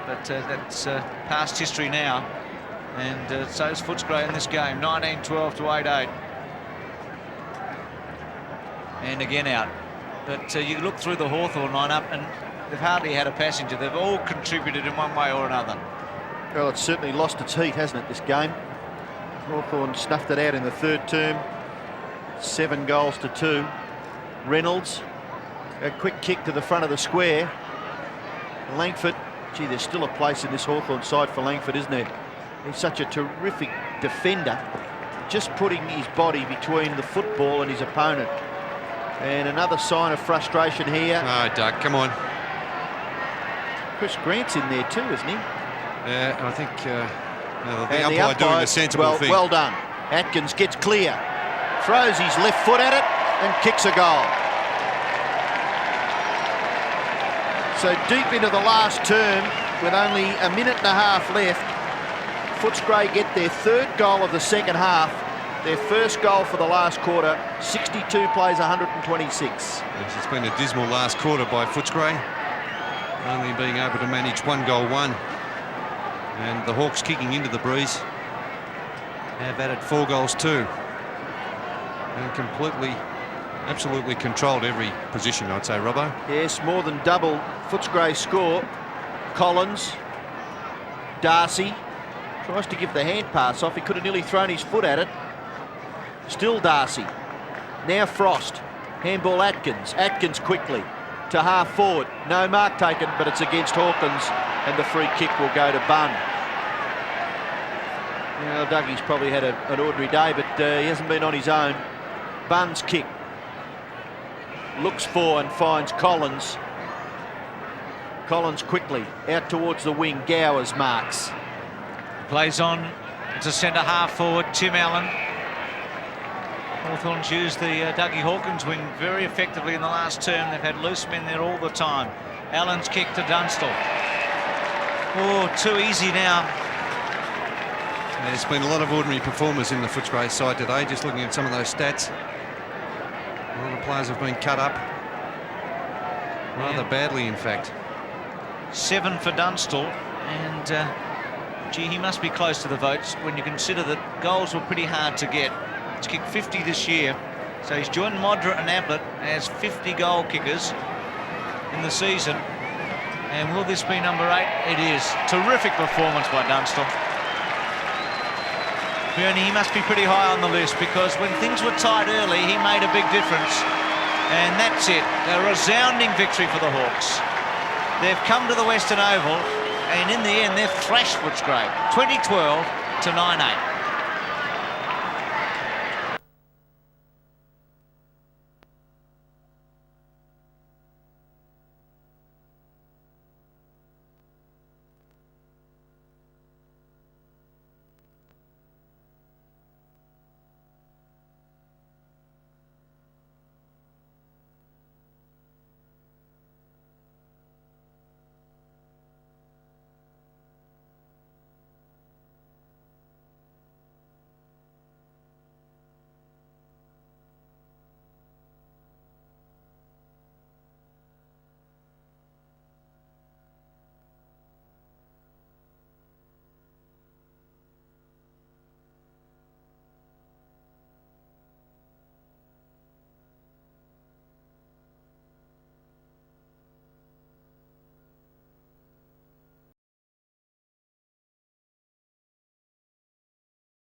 A: But that's past history now. And so is Footscray in this game, 19-12 to 8-8. And again out. But you look through the Hawthorn lineup and they've hardly had a passenger. They've all contributed in one way or another.
C: Well, it's certainly lost its heat, hasn't it, this game? Hawthorn snuffed it out in the third term. 7 goals to 2. Reynolds, a quick kick to the front of the square. Langford, gee, there's still a place in this Hawthorn side for Langford, isn't there? He's such a terrific defender, just putting his body between the football and his opponent. And another sign of frustration here.
B: Oh, Doug, come on.
C: Chris Grant's in there too, isn't he?
B: Yeah, I think the umpire doing the sensible thing.
C: Well done. Atkins gets clear, throws his left foot at it and kicks a goal. So deep into the last term, with only a minute and a half left, Footscray get their third goal of the second half. Their first goal for the last quarter, 62 plays, 126.
B: Yes, it's been a dismal last quarter by Footscray, only being able to manage 1 goal 1. And the Hawks kicking into the breeze have added 4 goals 2. And completely, absolutely controlled every position, I'd say, Robbo.
C: Yes, more than double Footscray's score. Collins, Darcy, tries to give the hand pass off. He could have nearly thrown his foot at it. Still Darcy. Now Frost. Handball Atkins. Atkins quickly to half forward. No mark taken, but it's against Hawkins, and the free kick will go to Bunn. Now, Dougie's probably had an ordinary day, but he hasn't been on his own. Bunn's kick. Looks for and finds Collins. Collins quickly out towards the wing. Gowers marks.
A: Plays on to centre half forward, Tim Allen. Hawthorn's used the Dougie Hawkins wing very effectively in the last term. They've had loose men there all the time. Allen's kick to Dunstall. Oh, too easy now.
B: There's been a lot of ordinary performers in the Footscray side today. Just looking at some of those stats, a lot of players have been cut up rather badly, in fact.
A: 7 for Dunstall, and gee, he must be close to the votes when you consider that goals were pretty hard to get. He's kicked 50 this year, so he's joined Modra and Ablett as 50 goal kickers in the season. And will this be number 8? It is. Terrific performance by Dunstall. Bernie, he must be pretty high on the list, because when things were tight early, he made a big difference. And that's it. A resounding victory for the Hawks. They've come to the Western Oval, and in the end, they've thrashed Footscray 20-12 to 9-8.